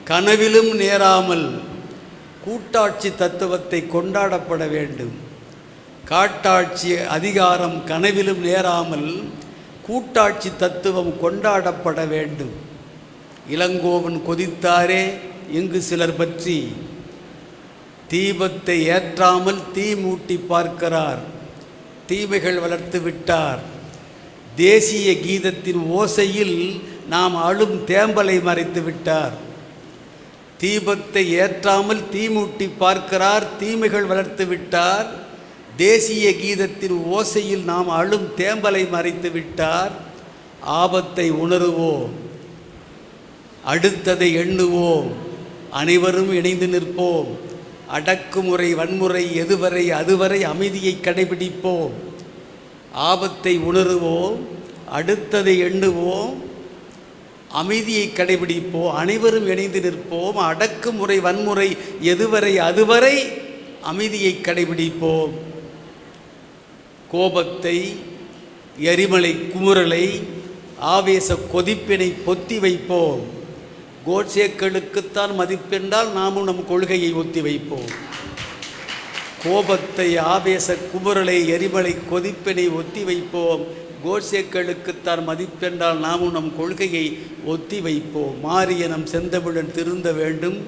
S1: கனவிலும் நேராமல் கூட்டாட்சி தத்துவத்தை கொண்டாடப்பட வேண்டும். காட்டாட்சி அதிகாரம் கனவிலும் நேராமல் கூட்டாட்சி தத்துவம் கொண்டாடப்பட வேண்டும். இளங்கோவன் கொதித்தாரே இங்கு சிலர் பற்றி, தீபத்தை ஏற்றாமல் தீ மூட்டி பார்க்கிறார், தீமைகள் வளர்த்து விட்டார். தேசிய கீதத்தின் ஓசையில் நாம் அழும் தேம்பலை மறைத்து விட்டார். தீபத்தை ஏற்றாமல் தீ மூட்டி பார்க்கிறார், தீமைகள் வளர்த்து விட்டார். தேசிய கீதத்தின் ஓசையில் நாம் அழும் தேம்பலை மறைத்து விட்டார். ஆபத்தை உணருவோம், அடுத்ததை எண்ணுவோம், அனைவரும் இணைந்து நிற்போம். அடக்குமுறை வன்முறை எதுவரை அதுவரை அமைதியை கடைபிடிப்போம். ஆபத்தை உணருவோம், அடுத்ததை எண்ணுவோம், அமைதியை கடைபிடிப்போம், அனைவரும் இணைந்து நிற்போம். அடக்குமுறை வன்முறை எதுவரை அதுவரை அமைதியை கடைபிடிப்போம். கோபத்தை, எரிமலை குமுறலை, ஆவேச கொதிப்பினை பொத்தி வைப்போம். கோட்சேக்களுக்குத்தான் மதிப்பென்றால் நாமும் நம் கொள்கையை ஒத்தி வைப்போம். கோபத்தை, ஆவேச குமுறலை, எரிமலை கொதிப்பினை ஒத்தி வைப்போம். கோட்சேக்களுக்குத்தான் மதிப்பென்றால் நாமும் நம் கொள்கையை ஒத்தி வைப்போம். மாறிய நம் செந்தமிழன் திருந்த வேண்டும்,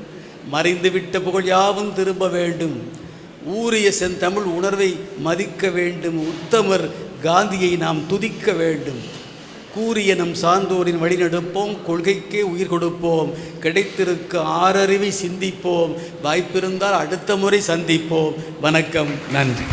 S1: மறைந்துவிட்ட புகழ் யாவும் திரும்ப வேண்டும். ஊறிய செந்தமிழ் உணர்வை மதிக்க வேண்டும். உத்தமர் காந்தியை நாம் துதிக்க வேண்டும். கூறிய நம் சான்றோரின் வழிநடப்போம், கொள்கைக்கே உயிர் கொடுப்போம். கிடைத்திருக்க ஆறறிவை சிந்திப்போம். வாய்ப்பிருந்தால் அடுத்த முறை சந்திப்போம். வணக்கம், நன்றி.